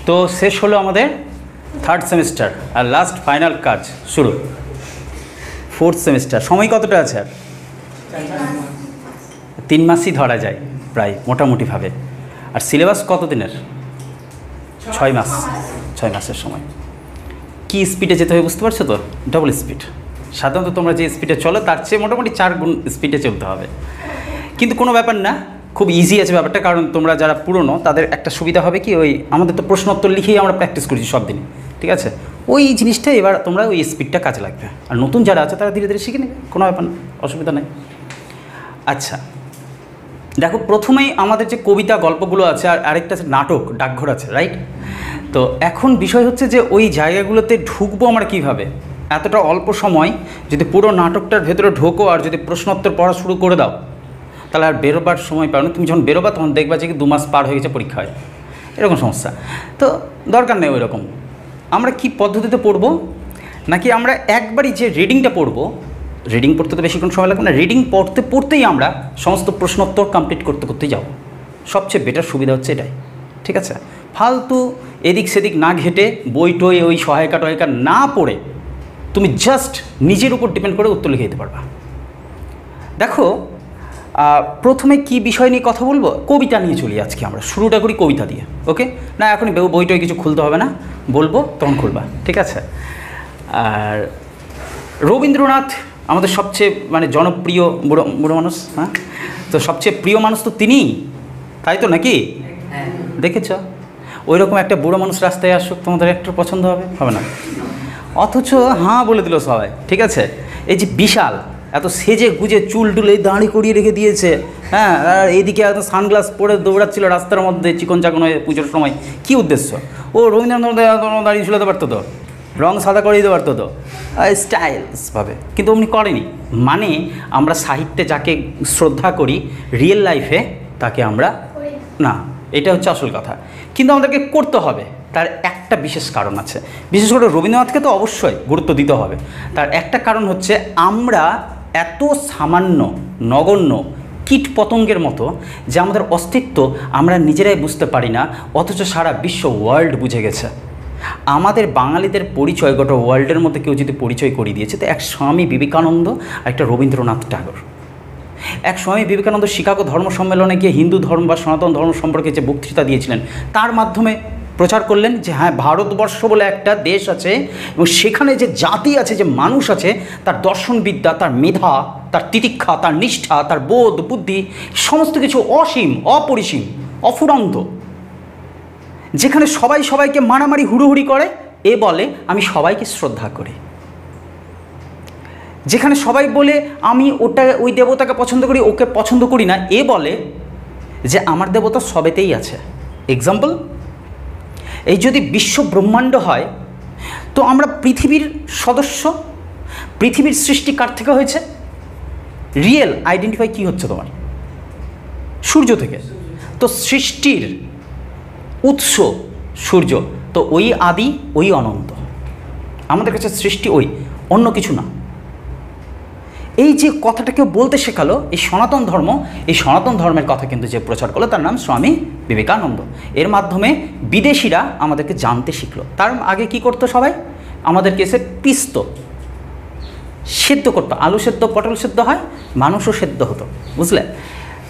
তো শেষ হলো আমাদের থার্ড সেমিস্টার, আর লাস্ট ফাইনাল কাজ শুরু ফোর্থ সেমিস্টার। সময় কতটা আছে? আর 3 মাসই ধরা যায় প্রায় মোটামুটিভাবে। আর সিলেবাস কত দিনের? 6 মাস, 6 মাসের সময়। কি স্পিডে যেতে হবে বুঝতে পারছো তো? Double speed. সাধারণত তোমরা যে স্পিডে চলো তার চেয়ে মোটামুটি 4 গুণ স্পিডে চলতে হবে। কিন্তু কোনো ব্যাপার না, খুব ইজি আছে ব্যাপারটা। কারণ তোমরা যারা পুরনো তাদের একটা সুবিধা হবে কি, ওই আমাদের তো প্রশ্নোত্তর লিখেই আমরা প্র্যাকটিস করছি সব দিনই, ঠিক আছে? ওই জিনিসটা এবার তোমরা ওই স্পিডটা কাজে লাগবে। আর নতুন যারা আছে তারা ধীরে ধীরে শিখে নেবে, কোনো ব্যাপার না, অসুবিধা নেই। আচ্ছা দেখো, প্রথমেই আমাদের যে কবিতা গল্পগুলো আছে, আর আরেকটা আছে নাটক, ডাকঘর আছে, রাইট? তো এখন বিষয় হচ্ছে যে ওই জায়গাগুলোতে ঢুকবো আমরা কীভাবে? এতটা অল্প সময় যদি পুরো নাটকটার ভেতরে ঢোকো আর যদি প্রশ্নোত্তর পড়া শুরু করে দাও, তাহলে আর বেরোবার সময় পাও না। তুমি যখন বেরোবা তখন দেখবা যে 2 মাস পার হয়ে গেছে পরীক্ষায়, এরকম সমস্যা। তো দরকার নেই ওই রকম। আমরা কি পদ্ধতিতে পড়বো, নাকি আমরা একবারই যে রিডিংটা পড়বো, রিডিং পড়তে তো বেশিক্ষণ সময় লাগবে না, রিডিং পড়তে পড়তেই আমরা সমস্ত প্রশ্নোত্তর কমপ্লিট করতে করতেই যাবো। সবচেয়ে বেটার সুবিধা হচ্ছে এটাই, ঠিক আছে? ফালতু এদিক সেদিক না ঘেটে, বই টই ওই সহায়িকা টহায়িকা না পড়ে তুমি জাস্ট নিজের উপর ডিপেন্ড করে উত্তর লিখে দিতে পারবা। দেখো, প্রথমে কি বিষয় নিয়ে কথা বলবো? কবিতা নিয়ে চলি আজকে আমরা। শুরুটা করি কবিতা দিয়ে, ওকে? না এখনই বইটই কিছু খুলতে হবে না, বলবো তখন খুলবা, ঠিক আছে? আর রবীন্দ্রনাথ আমাদের সবচেয়ে জনপ্রিয় বুড়ো মানুষ, হ্যাঁ? তো সবচেয়ে প্রিয় মানুষ তো তিনিই, তাই তো নাকি? দেখেছ, ওই রকম একটা বুড়ো মানুষ রাস্তায় আসুক, তোমাদের একটু পছন্দ হবে? হবে না। অথচ হ্যাঁ বলে দিল সবাই, ঠিক আছে? এই যে বিশাল এত সেজে গুজে চুল টুলে দাঁড়ি করিয়ে রেখে দিয়েছে, হ্যাঁ, আর এইদিকে এত সানগ্লাস পরে দৌড়াচ্ছিল রাস্তার মধ্যে চিকন চাকন হয়ে পুজোর সময়। কী উদ্দেশ্য? ও রবীন্দ্রনাথ দাঁড়িয়ে ঝুলাতে পারতো তো, রং সাদা করে দিতে পারতো তো, স্টাইলসভাবে, কিন্তু উনি করেনি। মানে আমরা সাহিত্যে যাকে শ্রদ্ধা করি, রিয়েল লাইফে তাকে আমরা না, এটা হচ্ছে আসল কথা। কিন্তু আমাদেরকে করতে হবে, তার একটা বিশেষ কারণ আছে। বিশেষ করে রবীন্দ্রনাথকে তো অবশ্যই গুরুত্ব দিতে হবে। তার একটা কারণ হচ্ছে আমরা এত সামান্য নগণ্য কীট পতঙ্গের মতো যে আমাদের অস্তিত্ব আমরা নিজেরাই বুঝতে পারি না, অথচ সারা বিশ্ব ওয়ার্ল্ড বুঝে গেছে। আমাদের বাঙালিদের পরিচয় গোটা ওয়ার্ল্ডের মধ্যে কেউ যদি পরিচয় করিয়ে দিয়েছে, তো এক স্বামী বিবেকানন্দ আর একটা রবীন্দ্রনাথ ঠাকুর। এক স্বামী বিবেকানন্দ শিকাগো ধর্ম সম্মেলনে গিয়ে হিন্দু ধর্ম বা সনাতন ধর্ম সম্পর্কে যে বক্তৃতা দিয়েছিলেন, তার মাধ্যমে প্রচার করলেন যে হ্যাঁ, ভারতবর্ষ বলে একটা দেশ আছে এবং সেখানে যে জাতি আছে, যে মানুষ আছে, তার দর্শনবিদ্যা, তার মেধা, তার তিতিক্ষা, তার নিষ্ঠা, তার বোধ বুদ্ধি, সমস্ত কিছু অসীম, অপরিসীম, অফুরন্ত। যেখানে সবাই সবাইকে মারামারি হুড়োহুড়ি করে, এ বলে আমি সবাইকে শ্রদ্ধা করি। যেখানে সবাই বলে আমি ওই দেবতাকে পছন্দ করি, ওকে পছন্দ করি না, এ বলে যে আমার দেবতা সবেতেই আছে। এক্সাম্পল, এই যদি বিশ্ব ব্রহ্মাণ্ড হয়, তো আমরা পৃথিবীর সদস্য। পৃথিবীর সৃষ্টি কার থেকে হয়েছে? রিয়েল আইডেন্টিফাই কী হচ্ছে তোমার? সূর্য থেকে। তো সৃষ্টির উৎস সূর্য, তো ওই আদি, ওই অনন্ত। আমাদের কাছে সৃষ্টি ওই, অন্য কিছু না। এই যে কথাটাকে বলতে শেখালো এই সনাতন ধর্ম, এই সনাতন ধর্মের কথা কিন্তু যে প্রচার করলো তার নাম স্বামী বিবেকানন্দ। এর মাধ্যমে বিদেশিরা আমাদেরকে জানতে শিখলো। তার আগে কি করতো সবাই? আমাদেরকে এসে পিষত, সেদ্ধ করতো। আলু সেদ্ধ, পটল সেদ্ধ হয়, মানুষও সেদ্ধ হতো, বুঝলে?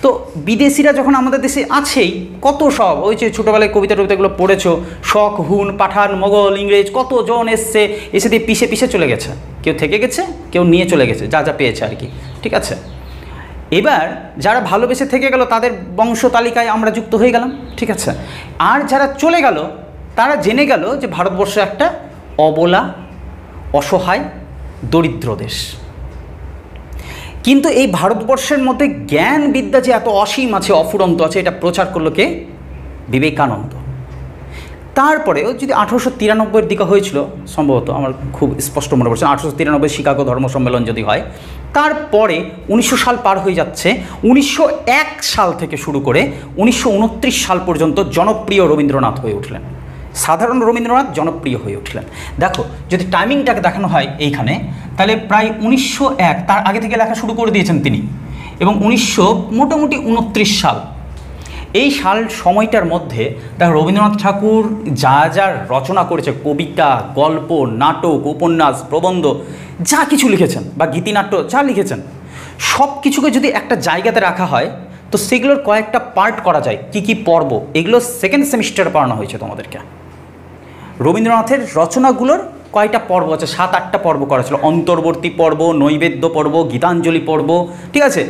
তো বিদেশিরা যখন আমাদের দেশে আছেই, কত সব ওই যে ছোটোবেলায় কবিতাগুলো পড়েছো, শক, হুন, পাঠান, মোগল, ইংরেজ, কতজন এসে দিয়ে পিষে পিষে চলে গেছে। কেউ থেকে গেছে, কেউ নিয়ে চলে গেছে, যা যা পেয়েছে আর কি, ঠিক আছে? এবার যারা ভালোবেসে থেকে গেল তাদের বংশ তালিকায় আমরা যুক্ত হয়ে গেলাম, ঠিক আছে? আর যারা চলে গেল তারা জেনে গেল যে ভারতবর্ষ একটা অবলা, অসহায়, দরিদ্র দেশ। কিন্তু এই ভারতবর্ষের মধ্যে জ্ঞান বিদ্যা যে এত অসীম আছে, অফুরন্ত আছে, এটা প্রচার করলো কে? বিবেকানন্দ। তারপরেও যদি 1893-এর দিকে হয়েছিল সম্ভবত, আমার খুব স্পষ্ট মনে পড়ছে, 1893 শিকাগো ধর্ম সম্মেলন যদি হয়, তারপরে 1900 সাল পার হয়ে যাচ্ছে। 1901 সাল থেকে শুরু করে 1929 সাল পর্যন্ত জনপ্রিয় রবীন্দ্রনাথ হয়ে উঠলেন। সাধারণ রবীন্দ্রনাথ জনপ্রিয় হয়ে উঠলেন। দেখো, যদি টাইমিংটাকে দেখানো হয় এইখানে, তাহলে প্রায় 1901, তার আগে থেকে লেখা শুরু করে দিয়েছেন তিনি, এবং 1929 সাল, এই সময়টার মধ্যে দেখো রবীন্দ্রনাথ ঠাকুর যা যা রচনা করেছে, কবিতা, গল্প, নাটক, উপন্যাস, প্রবন্ধ, যা কিছু লিখেছেন বা গীতিনাট্য যা লিখেছেন, সব কিছুকে যদি একটা জায়গাতে রাখা হয় তো সেগুলোর কয়েকটা পার্ট করা যায়। কি কি পর্ব, এগুলো সেকেন্ড সেমিস্টারে পড়ানো হয়েছে তোমাদেরকে। রবীন্দ্রনাথের রচনাগুলোর কয়টা পর্ব আছে, 7-8টা পর্ব করা ছিল। অন্তর্বর্তী পর্ব, নৈবেদ্য পর্ব, গীতাঞ্জলি পর্ব, ঠিক আছে,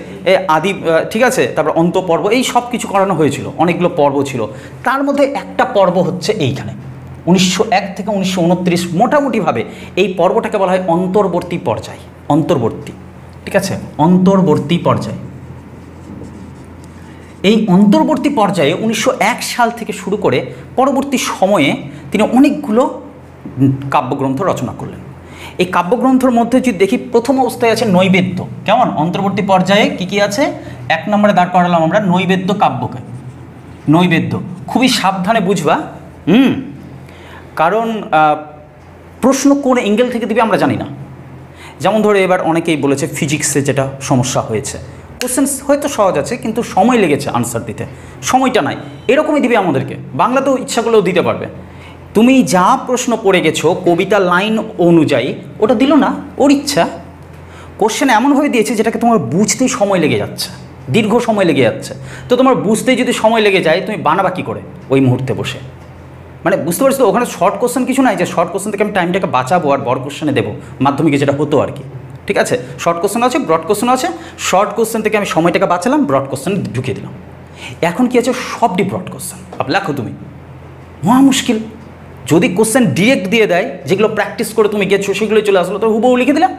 ঠিক আছে, তারপর অন্ত পর্ব, এই সব কিছু করানো হয়েছিল। অনেকগুলো পর্ব ছিল। তার মধ্যে একটা পর্ব হচ্ছে এইখানে 1901 থেকে 1929, মোটামুটিভাবে এই পর্বটাকে বলা হয় অন্তর্বর্তী পর্যায়। অন্তর্বর্তী, ঠিক আছে, অন্তর্বর্তী পর্যায়। এই অন্তর্বর্তী পর্যায়ে 1901 সাল থেকে শুরু করে পরবর্তী সময়ে তিনি অনেকগুলো কাব্যগ্রন্থ রচনা করলেন। এই কাব্যগ্রন্থের মধ্যে যদি দেখি, প্রথম অবস্থায় আছে নৈবেদ্য। কেমন? অন্তর্বর্তী পর্যায়ে কি কি আছে? 1 নম্বরে দাঁড় করালাম আমরা নৈবেদ্য কাব্যকে। নৈবেদ্য খুবই সাবধানে বুঝবা, কারণ প্রশ্ন কোন অ্যাঙ্গেল থেকে দিবে আমরা জানি না। যেমন ধরো এবার অনেকেই বলেছে ফিজিক্সে যেটা সমস্যা হয়েছে, কোশ্চেন হয়তো সহজ আছে কিন্তু সময় লেগেছে আনসার দিতে, সময়টা নাই, এরকমই দিবে আমাদেরকে। বাংলাতেও ইচ্ছা করলেও দিতে পারবে। তুমি যা প্রশ্ন পড়ে গেছো কবিতা লাইন অনুযায়ী, ওটা দিল না, ওর ইচ্ছা। কোশ্চেন এমনভাবে দিয়েছে যেটাকে তোমার বুঝতেই সময় লেগে যাচ্ছে, দীর্ঘ সময় লেগে যাচ্ছে। তো তোমার বুঝতেই যদি সময় লেগে যায়, তুমি বানাবা কী করে ওই মুহূর্তে বসে? মানে বুঝতে পারছি তো, ওখানে শর্ট কোশ্চেন কিছু নাই যে শর্ট কোশ্চেন থেকে আমি টাইমটাকে বাঁচাবো আর বড় কোশ্চেনে দেবো, মাধ্যমিকে যেটা হতো আর কি। ঠিক আছে, শর্ট কোশ্চেন আছে, ব্রড কোশ্চেন আছে। শর্ট কোশ্চেন থেকে আমি সময়টাকে বাঁচালাম, ব্রড কোশ্চেন ঢুকিয়ে দিলাম। এখন কি আছে, সবটি ব্রড কোশ্চেন। লেখো তুমি, মহা মুশকিল। যদি কোশ্চেন ডিরেক্ট দিয়ে দেয়, যেগুলো প্র্যাকটিস করে তুমি গেছো সেগুলোই চলে আসলো, তো হুবহু লিখে দিলাম।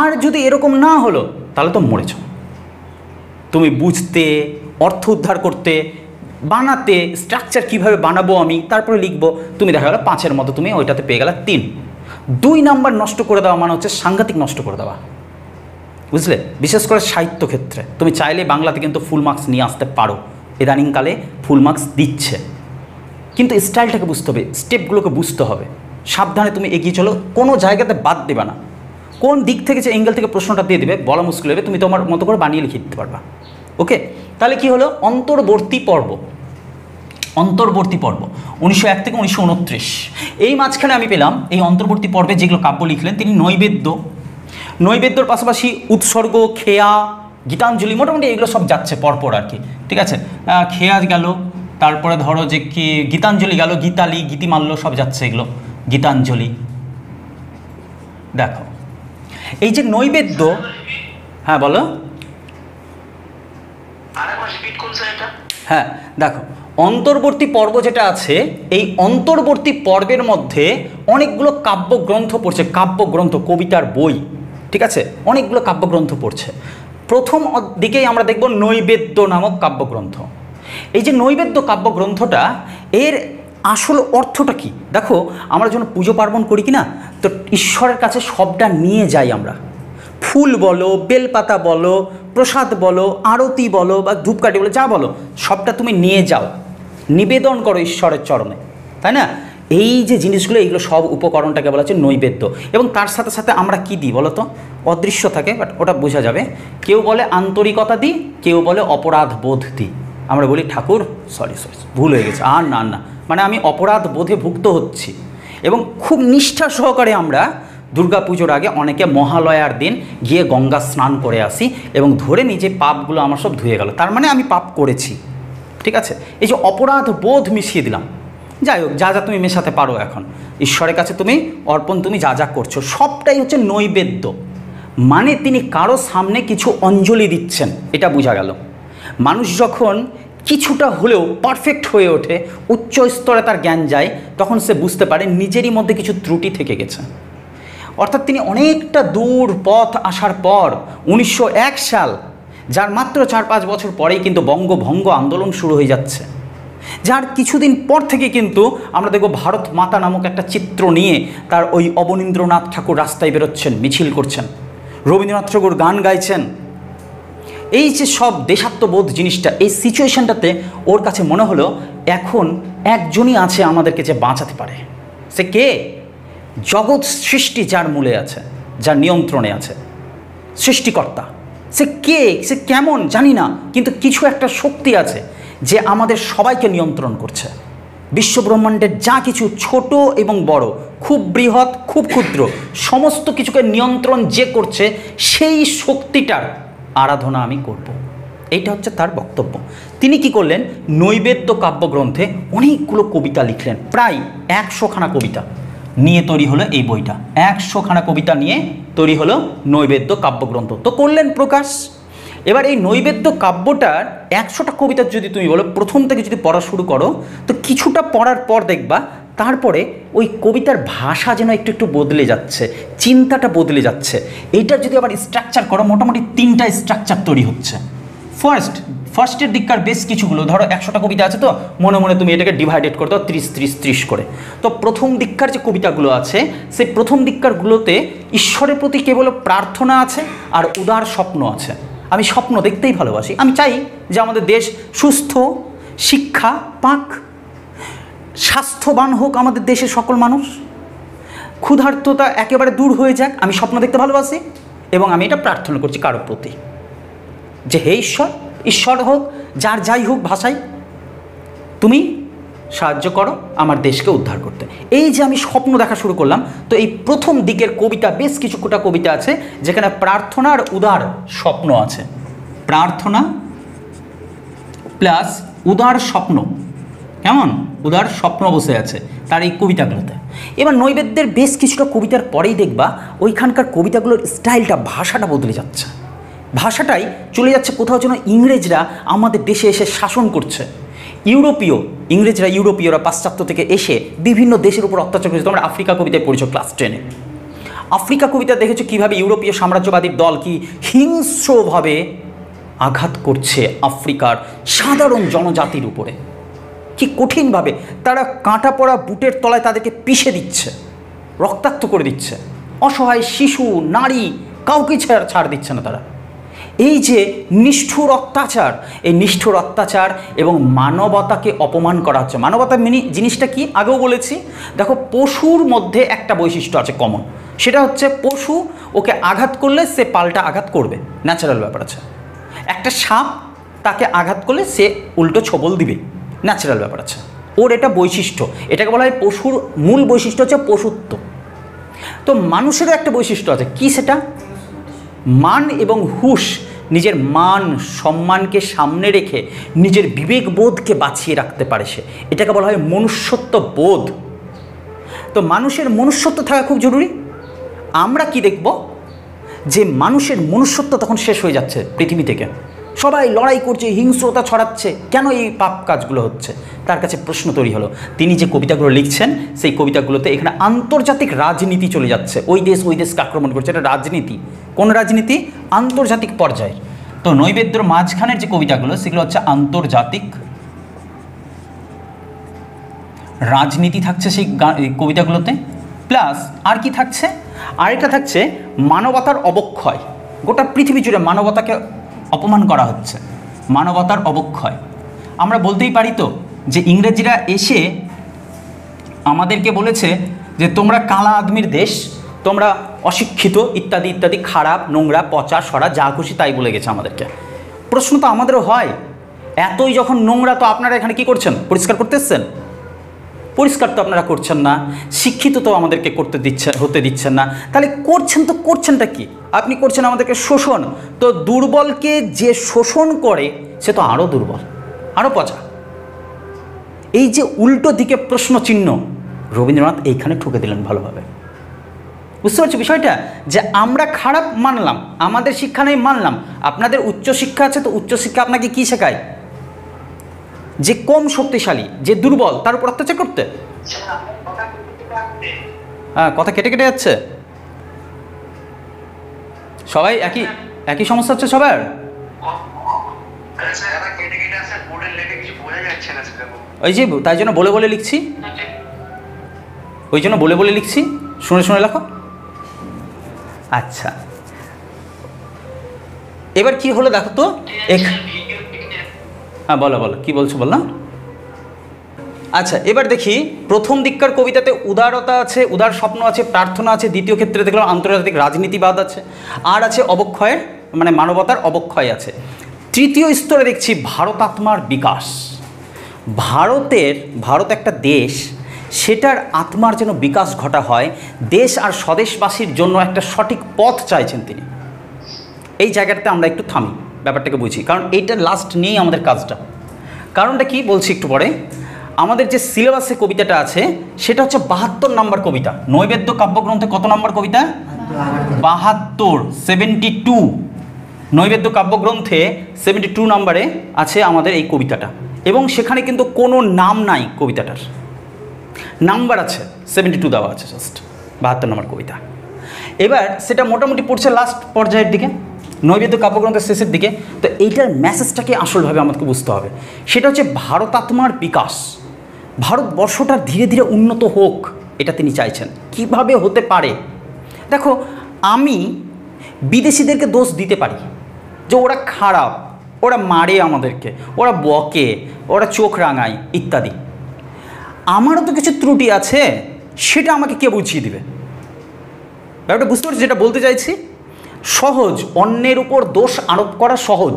আর যদি এরকম না হলো, তাহলে তো মরেছ। তুমি বুঝতে, অর্থ উদ্ধার করতে, বানাতে, স্ট্রাকচার কীভাবে বানাবো আমি, তারপরে লিখবো, তুমি দেখা গেলো 5-এর মতো তুমি ওইটাতে পেয়ে গেলে 3। 2 নাম্বার নষ্ট করে দেওয়া মানে হচ্ছে সাংঘাতিক নষ্ট করে দেওয়া, বুঝলে? বিশেষ করে সাহিত্য ক্ষেত্রে তুমি চাইলে বাংলাতে কিন্তু ফুল মার্কস নিয়ে আসতে পারো, ইদানিংকালে ফুল মার্কস দিচ্ছে, কিন্তু স্টাইলটাকে বুঝতে হবে, স্টেপগুলোকে বুঝতে হবে। সাবধানে তুমি এগিয়ে চলো, কোনো জায়গাতে বাদ দেবে না। কোন দিক থেকে যে অ্যাঙ্গেল থেকে প্রশ্নটা দিয়ে দেবে বলা মুশকিল হবে, তুমি তোমার মতো করে বানিয়ে লিখে দিতে পারবা। ওকে, তাহলে কি হলো? অন্তর্বর্তী পর্ব। অন্তর্বর্তী পর্ব 1901 থেকে 1929, এই মাঝখানে আমি পেলাম এই অন্তর্বর্তী পর্বে যেগুলো কাব্য লিখলেন তিনি, নৈবেদ্য, নৈবেদ্যর পাশাপাশি উৎসর্গ, খেয়া, গীতাঞ্জলি, মোটামুটি এগুলো সব যাচ্ছে পরপর আর কি। ঠিক আছে, খেয়া গেল, তারপরে ধরো যে কি গীতাঞ্জলি গেল, গীতালি, গীতিমাল্য সব যাচ্ছে এগুলো। গীতাঞ্জলি দেখো, এই যে নৈবেদ্য, হ্যাঁ বলো। হ্যাঁ দেখো, অন্তর্বর্তী পর্ব যেটা আছে, এই অন্তর্বর্তী পর্বের মধ্যে অনেকগুলো কাব্যগ্রন্থ পড়ছে, কাব্যগ্রন্থ, কবিতার বই, ঠিক আছে, অনেকগুলো কাব্যগ্রন্থ পড়ছে। প্রথম দিকেই আমরা দেখব নৈবেদ্য নামক কাব্যগ্রন্থ। এই যে নৈবেদ্য কাব্যগ্রন্থটা, এর আসল অর্থটা কি? দেখো, আমরা যখন পুজো পার্বণ করি কি না, তো ঈশ্বরের কাছে সবটা নিয়ে যাই আমরা। ফুল বলো, বেলপাতা বলো, প্রসাদ বলো, আরতি বলো বা ধূপকাঠি বলো, যা বলো সবটা তুমি নিয়ে যাও, নিবেদন করো ঈশ্বরের চরণে, তাই না? এই যে জিনিসগুলো, এইগুলো সব উপকরণটাকে বলা হচ্ছে নৈবেদ্য। এবং তার সাথে সাথে আমরা কি দিই বলো তো? অদৃশ্য থাকে, বাট ওটা বোঝা যাবে। কেউ বলে আন্তরিকতা দিই, কেউ বলে অপরাধ বোধ দিই। আমরা বলি ঠাকুর সরি ভুল হয়ে গেছে, আর না না, মানে আমি অপরাধ বোধে ভুক্ত হচ্ছি। এবং খুব নিষ্ঠা সহকারে আমরা দুর্গা পুজোর আগে অনেকে মহালয়ার দিন গিয়ে গঙ্গা স্নান করে আসি এবং ধরে নিই যে পাপগুলো আমার সব ধুয়ে গেল, তার মানে আমি পাপ করেছি। ঠিক আছে, এই যে অপরাধ বোধ মিশিয়ে দিলাম। যাই হোক, যা যা তুমি মেশাতে পারো, এখন ঈশ্বরের কাছে তুমি অর্পণ, তুমি যা যা করছো সবটাই হচ্ছে নৈবেদ্য। মানে তিনি কারো সামনে কিছু অঞ্জলি দিচ্ছেন, এটা বোঝা গেল। মানুষ যখন কিছুটা হলেও পারফেক্ট হয়ে ওঠে, উচ্চ স্তরে তার জ্ঞান যায়, তখন সে বুঝতে পারে নিজেরই মধ্যে কিছু ত্রুটি থেকে গেছে। অর্থাৎ তিনি অনেকটা দূর পথ আসার পর 1901 সাল, যার মাত্র 4-5 বছর পরেই কিন্তু বঙ্গভঙ্গ আন্দোলন শুরু হয়ে যাচ্ছে, যার কিছুদিন পর থেকে কিন্তু আমরা দেখব ভারত মাতা নামক একটা চিত্র নিয়ে তার ওই অবনীন্দ্রনাথ ঠাকুর রাস্তায় বেরোচ্ছেন, মিছিল করছেন, রবীন্দ্রনাথ ঠাকুর গান গাইছেন। এই যে সব দেশাত্মবোধ জিনিসটা, এই সিচুয়েশনটাতে ওর কাছে মনে হলো এখন একজনই আছে আমাদেরকে যে বাঁচাতে পারে। সে কে? জগৎ সৃষ্টি যার মূলে আছে, যার নিয়ন্ত্রণে আছে, সৃষ্টিকর্তা। সে কে, সে কেমন জানি না, কিন্তু কিছু একটা শক্তি আছে যে আমাদের সবাইকে নিয়ন্ত্রণ করছে। বিশ্বব্রহ্মাণ্ডের যা কিছু ছোট এবং বড়, খুব বৃহৎ খুব ক্ষুদ্র, সমস্ত কিছুকে নিয়ন্ত্রণ যে করছে, সেই শক্তিটার আরাধনা আমি করব। এইটা হচ্ছে তার বক্তব্য। তিনি কি করলেন, নৈবেদ্য কাব্যগ্রন্থে অনেকগুলো কবিতা লিখলেন, প্রায় 100খানা কবিতা নিয়ে তৈরি হলো এই বইটা। 100খানা কবিতা নিয়ে তৈরি হলো নৈবেদ্য কাব্যগ্রন্থ। তো করলেন প্রকাশ। এবার এই নৈবেদ্য কাব্যটার 100টা কবিতার যদি তুমি বলো, প্রথম থেকে যদি পড়া শুরু করো, তো কিছুটা পড়ার পর দেখবা তারপরে ওই কবিতার ভাষা যেন একটু একটু বদলে যাচ্ছে, চিন্তাটা বদলে যাচ্ছে। এইটা যদি আবার স্ট্রাকচার করো, মোটামুটি 3টা স্ট্রাকচার তৈরি হচ্ছে। ফার্স্টের দিককার বেশ কিছুগুলো, ধরো 100টা কবিতা আছে, তো মনে মনে তুমি এটাকে ডিভাইডেড করে দাও 30-30-30 করে। তো প্রথম দিককার যে কবিতাগুলো আছে, সেই প্রথম দিককারগুলোতে ঈশ্বরের প্রতি কেবল প্রার্থনা আছে আর উদার স্বপ্ন আছে। আমি স্বপ্ন দেখতেই ভালোবাসি, আমি চাই যে আমাদের দেশ সুস্থ, শিক্ষা পাক, স্বাস্থ্যবান হোক আমাদের দেশের সকল মানুষ, ক্ষুধার্ততা একেবারে দূর হয়ে যাক। আমি স্বপ্ন দেখতে ভালোবাসি এবং আমি এটা প্রার্থনা করছি কারোর প্রতি, যে হে ঈশ্বর, ঈশ্বর হোক যার যাই হোক ভাষায়, তুমি সাহায্য করো আমার দেশকে উদ্ধার করতে। এই যে আমি স্বপ্ন দেখা শুরু করলাম, তো এই প্রথম দিকের কবিতা বেশ কিছু কোটা কবিতা আছে যেখানে প্রার্থনা আর উদার স্বপ্ন আছে। প্রার্থনা প্লাস উদার স্বপ্ন, কেমন উদার স্বপ্ন বসে আছে তার এই কবিতাগুলোতে। এবার নৈবেদ্যের বেশ কিছুটা কবিতার পরেই দেখবা ওইখানকার কবিতাগুলোর স্টাইলটা, ভাষাটা বদলে যাচ্ছে। ভাষাটাই চলে যাচ্ছে কোথাও যেন ইংরেজরা আমাদের দেশে এসে শাসন করছে। ইউরোপীয়রা পাশ্চাত্য থেকে এসে বিভিন্ন দেশের উপর অত্যাচার করেছে। তোমরা আফ্রিকা কবিতায় পড়েছো ক্লাস 10-এ। আফ্রিকা কবিতা দেখেছো কীভাবে ইউরোপীয় সাম্রাজ্যবাদীর দল কি হিংস্রভাবে আঘাত করছে আফ্রিকার সাধারণ জনজাতির উপরে, কি কঠিনভাবে তারা কাঁটা পড়া বুটের তলায় তাদেরকে পিষে দিচ্ছে, রক্তাক্ত করে দিচ্ছে। অসহায় শিশু, নারী, কাউকে ছাড় দিচ্ছে না তারা। এই যে নিষ্ঠুর অত্যাচার, এই নিষ্ঠুর অত্যাচার এবং মানবতাকে অপমান করা হচ্ছে। মানবতা জিনিসটা কি আগেও বলেছি, দেখো পশুর মধ্যে একটা বৈশিষ্ট্য আছে কমন, সেটা হচ্ছে পশু ওকে আঘাত করলে সে পাল্টা আঘাত করবে, ন্যাচারাল ব্যাপার আছে। একটা সাপ তাকে আঘাত করলে সে উল্টো ছোবল দিবে, ন্যাচারাল ব্যাপার আছে। ওর এটা বৈশিষ্ট্য, এটাকে বলা হয় পশুর মূল বৈশিষ্ট্য হচ্ছে পশুত্ব। তো মানুষেরও একটা বৈশিষ্ট্য আছে, কি সেটা? মান এবং হুঁশ, নিজের মান সম্মানকে সামনে রেখে নিজের বিবেকবোধকে বাঁচিয়ে রাখতে পারে সে, এটাকে বলা হয় মনুষ্যত্ব বোধ। তো মানুষের মনুষ্যত্ব থাকা খুব জরুরি। আমরা কি দেখব, যে মানুষের মনুষ্যত্ব তখন শেষ হয়ে যাচ্ছে পৃথিবী থেকে, সবাই লড়াই করছে, হিংস্রতা ছড়াচ্ছে, কেন এই পাপ কাজগুলো হচ্ছে? তার কাছে প্রশ্ন তৈরি হলো। তিনি যে কবিতাগুলো লিখছেন সেই কবিতাগুলোতে এখানে আন্তর্জাতিক রাজনীতি চলে যাচ্ছে, ওই দেশকে আক্রমণ করছে, এটা রাজনীতি। কোন রাজনীতি? আন্তর্জাতিক পর্যায়ে। তো নৈবেদ্যর মাঝখানের যে কবিতাগুলো সেগুলো হচ্ছে আন্তর্জাতিক রাজনীতি থাকছে সেই কবিতাগুলোতে। প্লাস আর কি থাকছে? আরেকটা থাকছে মানবতার অবক্ষয়। গোটা পৃথিবী জুড়ে মানবতাকে অপমান করা হচ্ছে, মানবতার অবক্ষয়। আমরা বলতেই পারি তো যে ইংরেজরা এসে আমাদেরকে বলেছে যে তোমরা কালা আদমির দেশ, তোমরা অশিক্ষিত ইত্যাদি ইত্যাদি, খারাপ, নোংরা, পচা, সরা, যা খুশি তাই বলে গেছে আমাদেরকে। প্রশ্ন তো আমাদেরও হয়, এতই যখন নোংরা, তো আপনারা এখানে কি করছেন? পরিষ্কার করতে এসছেন? পরিষ্কার তো আপনারা করছেন না। শিক্ষিত তো আমাদেরকে হতে দিচ্ছেন না। তাহলে করছেনটা কি? আপনি করছেন আমাদেরকে শোষণ। তো দুর্বলকে যে শোষণ করে সে তো আরও দুর্বল, আরও পচা। এই যে উল্টো দিকে প্রশ্ন চিহ্ন, রবীন্দ্রনাথ এইখানে ঠুকে দিলেন ভালোভাবে। বুঝতে পারছি বিষয়টা, যে আমরা খারাপ মানলাম, আমাদের শিক্ষা নেই মানলাম, আপনাদের উচ্চশিক্ষা আছে, তো উচ্চশিক্ষা আপনাকে কি শেখায়? যে কম শক্তিশালী, যে দুর্বল, তার উপর অত্যাচার করতে। হ্যাঁ, কথা কেটে কেটে যাচ্ছে। সবাই একই সমস্যা হচ্ছে সবার। ওই যে তাই জন্য বলে বলে লিখছি, শুনে শুনে লেখো। আচ্ছা, এবার কি হলো দেখো তো। হ্যাঁ বলো কি বলছো বললাম। আচ্ছা, এবার দেখি প্রথম দিককার কবিতাতে উদারতা আছে, উদার স্বপ্ন আছে, প্রার্থনা আছে। দ্বিতীয় ক্ষেত্রে দেখলাম আন্তর্জাতিক রাজনীতিবাদ আছে, আর আছে অবক্ষয়ের, মানে মানবতার অবক্ষয় আছে। তৃতীয় স্তরে দেখছি ভারতাত্মার বিকাশ। ভারত একটা দেশ, সেটার আত্মার যেন বিকাশ ঘটা হয়, দেশ আর স্বদেশবাসীর জন্য একটা সঠিক পথ চাইছেন তিনি। এই জায়গাটাতে আমরা একটু থামি, ব্যাপারটাকে বুঝি, কারণ এইটা লাস্ট নিয়েই আমাদের কাজটা। কারণটা কি বলছি একটু পরে। আমাদের যে সিলেবাসে কবিতাটা আছে সেটা হচ্ছে 72 নম্বর কবিতা। নৈবেদ্য কাব্যগ্রন্থে কত নম্বর কবিতা? 72, 72। নৈবেদ্য কাব্যগ্রন্থে 72 নম্বরে আছে আমাদের এই কবিতাটা, এবং সেখানে কিন্তু কোনো নাম নাই কবিতাটার, নাম্বার আছে 72 দেওয়া আছে, জাস্ট 72 নম্বর কবিতা। এবার সেটা মোটামুটি পড়ছে লাস্ট পর্যায়ের দিকে, নৈবেদ্য কাব্যগ্রন্থের শেষের দিকে। তো এইটার মেসেজটাকে আসলভাবে আমাকে বুঝতে হবে। সেটা হচ্ছে ভারতাত্মার বিকাশ, ভারতবর্ষটা ধীরে ধীরে উন্নত হোক, এটা তিনি চাইছেন। কিভাবে হতে পারে? দেখো, আমি বিদেশিদেরকে দোষ দিতে পারি যে ওরা খারাপ, ওরা মারে আমাদেরকে, ওরা বকে, ওরা চোখ রাঙায় ইত্যাদি। আমারও তো কিছু ত্রুটি আছে, সেটা আমাকে কে বুঝিয়ে দিবে? ব্যাপারটা বুঝতে পারছি যেটা বলতে চাইছি? সহজ, অন্যের উপর দোষ আরোপ করা সহজ।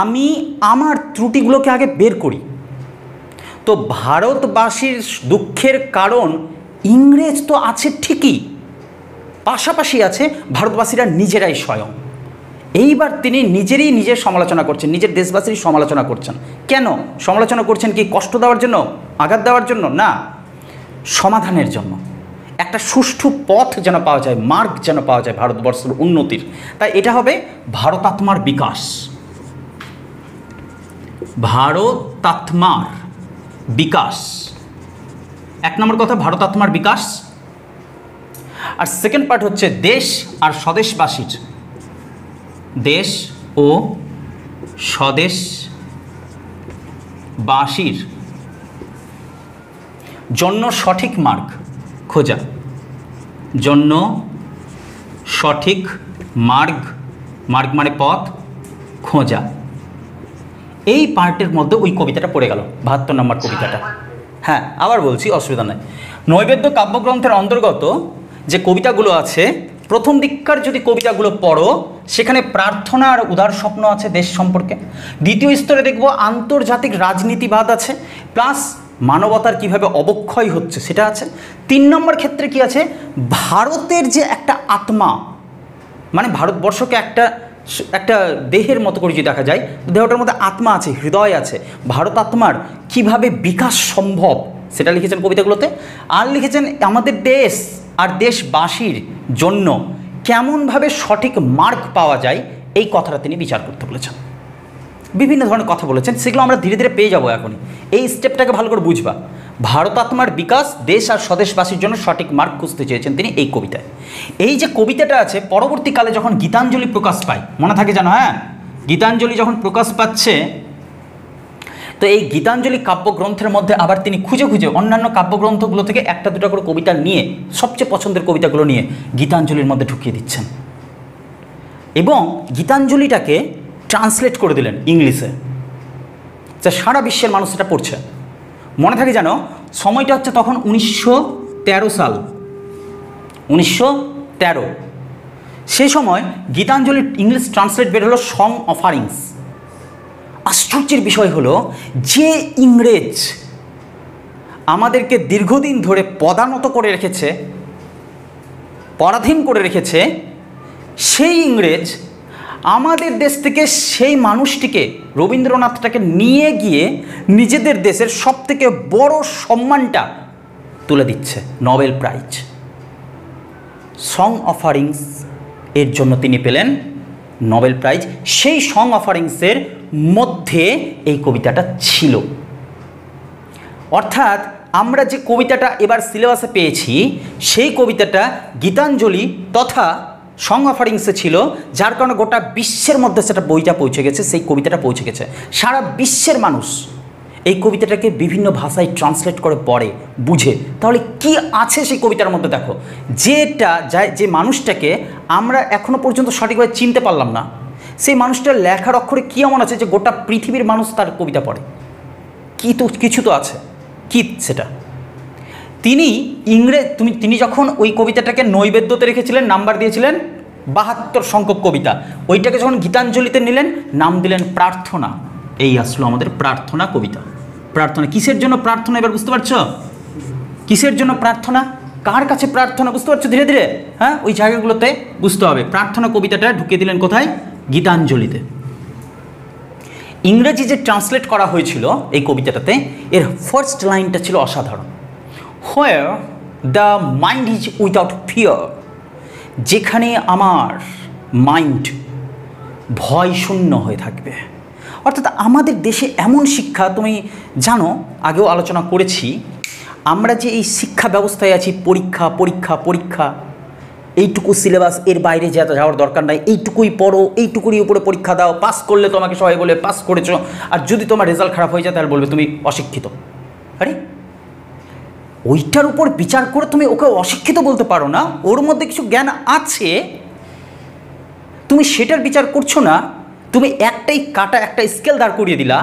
আমি আমার ত্রুটিগুলোকে আগে বের করি। তো ভারতবাসীর দুঃখের কারণ ইংরেজ তো আছে ঠিকই, পাশাপাশি আছে ভারতবাসীরা নিজেরাই স্বয়ং। এইবার তিনি নিজের সমালোচনা করছেন, নিজের দেশবাসীর সমালোচনা করছেন। কেন সমালোচনা করছেন? কি কষ্ট দেওয়ার জন্য, আঘাত দেওয়ার জন্য? না, সমাধানের জন্য। একটা সুষ্ঠু পথ যেন পাওয়া যায়, মার্গ যেন পাওয়া যায় ভারতবর্ষের উন্নতির। তাই এটা হবে ভারতাত্মার বিকাশ। ভারতাত্মার বিকাশ, এক নম্বর কথা ভারতাত্মার বিকাশ। আর সেকেন্ড পার্ট হচ্ছে দেশ আর স্বদেশবাসীর, দেশ ও স্বদেশবাসীর জন্য সঠিক মার্গ খোঁজা, জন্য সঠিক মার্গ, মার্গ মানে পথ, খোঁজা। এই পার্টের মধ্যে ওই কবিতাটা পড়ে গেল, 72 নম্বর কবিতাটা। হ্যাঁ, আবার বলছি, অসুবিধা নাই। নৈবেদ্য কাব্যগ্রন্থের অন্তর্গত যে কবিতাগুলো আছে, প্রথম দিককার যদি কবিতাগুলো পড়ো, সেখানে প্রার্থনা আর উদার স্বপ্ন আছে দেশ সম্পর্কে। দ্বিতীয় স্তরে দেখব আন্তর্জাতিক রাজনীতিবাদ আছে, প্লাস মানবতার কিভাবে অবক্ষয় হচ্ছে সেটা আছে। 3 নম্বর ক্ষেত্রে কি আছে? ভারতের যে একটা আত্মা, মানে ভারতবর্ষকে একটা দেহের মতো করে যদি দেখা যায়, দেহটার মধ্যে আত্মা আছে, হৃদয় আছে, ভারত আত্মার কিভাবে বিকাশ সম্ভব সেটা লিখেছেন কবিতাগুলোতে। আর লিখেছেন আমাদের দেশ আর দেশবাসীর জন্য কেমনভাবে সঠিক মার্গ পাওয়া যায়, এই কথাটা তিনি বিচার করতে বলেছেন। বিভিন্ন ধরনের কথা বলেছেন, সেগুলো আমরা ধীরে ধীরে পেয়ে যাবো এখনই। এই স্টেপটাকে ভালো করে বুঝবা। ভারতাত্মার বিকাশ, দেশ আর স্বদেশবাসীর জন্য সঠিক মার্গ খুঁজতে চেয়েছেন তিনি এই কবিতায়। এই যে কবিতাটা আছে, পরবর্তীকালে যখন গীতাঞ্জলি প্রকাশ পায়, মনে থাকে জানো? হ্যাঁ, গীতাঞ্জলি যখন প্রকাশ পাচ্ছে, তো এই গীতাঞ্জলি কাব্যগ্রন্থের মধ্যে আবার তিনি খুঁজে খুঁজে অন্যান্য কাব্যগ্রন্থগুলো থেকে একটা দুটো করে কবিতা নিয়ে, সবচেয়ে পছন্দের কবিতাগুলো নিয়ে গীতাঞ্জলির মধ্যে ঢুকিয়ে দিচ্ছেন, এবং গীতাঞ্জলিটাকে ট্রান্সলেট করে দিলেন ইংলিশে, যা সারা বিশ্বের মানুষ সেটা পড়ছে। মনে থাকে জানো, সময়টা হচ্ছে তখন 1913 সাল, 1913। সেই সময় গীতাঞ্জলির ইংলিশ ট্রান্সলেট বের হলো সং অফারিংস। আশ্চর্যের বিষয় হলো, যে ইংরেজ আমাদেরকে দীর্ঘদিন ধরে পদানত করে রেখেছে, পরাধীন করে রেখেছে, সেই ইংরেজ আমাদের দেশ থেকে সেই মানুষটিকে, রবীন্দ্রনাথটাকে নিয়ে গিয়ে নিজেদের দেশের সবথেকে বড় সম্মানটা তুলে দিচ্ছে, নোবেল প্রাইজ। সং অফারিংস এর জন্য তিনি পেলেন নোবেল প্রাইজ। সেই সং অফারিংসের মধ্যে এই কবিতাটা ছিল। অর্থাৎ আমরা যে কবিতাটা এবার সিলেবাসে পেয়েছি, সেই কবিতাটা গীতাঞ্জলি তথা সং অফারিংসে ছিল, যার কারণে গোটা বিশ্বের মধ্যে সেটা বইটা পৌঁছে গেছে, সেই কবিতাটা পৌঁছে গেছে। সারা বিশ্বের মানুষ এই কবিতাটাকে বিভিন্ন ভাষায় ট্রান্সলেট করে পড়ে, বুঝে। তাহলে কি আছে সেই কবিতার মধ্যে? দেখো, যে মানুষটাকে আমরা এখনো পর্যন্ত সঠিকভাবে চিনতে পারলাম না, সেই মানুষটার লেখার অক্ষরে কী এমন আছে যে গোটা পৃথিবীর মানুষ তার কবিতা পড়ে? কিছু তো আছে। কি সেটা? তিনি যখন ওই কবিতাটাকে নৈবেদ্যতে রেখেছিলেন, নাম্বার দিয়েছিলেন 72 সংখ্যক কবিতা। ওইটাকে যখন গীতাঞ্জলিতে নিলেন, নাম দিলেন প্রার্থনা। এই আসলো আমাদের প্রার্থনা কবিতা। প্রার্থনা কিসের জন্য প্রার্থনা, এবার বুঝতে পারছো? কিসের জন্য প্রার্থনা, কার কাছে প্রার্থনা, বুঝতে পারছো? ধীরে ধীরে হ্যাঁ ওই জায়গাগুলোতে বুঝতে হবে। প্রার্থনা কবিতাটা ঢুকিয়ে দিলেন কোথায়? গীতাঞ্জলিতে। ইংরেজি যে ট্রান্সলেট করা হয়েছিল এই কবিতাটাতে, এর ফার্স্ট লাইনটা ছিল অসাধারণ। Where the mind is without fear, যেখানে আমার মাইন্ড ভয় শূন্য হয়ে থাকবে। অর্থাৎ আমাদের দেশে এমন শিক্ষা, তুমি জানো আগেও আলোচনা করেছি, আমরা যে এই শিক্ষা ব্যবস্থায় আছি, পরীক্ষা পরীক্ষা পরীক্ষা, এইটুকু সিলেবাস, এর বাইরে যাওয়ার দরকার নাই, এইটুকুই পড়ো, এইটুকুরই উপরে পরীক্ষা দাও, পাস করলে তোমাকে সবাই বলে পাস করেছো, আর যদি তোমার রেজাল্ট খারাপ হয়ে যায় তাহলে বলবে তুমি অশিক্ষিত। আরে ওইটার উপর বিচার করে তুমি ওকে অশিক্ষিত বলতে পারো না? ওর মধ্যে কিছু জ্ঞান আছে, তুমি সেটার বিচার করছো না। তুমি একটাই কাটা, একটা স্কেল দাঁড় করিয়ে দিলা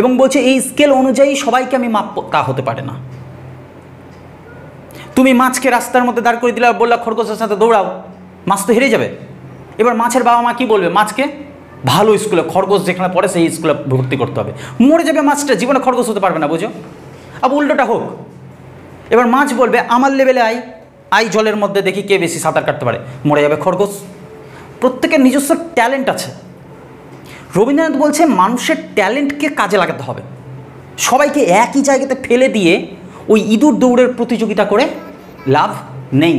এবং বলছে এই স্কেল অনুযায়ী সবাইকে আমি মাপব, তা হতে পারে না। তুমি মাছকে রাস্তার মধ্যে দাঁড় করে দিলা, বললা খরগোশের সাথে দৌড়াও, মাছ তো হেরে যাবে। এবার মাছের বাবা মা কি বলবে? মাছকে ভালো স্কুলে, খরগোশ যেখানে পড়ে সেই স্কুলে ভর্তি করতে হবে। মরে যাবে মাছটা, জীবনে খরগোশ হতে পারবে না, বুঝো? আবার উল্টোটা হোক, এবার মাছ বলবে আমার লেভেলে আই জলের মধ্যে দেখি কে বেশি সাঁতার কাটতে পারে, মরে যাবে খরগোশ। প্রত্যেকের নিজস্ব ট্যালেন্ট আছে। রবীন্দ্রনাথ বলছে মানুষের ট্যালেন্টকে কাজে লাগাতে হবে। সবাইকে একই জায়গাতে ফেলে দিয়ে ওই ইঁদুর দৌড়ের প্রতিযোগিতা করে লাভ নেই।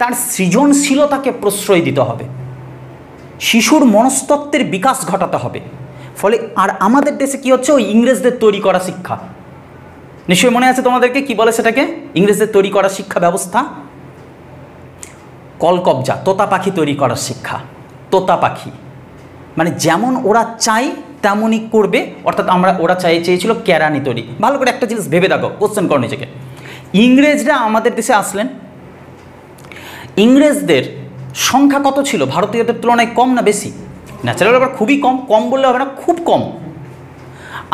তার সৃজনশীলতাকে প্রশ্রয় দিতে হবে, শিশুর মনস্তত্ত্বের বিকাশ ঘটাতে হবে। ফলে আর আমাদের দেশে কি হচ্ছে? ওই ইংরেজদের তৈরি করা শিক্ষা, নিশ্চয়ই মনে আছে তোমাদেরকে, কি বলে সেটাকে? ইংরেজদের তৈরি করা শিক্ষা ব্যবস্থা, কলকবজা, তোতা পাখি তৈরি করার শিক্ষা। তোতা পাখি মানে যেমন ওরা চাই তেমনই করবে, অর্থাৎ ওরা চেয়েছিল কেরানি তৈরি। ভালো করে একটা জিনিস ভেবে দেখো, কোশ্চেন করো নিজেকে। ইংরেজরা আমাদের দেশে আসলেন, ইংরেজদের সংখ্যা কত ছিল? ভারতীয়দের তুলনায় কম না বেশি? ন্যাচারাল আবার খুবই কম, কম বললে হবে না, খুব কম।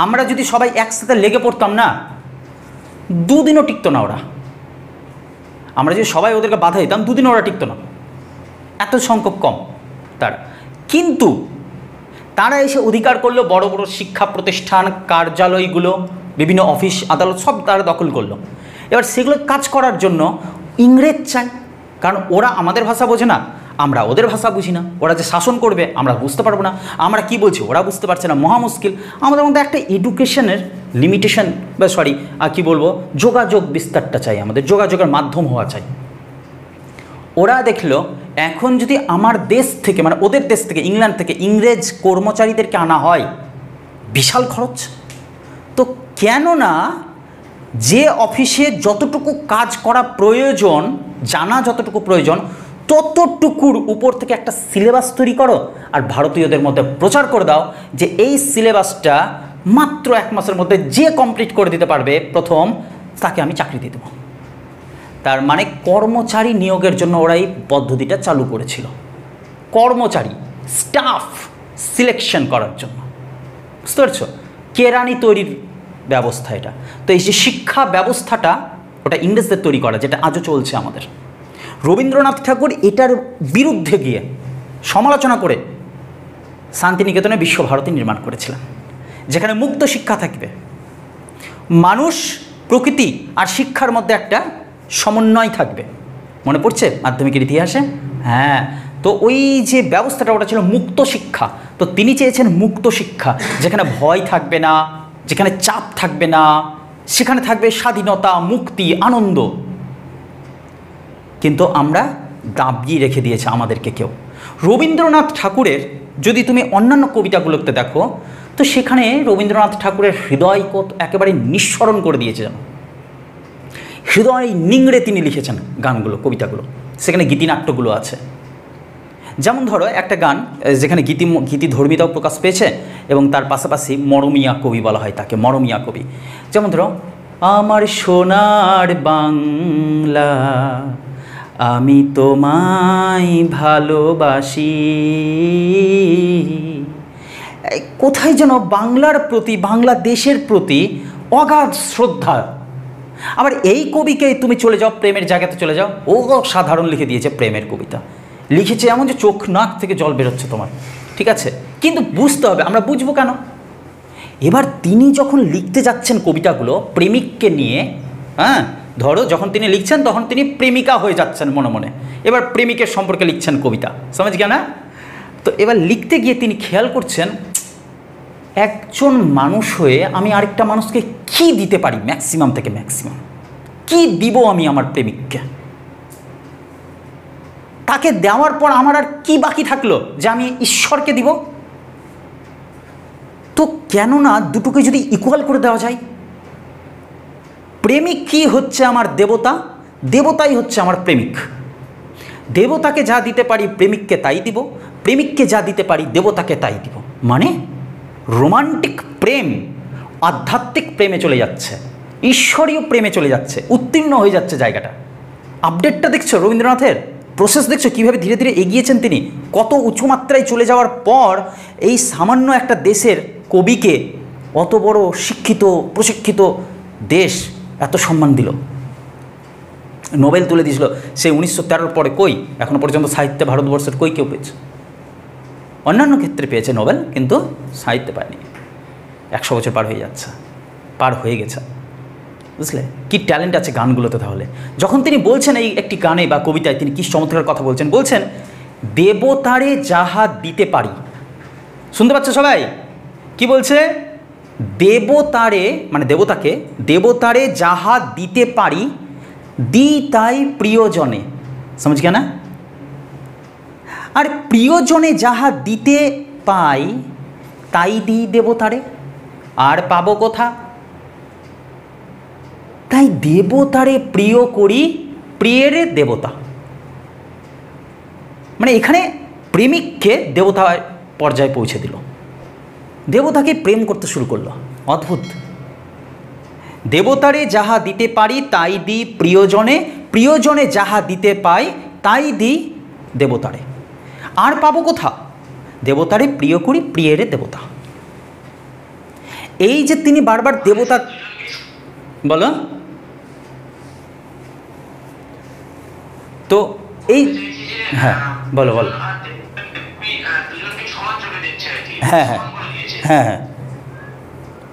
আমরা যদি সবাই একসাথে লেগে পড়তাম না, দুদিনও টিকতো না ওরা। আমরা যদি সবাই ওদেরকে বাধা দিতাম, দুদিনও ওরা টিকতো না, এত সংখ্যক কম তার। কিন্তু তারা এসে অধিকার করলো, বড় বড় শিক্ষা প্রতিষ্ঠান, কার্যালয়গুলো, বিভিন্ন অফিস আদালত সব তারা দখল করলো। এবার সেগুলো কাজ করার জন্য ইংরেজ চাই, কারণ ওরা আমাদের ভাষা বোঝে না, আমরা ওদের ভাষা বুঝি না। ওরা যে শাসন করবে আমরা বুঝতে পারবো না, আমরা কি বলছি ওরা বুঝতে পারছে না, মহা মুশকিল। আমাদের মধ্যে একটা এডুকেশনের লিমিটেশন বা কি বলবো, যোগাযোগ বিস্তারটা চাই, আমাদের যোগাযোগের মাধ্যম হওয়া চাই। ওরা দেখলো এখন যদি আমার দেশ থেকে, মানে ওদের দেশ থেকে, ইংল্যান্ড থেকে ইংরেজ কর্মচারীদেরকে আনা হয়, বিশাল খরচ। তো কেন না যে অফিসে যতটুকু কাজ করা প্রয়োজন, জানা যতটুকু প্রয়োজন, ততটুকুর উপর থেকে একটা সিলেবাস তৈরি করো, আর ভারতীয়দের মধ্যে প্রচার করে দাও যে এই সিলেবাসটা মাত্র 1 মাসের মধ্যে যে কমপ্লিট করে দিতে পারবে প্রথম, তাকে আমি চাকরি দিয়ে দেবো। তার মানে কর্মচারী নিয়োগের জন্য ওরা এই পদ্ধতিটা চালু করেছিল, কর্মচারী স্টাফ সিলেকশন করার জন্য। বুঝতে পারছো? কেরানি তৈরির ব্যবস্থা এটা। তো এই যে শিক্ষা ব্যবস্থাটা, ওটা ইংরেজদের তৈরি করা, যেটা আজও চলছে আমাদের। রবীন্দ্রনাথ ঠাকুর এটার বিরুদ্ধে গিয়ে সমালোচনা করে শান্তিনিকেতনে বিশ্বভারতী নির্মাণ করেছিলেন, যেখানে মুক্ত শিক্ষা থাকবে, মানুষ, প্রকৃতি আর শিক্ষার মধ্যে একটা সমন্বয় থাকবে। মনে পড়ছে মাধ্যমিকের ইতিহাসে? হ্যাঁ, তো ওই যে ব্যবস্থাটা ওটা ছিল মুক্ত শিক্ষা। তো তিনি চেয়েছেন মুক্ত শিক্ষা, যেখানে ভয় থাকবে না, যেখানে চাপ থাকবে না, সেখানে থাকবে স্বাধীনতা, মুক্তি, আনন্দ। কিন্তু আমরা দাবিয়ে রেখে দিয়েছে আমাদেরকে কেউ। রবীন্দ্রনাথ ঠাকুরের যদি তুমি অন্যান্য কবিতাগুলোতে দেখো, তো সেখানে রবীন্দ্রনাথ ঠাকুরের হৃদয় একেবারে নিঃসরণ করে দিয়েছে, যেন হৃদয় নিংড়ে তিনি লিখেছেন গানগুলো, কবিতাগুলো। সেখানে গীতিনাট্যগুলো আছে। যেমন ধরো একটা গান যেখানে গীতিধর্মিতাও প্রকাশ পেয়েছে এবং তার পাশাপাশি মরমিয়া কবি বলা হয় তাকে, মরমিয়া কবি। যেমন ধরো, আমার সোনার বাংলা আমি তোমায় ভালোবাসি। কোথায় যেন বাংলার প্রতি, বাংলাদেশের প্রতি অগাধ শ্রদ্ধা। আবার এই কবিকে তুমি চলে যাও প্রেমের জায়গাতে চলে যাও, ও সাধারণ লিখে দিয়েছে প্রেমের কবিতা। লিখেছে এমন যে চোখ নাক থেকে জল বেরোচ্ছে তোমার, ঠিক আছে, কিন্তু বুঝতে হবে, আমরা বুঝবো কেন। এবার তিনি যখন লিখতে যাচ্ছেন কবিতাগুলো প্রেমিককে নিয়ে, হ্যাঁ, ধরো যখন তিনি লিখছেন তখন তিনি প্রেমিকা হয়ে যাচ্ছেন মনে মনে, এবার প্রেমিকের সম্পর্কে লিখছেন কবিতা, সমাজ গিয়া না? তো এবার লিখতে গিয়ে তিনি খেয়াল করছেন একজন মানুষ হয়ে আমি আরেকটা মানুষকে কি দিতে পারি, ম্যাক্সিমাম থেকে ম্যাক্সিমাম কি দিব আমি আমার প্রেমিককে, তাকে দেওয়ার পর আমার আর কি বাকি থাকলো যে আমি ঈশ্বরকে দিব। তো কেননা দুটোকে যদি ইকুয়াল করে দেওয়া যায়, প্রেমিক কি হচ্ছে আমার দেবতা, দেবতাই হচ্ছে আমার প্রেমিক। দেবতাকে যা দিতে পারি প্রেমিককে তাই দিব, প্রেমিককে যা দিতে পারি দেবতাকে তাই দিব। মানে রোমান্টিক প্রেম আধ্যাত্মিক প্রেমে চলে যাচ্ছে, ঈশ্বরীয় প্রেমে চলে যাচ্ছে, উত্তীর্ণ হয়ে যাচ্ছে জায়গাটা। আপডেটটা দেখছো রবীন্দ্রনাথের, প্রসেস দেখছো কীভাবে ধীরে ধীরে এগিয়েছেন তিনি, কত উঁচু মাত্রায় চলে যাওয়ার পর এই সামান্য একটা দেশের কবিকে অত বড় শিক্ষিত প্রশিক্ষিত দেশ এত সম্মান দিল, নোবেল তুলে দিয়েছিল। সেই 1913 পরে কই এখনো পর্যন্ত সাহিত্যে ভারতবর্ষের কই কেউ পেয়েছে, অন্যান্য ক্ষেত্রে পেয়েছে নোবেল, কিন্তু সাহিত্যে পায়নি। 100 বছর পার হয়ে যাচ্ছে, পার হয়ে গেছে, বুঝলে কি ট্যালেন্ট আছে গানগুলোতে। তাহলে যখন তিনি বলছেন এই একটি গানে বা কবিতায় তিনি কি চমৎকার কথা বলছেন, বলছেন দেবতারে যাহা দিতে পারি, শুনতে পাচ্ছ সবাই কি বলছে, দেবতারে মানে দেবতাকে, দেবতারে যাহা দিতে পারি দি তাই প্রিয়জনে, সমঝ গিয়া না? আর প্রিয়জনে যাহা দিতে পাই তাই দিই দেবতারে, আর পাবো কোথা? তাই দেবতারে প্রিয় করি, প্রিয়েরে দেবতা। মানে এখানে প্রেমিককে দেবতার পর্যায়ে পৌঁছে দিল, দেবতাকে প্রেম করতে শুরু করলো। অদ্ভুত। দেবতারে যাহা দিতে পারি তাই দিই প্রিয়জনে, প্রিয়জনে যাহা দিতে পাই তাই দিই দেবতারে, আর পাবো কোথা? দেবতারে প্রিয় করি, প্রিয়েরে দেবতা। এই যে তিনি বারবার দেবতা, বলো তো এই, হ্যাঁ বলো বলো, হ্যাঁ হ্যাঁ হ্যাঁ হ্যাঁ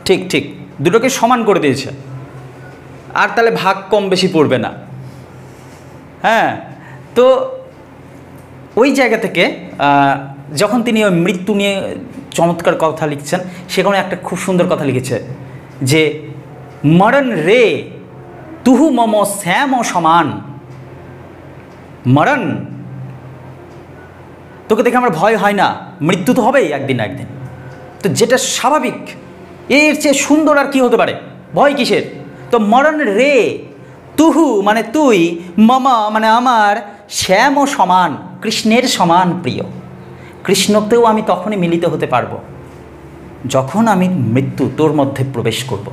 ঠিক ঠিক, দুটোকে সমান করে দিয়েছে, আর তাহলে ভাগ কম বেশি পড়বে না। হ্যাঁ, তো ওই জায়গা থেকে যখন তিনি ওই মৃত্যু নিয়ে চমৎকার কথা লিখছেন, সেখানে একটা খুব সুন্দর কথা লিখেছে যে মরণ রে তুহু মম শ্যাম সমান, মরণ তোকে দেখে আমার ভয় হয় না, মৃত্যু তো হবেই একদিন না একদিন, তো যেটা স্বাভাবিক, এর চেয়ে সুন্দর আর কি হতে পারে, ভয় কিসের? তো মরণ রে তুহু মানে তুই, মম মানে আমার, শ্যাম সমান কৃষ্ণের সমান প্রিয়, কৃষ্ণকেও আমি তখনই মিলিত হতে পারবো যখন আমি মৃত্যু তোর মধ্যে প্রবেশ করব।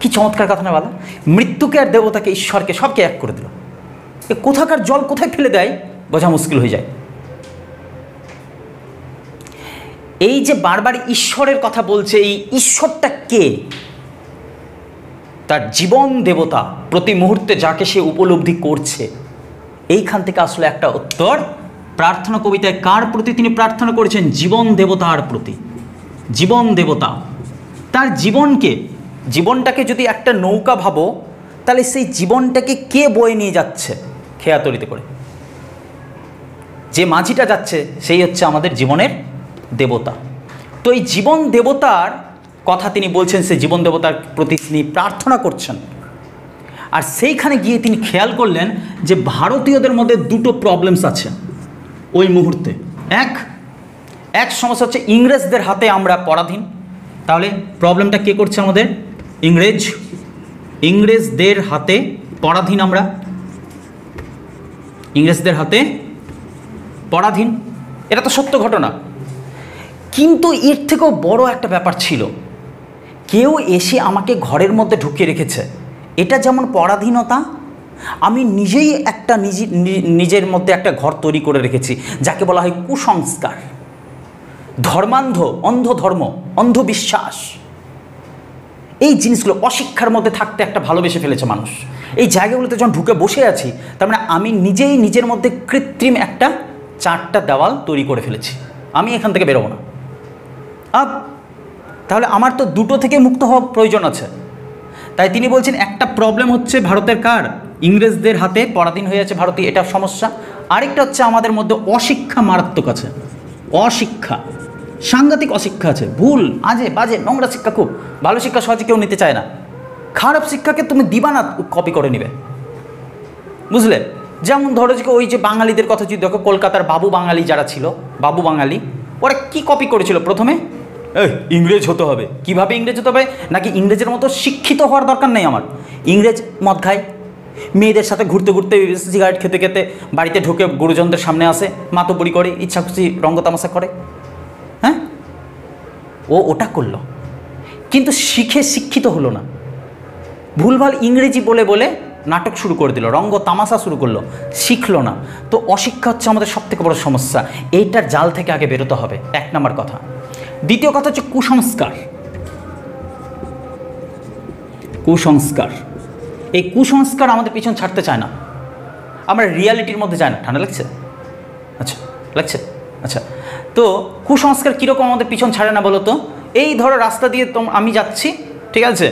কি চমৎকার কথা না বলা, মৃত্যুকে আর দেবতাকে ঈশ্বরকে সবকে এক করে দিল। এ কোথাকার জল কোথায় ফেলে দেয় বোঝা মুশকিল হয়ে যায়। এই যে বারবার ঈশ্বরের কথা বলছে, এই ঈশ্বরটা কে? তার জীবন দেবতা, প্রতি মুহূর্তে যাকে সে উপলব্ধি করছে। এইখান থেকে আসলে একটা উত্তর, প্রার্থনা কবিতায় কার প্রতি তিনি প্রার্থনা করেছেন? জীবন দেবতার প্রতি। জীবন দেবতা তার জীবনকে, জীবনটাকে যদি একটা নৌকা ভাবো, তাহলে সেই জীবনটাকে কে বয়ে নিয়ে যাচ্ছে খেয়াতরিতে করে? যে মাঝিটা যাচ্ছে সেই হচ্ছে আমাদের জীবনের দেবতা। তো এই জীবন দেবতার কথা তিনি বলছেন, সেই জীবন দেবতার প্রতি তিনি প্রার্থনা করছেন। আর সেইখানে গিয়ে তিনি খেয়াল করলেন যে ভারতীয়দের মধ্যে দুটো প্রবলেমস আছে ওই মুহূর্তে। এক সমস্যা হচ্ছে ইংরেজদের হাতে আমরা পরাধীন। তাহলে প্রবলেমটা কে করছে আমাদের? ইংরেজদের হাতে পরাধীন আমরা, ইংরেজদের হাতে পরাধীন, এটা তো সত্য ঘটনা। কিন্তু এর থেকেও বড় একটা ব্যাপার ছিল, কেউ এসে আমাকে ঘরের মধ্যে ঢুকিয়ে রেখেছে। এটা যেমন পরাধীনতা, আমি নিজেই একটা নিজের মধ্যে একটা ঘর তৈরি করে রেখেছি, যাকে বলা হয় কুসংস্কার, অন্ধ ধর্ম, অন্ধবিশ্বাস। এই জিনিসগুলো অশিক্ষার মধ্যে থাকতে একটা ভালোবেসে ফেলেছে মানুষ। এই জায়গাগুলোতে যখন ঢুকে বসে আছি, তার মানে আমি নিজেই নিজের মধ্যে কৃত্রিম একটা 4টা দেওয়াল তৈরি করে ফেলেছি, আমি এখান থেকে বেরোবো না। তাহলে আমার তো দুটো থেকে মুক্ত হওয়া প্রয়োজন আছে। তাই তিনি বলছেন একটা প্রবলেম হচ্ছে ভারতের কার, ইংরেজদের হাতে পরাধীন হয়ে আছে ভারতীয়, এটা সমস্যা। আরেকটা হচ্ছে আমাদের মধ্যে অশিক্ষা মারাত্মক আছে, অশিক্ষা, সাংঘাতিক অশিক্ষা আছে, ভুল আজে বাজে নোংরা শিক্ষা, খুব ভালো শিক্ষা সহজে কেউ নিতে চায় না, খারাপ শিক্ষাকে তুমি দিবা না, কপি করে নিবে, বুঝলে। যেমন ধরো যে ওই যে বাঙালিদের কথা যদি দেখো, কলকাতার বাবু বাঙালি যারা ছিল, বাবু বাঙালি, ওরা কি কপি করেছিল প্রথমে, ইংরেজ হতে হবে। কিভাবে ইংরেজ হতে হবে, নাকি ইংরেজের মতো শিক্ষিত হওয়ার দরকার নেই আমার, ইংরেজ মদ খায়, মেয়েদের সাথে ঘুরতে ঘুরতে, সিগারেট খেতে খেতে বাড়িতে ঢুকে গুরুজনদের সামনে আসে, মাতব্বরি করে, ইচ্ছা খুশি রঙ্গতামাশা করে, হ্যাঁ, ও ওটা করলো, কিন্তু শিখে শিক্ষিত হলো না, ভুলভাল ইংরেজি বলে বলে নাটক শুরু করে দিল, রঙ্গ তামাশা শুরু করলো, শিখলো না। তো অশিক্ষা হচ্ছে আমাদের সবথেকে বড় সমস্যা, এইটার জাল থেকে আগে বেরোতে হবে, 1 নম্বর কথা। দ্বিতীয় কথা হচ্ছে কুসংস্কার। কুসংস্কার, এই কুসংস্কার আমাদের পিছন ছাড়তে চায় না, আমরা রিয়ালিটির মধ্যে যায় না। ঠান্ডা লাগছে? আচ্ছা লাগছে, আচ্ছা। তো কুসংস্কার কীরকম আমাদের পিছন ছাড়ে না বলো তো? এই ধরো রাস্তা দিয়ে আমি যাচ্ছি, ঠিক আছে,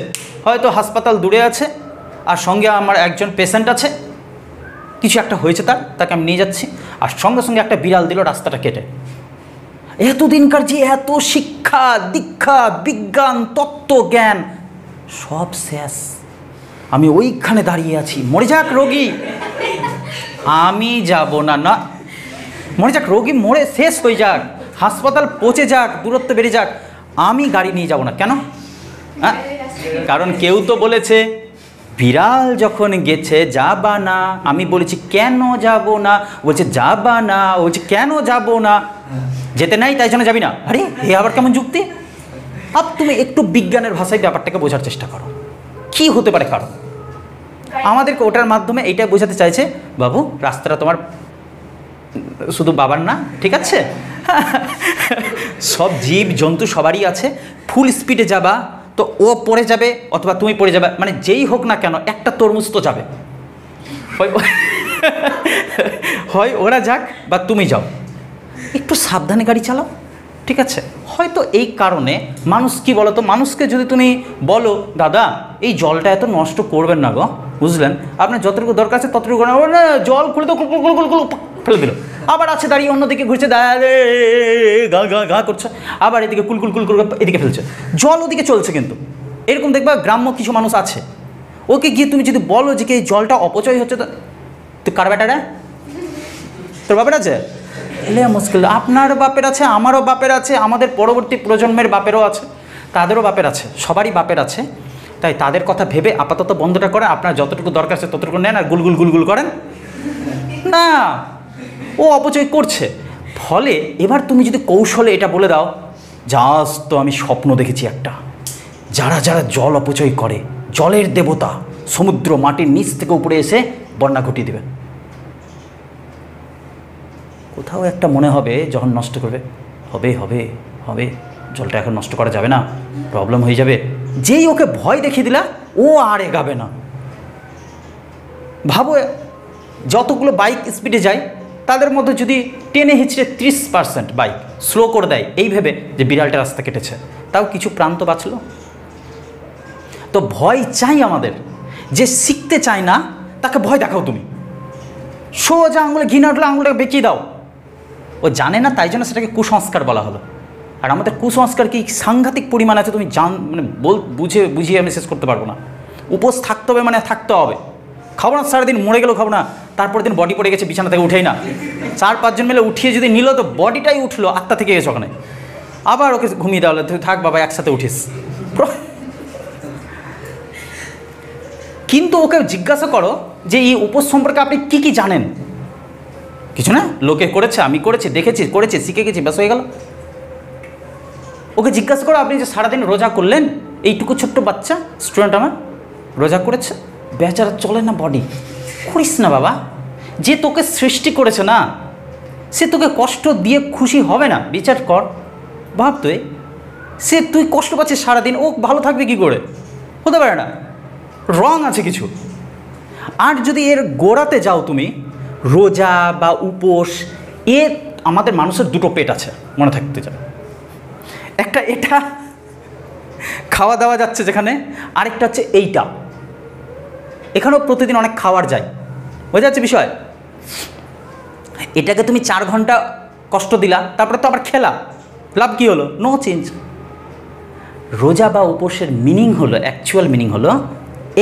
হয়তো হাসপাতাল দূরে আছে আর সঙ্গে আমার একজন পেশেন্ট আছে, কিছু একটা হয়েছে তাকে আমি নিয়ে যাচ্ছি, আর সঙ্গে সঙ্গে একটা বিড়াল দিল রাস্তাটা কেটে। এতদিনকার যে এত শিক্ষা দীক্ষা বিজ্ঞান তত্ত্ব জ্ঞান সব শেষ, আমি ওইখানে দাঁড়িয়ে আছি, মরে যাক রোগী, আমি যাব না, না মরে যাক রোগী, মরে শেষ হয়ে যাক, হাসপাতাল পচে যাক, দূরত্ব বেড়ে যাক, আমি গাড়ি নিয়ে যাব না। কেন? হ্যাঁ, কারণ কেউ তো বলেছে বিড়াল যখন গেছে যাবা না, আমি বলেছি কেন যাব না, বলছে যাবা না, বলছে কেন যাব না, যেতে নাই তাই জন্য যাবি না। আরে এ আবার কেমন যুক্তি? তুমি একটু বিজ্ঞানের ভাষায় ব্যাপারটাকে বোঝার চেষ্টা করো, কি হতে পারে কারণ। আমাদেরকে ওটার মাধ্যমে এইটাই বোঝাতে চাইছে, বাবু রাস্তাটা তোমার শুধু বাবার না, ঠিক আছে, সব জীব জন্তু সবারই আছে, ফুল স্পিডে যাবা তো ও পড়ে যাবে অথবা তুমি পড়ে যাবে, মানে যেই হোক না কেন একটা তরমুজ তো যাবে, হয় ওরা যাক বা তুমি যাও, একটু সাবধানে গাড়ি চালাও, ঠিক আছে। হয়তো এই কারণে মানুষ কি বলো তো, মানুষকে যদি তুমি বলো দাদা এই জলটা এত নষ্ট করবেন না গো, বুঝলেন, আপনার যতটুকু দরকার আছে ততটুকু না, জল খুলে তো ফেলে দিল, আবার আছে দাঁড়িয়ে অন্যদিকে ঘুরছে, গা গা গা করছে, আবার এদিকে কুলকুল কুলকুল এদিকে ফেলছে, জল ওদিকে চলছে। কিন্তু এরকম দেখবা গ্রাম্য কিছু মানুষ আছে, ওকে গিয়ে তুমি যদি বলো যে কি এই জলটা অপচয় হচ্ছে, তো কার ব্যাটারা, তোর বাপের আছে, এলে মুশকিল, আপনার বাপের আছে, আমারও বাপের আছে, আমাদের পরবর্তী প্রজন্মের বাপেরও আছে, তাদেরও বাপের আছে, সবারই বাপের আছে। তাই তাদের কথা ভেবে আপাতত বন্ধটা করে আপনার যতটুকু দরকার আছে ততটুকু নেন, আর গুলগুল গুলগুল করেন না, ও অপচয় করছে। ফলে এবার তুমি যদি কৌশলে এটা বলে দাও, জাস্ট তো আমি স্বপ্ন দেখেছি একটা, যারা যারা জল অপচয় করে, জলের দেবতা সমুদ্র মাটির নিচ থেকে উপরে এসে বন্যা ঘটিয়ে দেবেন। কোথাও একটা মনে হবে যখন নষ্ট করবে, হবে হবে হবে, জলটা এখন নষ্ট করা যাবে না, প্রবলেম হয়ে যাবে, যেই ওকে ভয় দেখিয়ে দিলা ও আর এগাবে না। ভাবো যতগুলো বাইক স্পিডে যায় তাদের মধ্যে যদি টেনে হিচড়ে 30% বাইক স্লো করে দেয় এই ভেবে যে বিড়ালটা রাস্তা কেটেছে, তাও কিছু প্রাণ তো বাঁচল। তো ভয় চাই আমাদের, যে শিখতে চায় না তাকে ভয় দেখাও, তুমি সোজা আঙুলে ঘি না উঠলে আঙুলটাকে বেঁকিয়ে দাও, ও জানে না তাই জন্য সেটাকে কুসংস্কার বলা হলো। আর আমাদের কুসংস্কার কি সাংঘাতিক পরিমাণ আছে, তুমি মানে বুঝিয়ে আমি শেষ করতে পারবো না। উপোস থাকতে হবে মানে থাকতে হবে, খাবো না সারাদিন, মরে গেলেও খাবো না, তারপর দিন বডি পড়ে গেছে বিছানা থেকে উঠেই না, 4-5 জন মিলে উঠিয়ে যদি নিল তো বডিটাই উঠলো, আত্মা থেকে গেছে ওখানে, আবার ওকে ঘুমিয়ে দেওয়া হলো, তুই থাক বাবা একসাথে উঠিস। কিন্তু ওকে জিজ্ঞাসা করো যে এই উপোস সম্পর্কে আপনি কি কি জানেন, কিছু না, লোকে করেছে, আমি করেছি, দেখেছি, করেছি, শিখে গেছি, ব্যাস হয়ে গেল। ওকে জিজ্ঞাসা করো আপনি যে সারাদিন রোজা করলেন, এইটুকু ছোট্ট বাচ্চা স্টুডেন্ট আমার রোজা করেছে, বেচারা চলে না বডি, করিস না বাবা, যে তোকে সৃষ্টি করেছে না সে তোকে কষ্ট দিয়ে খুশি হবে না, বিচার কর, ভাব তুই, সে তুই কষ্ট পাচ্ছিস সারাদিন, ও ভালো থাকবে কি করে, হতে পারে না, রং আছে কিছু। আর যদি এর গোড়াতে যাও তুমি, রোজা বা উপোস এ আমাদের মানুষের দুটো পেট আছে, মনে থাকতে চায়। একটা এটা খাওয়া দাওয়া যাচ্ছে যেখানে, আরেকটা হচ্ছে এইটা, এখানেও প্রতিদিন অনেক খাওয়ার যায়, বোঝা যাচ্ছে বিষয়। এটাকে তুমি 4 ঘন্টা কষ্ট দিলা, তারপরে তো আবার খেলা, লাভ কী হলো? No change. রোজা বা উপোসের মিনিং হলো, অ্যাকচুয়াল মিনিং হলো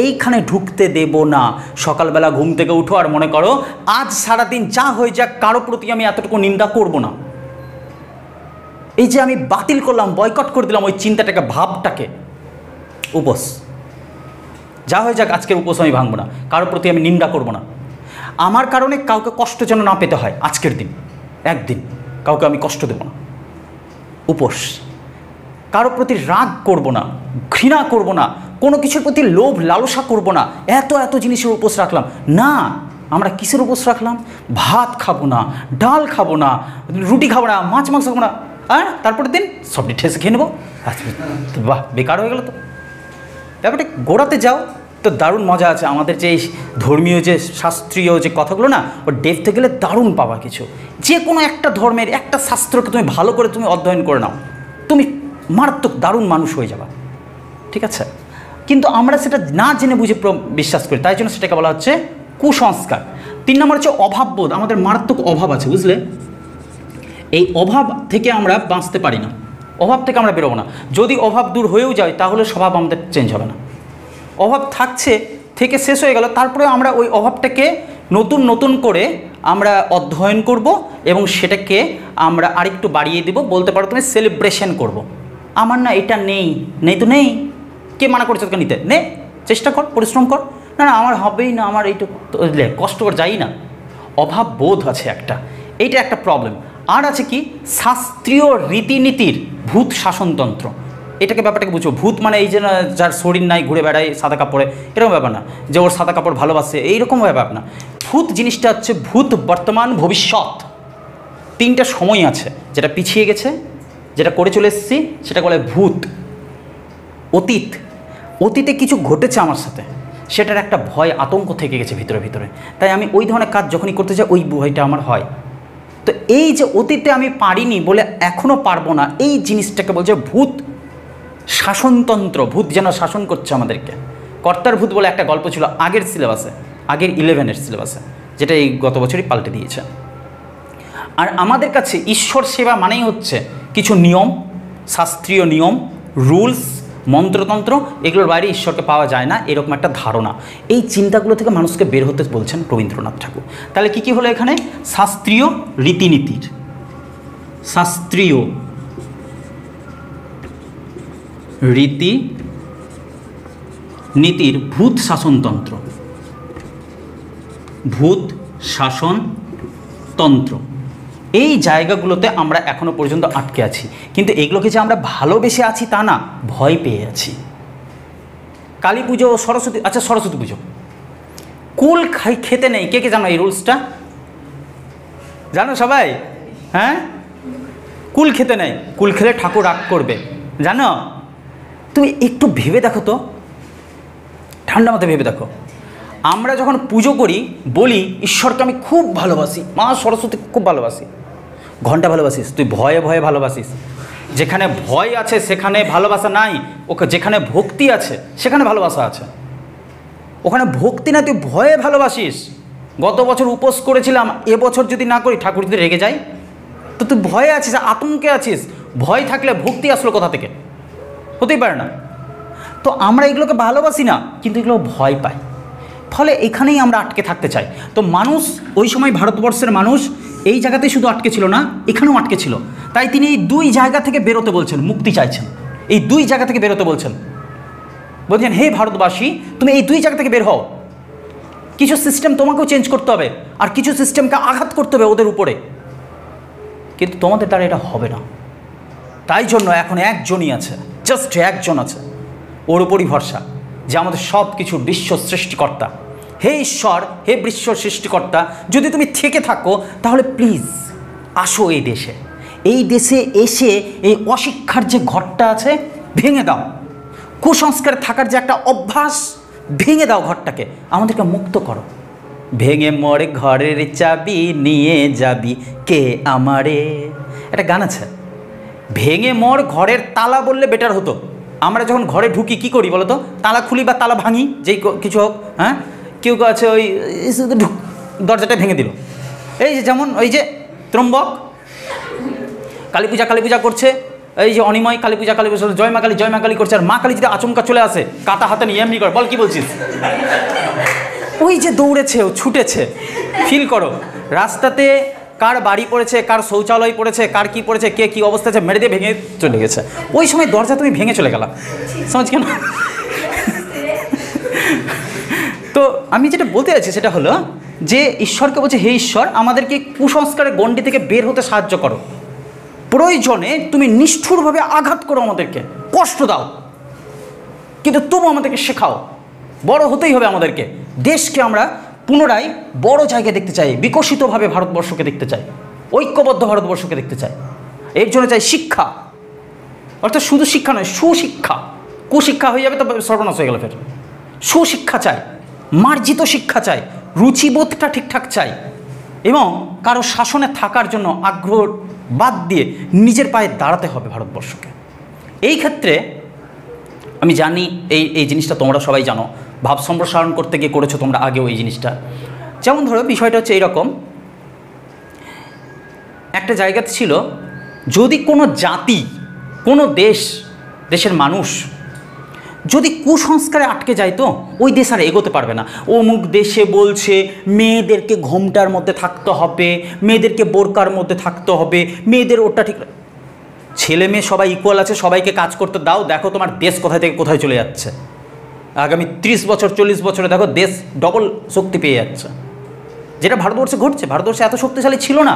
এইখানে ঢুকতে দেব না। সকালবেলা ঘুম থেকে উঠো আর মনে করো আজ সারাদিন যা হয়ে যাক কারো প্রতি আমি এতটুকু নিন্দা করব না। এই যে আমি বাতিল করলাম, বয়কট করে দিলাম ওই চিন্তাটাকে, ভাবটাকে, উপোস। যা হয়ে যাক আজকের উপোস আমি ভাঙবো না, কারোর প্রতি আমি নিন্দা করব না। আমার কারণে কাউকে কষ্ট যেন না পেতে হয়, আজকের দিন একদিন কাউকে আমি কষ্ট দেব না, উপোস। কারোর প্রতি রাগ করব না, ঘৃণা করব না, কোনো কিছুর প্রতি লোভ লালসা করব না। এত এত জিনিসের উপোস রাখলাম না। আমরা কিসের উপোস রাখলাম? ভাত খাবো না, ডাল খাবো না, রুটি খাবো না, মাছ মাংস খাবো না, আর তারপরের দিন সবটি ঠেসে খেয়ে নেবো। বাহ, বেকার হয়ে গেল তো ব্যাপারটা। গোড়াতে যাও তো দারুণ মজা আছে। আমাদের যে ধর্মীয় যে শাস্ত্রীয় যে কথাগুলো না, ও ডেপথে গেলে দারুণ পাবা কিছু। যে কোনো একটা ধর্মের একটা শাস্ত্রকে তুমি ভালো করে তুমি অধ্যয়ন করে নাও, তুমি মারাত্মক দারুণ মানুষ হয়ে যাবা, ঠিক আছে? কিন্তু আমরা সেটা না জেনে বুঝে বিশ্বাস করি, তাই জন্য সেটাকে বলা হচ্ছে কুসংস্কার। 3 নম্বর হচ্ছে অভাববোধ। আমাদের মারাত্মক অভাব আছে, বুঝলে? এই অভাব থেকে আমরা বাঁচতে পারি না, অভাব থেকে আমরা বেরোবো না। যদি অভাব দূর হয়েও যায় তাহলে স্বভাব আমাদের চেঞ্জ হবে না। অভাব থাকছে, থেকে শেষ হয়ে গেল, তারপরে আমরা ওই অভাবটাকে নতুন নতুন করে আমরা অধ্যয়ন করব এবং সেটাকে আমরা আরেকটু বাড়িয়ে দেব। বলতে পারো তুমি সেলিব্রেশন করব। আমার না এটা নেই, নেই তো নেই, কে মানা করেছে তোকে নিতে? নে, চেষ্টা কর, পরিশ্রম কর। না না আমার হবেই না, আমার এইটুকু কষ্ট করে যাই না। অভাব বোধ আছে একটা, এইটা একটা প্রবলেম। আর আছে কি? শাস্ত্রীয় রীতিনীতির ভূত শাসনতন্ত্র। এটাকে ব্যাপারটাকে বুঝো। ভূত মানে এই যে না যার শরীর নাই ঘুরে বেড়ায় সাদা কাপড়ে, এরকম ব্যাপার না, যে ওর সাদা কাপড় ভালোবাসে, এইরকম ব্যাপার না। ভূত জিনিসটা হচ্ছে ভূত, বর্তমান, ভবিষ্যৎ, 3টা সময় আছে। যেটা পিছিয়ে গেছে, যেটা করে চলে এসেছি, সেটা বলে ভূত। অতীত, অতীতে কিছু ঘটেছে আমার সাথে, সেটার একটা ভয় আতঙ্ক থেকে গেছে ভিতরে ভিতরে, তাই আমি ওই ধরনের কাজ যখনই করতে যাই ওই ভয়টা আমার হয়। তো এই যে অতীতে আমি পারিনি বলে এখনও পারবো না, এই জিনিসটাকে বলছে ভূত শাসনতন্ত্র। ভূত যেন শাসন করছে আমাদেরকে। কর্তার ভূত বলে একটা গল্প ছিল আগের সিলেবাসে, আগের 11-এর সিলেবাসে, যেটা এই গত বছরই পাল্টে দিয়েছে। আর আমাদের কাছে ঈশ্বর সেবা মানেই হচ্ছে কিছু নিয়ম, শাস্ত্রীয় নিয়ম, রুলস, মন্ত্রতন্ত্র, এগুলোর বাইরে ঈশ্বরকে পাওয়া যায় না, এরকম একটা ধারণা। এই চিন্তাগুলো থেকে মানুষকে বের হতে বলছেন রবীন্দ্রনাথ ঠাকুর। তাহলে কি কি হলো এখানে? শাস্ত্রীয় রীতিনীতির, শাস্ত্রীয় রীতিনীতির ভূত শাসনতন্ত্র, ভূত শাসনতন্ত্র। এই জায়গাগুলোতে আমরা এখনো পর্যন্ত আটকে আছি। কিন্তু এগুলোকে যে আমরা ভালোবেসে আছি তা না, ভয় পেয়ে আছি। কালী পুজো, সরস্বতী, আচ্ছা সরস্বতী পুজো, কুল খেতে নেই। কে কে জানো এই রুলসটা? জানো সবাই? হ্যাঁ, কুল খেতে নেই, কুল খেলে ঠাকুর রাগ করবে, জানো? তুমি একটু ভেবে দেখো তো, ঠান্ডা মাথায় ভেবে দেখো। আমরা যখন পুজো করি বলি ঈশ্বরকে আমি খুব ভালোবাসি, মা সরস্বতী খুব ভালোবাসি। ঘন্টা ভালোবাসিস তুই, ভয়ে ভয়ে ভালোবাসিস। যেখানে ভয় আছে সেখানে ভালোবাসা নাই, ওকে যেখানে ভক্তি আছে সেখানে ভালোবাসা আছে। ওখানে ভক্তি না, তুই ভয়ে ভালোবাসিস। গত বছর উপোস করেছিলাম, এবছর যদি না করি ঠাকুর যদি রেগে যায়, তো তুই ভয়ে আছিস, আতঙ্কে আছিস। ভয় থাকলে ভক্তি আসলো কোথা থেকে? হতেই পারে না। তো আমরা এগুলোকে ভালোবাসি না, কিন্তু এগুলো ভয় পাই, ফলে এখানেই আমরা আটকে থাকতে চাই। তো মানুষ ওই সময়, ভারতবর্ষের মানুষ এই জায়গাতেই শুধু আটকে ছিল না, এখানেও আটকে ছিল। তাই তিনি এই 2 জায়গা থেকে বেরোতে বলছেন, মুক্তি চাইছেন। এই 2 জায়গা থেকে বেরোতে বলছেন, বলছেন হে ভারতবাসী তুমি এই 2 জায়গা থেকে বের হও। কিছু সিস্টেম তোমাকেও চেঞ্জ করতে হবে, আর কিছু সিস্টেমকে আঘাত করতে হবে ওদের উপরে, কিন্তু তোমাদের দ্বারা এটা হবে না। তাই জন্য এখন একজনই আছে, জাস্ট একজন আছে, ওর উপরই ভরসা, যে আমাদের সব কিছুর বিশ্ব সৃষ্টিকর্তা। হে ঈশ্বর, হে বিশ্ব সৃষ্টিকর্তা, যদি তুমি থেকে থাকো তাহলে প্লিজ আসো এই দেশে। এই দেশে এসে এই অশিক্ষার যে ঘরটা আছে ভেঙে দাও, কুসংস্কারে থাকার যে একটা অভ্যাস ভেঙে দাও, ঘরটাকে আমাদেরকে মুক্ত করো। ভেঙে মোর ঘরের চাবি নিয়ে যাবি কে আমারে। একটা গান আছে, ভেঙে মোর ঘরের তালা বললে বেটার হতো। আমরা যখন ঘরে ঢুকি কি করি বলো তো, তালা খুলি বা তালা ভাঙি, যেই কিছু হোক। হ্যাঁ, কেউ কেউ আছে ওই দরজাটা ভেঙে দিল। এই যে যেমন ওই যে ত্রম্বক কালী পূজা করছে, এই যে অনিময় কালী পূজা জয় মা কালী করছে, আর মা কালী যদি আচমকা চলে আসে কাটা হাতে নিয়ে এমনি করে বল কি বলছিস, ওই যে দৌড়েছে ও ছুটেছে। ফিল করো রাস্তাতে কার বাড়ি পড়েছে, কার শৌচালয় পড়েছে, কার কি পড়েছে, কে কী অবস্থা আছে, মেরে দিয়ে ভেঙে চলে গেছে। ওই সময় দরজা তুমি ভেঙে চলে গেলা, সমাজ কেন। তো আমি যেটা বলতে চাইছি সেটা হলো যে ঈশ্বরকে বলছে, হে ঈশ্বর আমাদেরকে কুসংস্কারের গণ্ডি থেকে বের হতে সাহায্য করো। প্রয়োজনে তুমি নিষ্ঠুরভাবে আঘাত করো, আমাদেরকে কষ্ট দাও, কিন্তু তবু আমাদেরকে শেখাও। বড় হতেই হবে আমাদেরকে। দেশকে আমরা পুনরায় বড় জায়গায় দেখতে চাই, বিকশিতভাবে ভারতবর্ষকে দেখতে চাই, ঐক্যবদ্ধ ভারতবর্ষকে দেখতে চাই। এর জন্য চাই শিক্ষা, অর্থাৎ শুধু শিক্ষা নয়, সুশিক্ষা। কুশিক্ষা হয়ে যাবে তো সর্বনাশ হয়ে গেল। ফের সুশিক্ষা চাই, মার্জিত শিক্ষা চাই, রুচিবোধটা ঠিকঠাক চাই, এবং কারো শাসনে থাকার জন্য আগ্রহ বাদ দিয়ে নিজের পায়ে দাঁড়াতে হবে ভারতবর্ষকে। এই ক্ষেত্রে আমি জানি এই জিনিসটা তোমরা সবাই জানো, ভাব সম্প্রসারণ করতে গিয়ে করেছো তোমরা আগেও এই জিনিসটা। যেমন ধরো বিষয়টা হচ্ছে এইরকম, একটা জায়গাতে ছিল যদি কোনো জাতি, কোনো দেশের মানুষ যদি কুসংস্কারে আটকে যায় তো ওই দেশ আর এগোতে পারবে না। অমুক দেশে বলছে মেয়েদেরকে ঘোমটার মধ্যে থাকতে হবে, মেয়েদেরকে বোরকার মধ্যে থাকতে হবে, মেয়েদের ওটা ঠিক, ছেলে মেয়ে সবাই ইকুয়াল আছে, সবাইকে কাজ করতে দাও, দেখো তোমার দেশ কোথায় থেকে কোথায় চলে যাচ্ছে। আগামী 30 বছর 40 বছরে দেখো দেশ ডবল শক্তি পেয়ে যাচ্ছে, যেটা ভারতবর্ষে ঘটছে। ভারতবর্ষে এত শক্তিশালী ছিল না।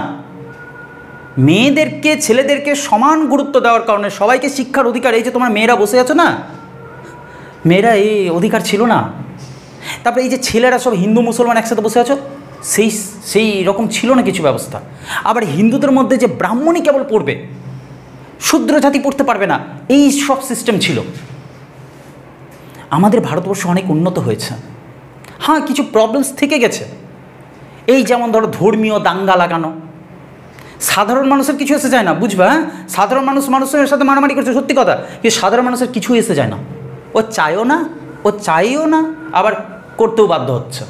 মেয়েদেরকে ছেলেদেরকে সমান গুরুত্ব দেওয়ার কারণে, সবাইকে শিক্ষার অধিকার, এই যে তোমার মেয়েরা বসে আছো না, মেয়েরা এই অধিকার ছিল না। তারপরে এই যে ছেলেরা সব হিন্দু মুসলমান একসাথে বসে আছো, সেই রকম ছিল না কিছু ব্যবস্থা। আবার হিন্দুদের মধ্যে যে ব্রাহ্মণই কেবল পড়বে, শূদ্র জাতি পড়তে পারবে না, এই সব সিস্টেম ছিল। আমাদের ভারতবর্ষ অনেক উন্নত হয়েছে, হ্যাঁ কিছু প্রবলেমস থেকে গেছে। এই যেমন ধরো ধর্মীয় দাঙ্গা লাগানো, সাধারণ মানুষের কিছু এসে যায় না, বুঝবা। হ্যাঁ, সাধারণ মানুষের সাথে মারামারি করছে, সত্যি কথা, কিন্তু সাধারণ মানুষের কিছু এসে যায় না। ও চাইও না, আবার করতেও বাধ্য হচ্ছে,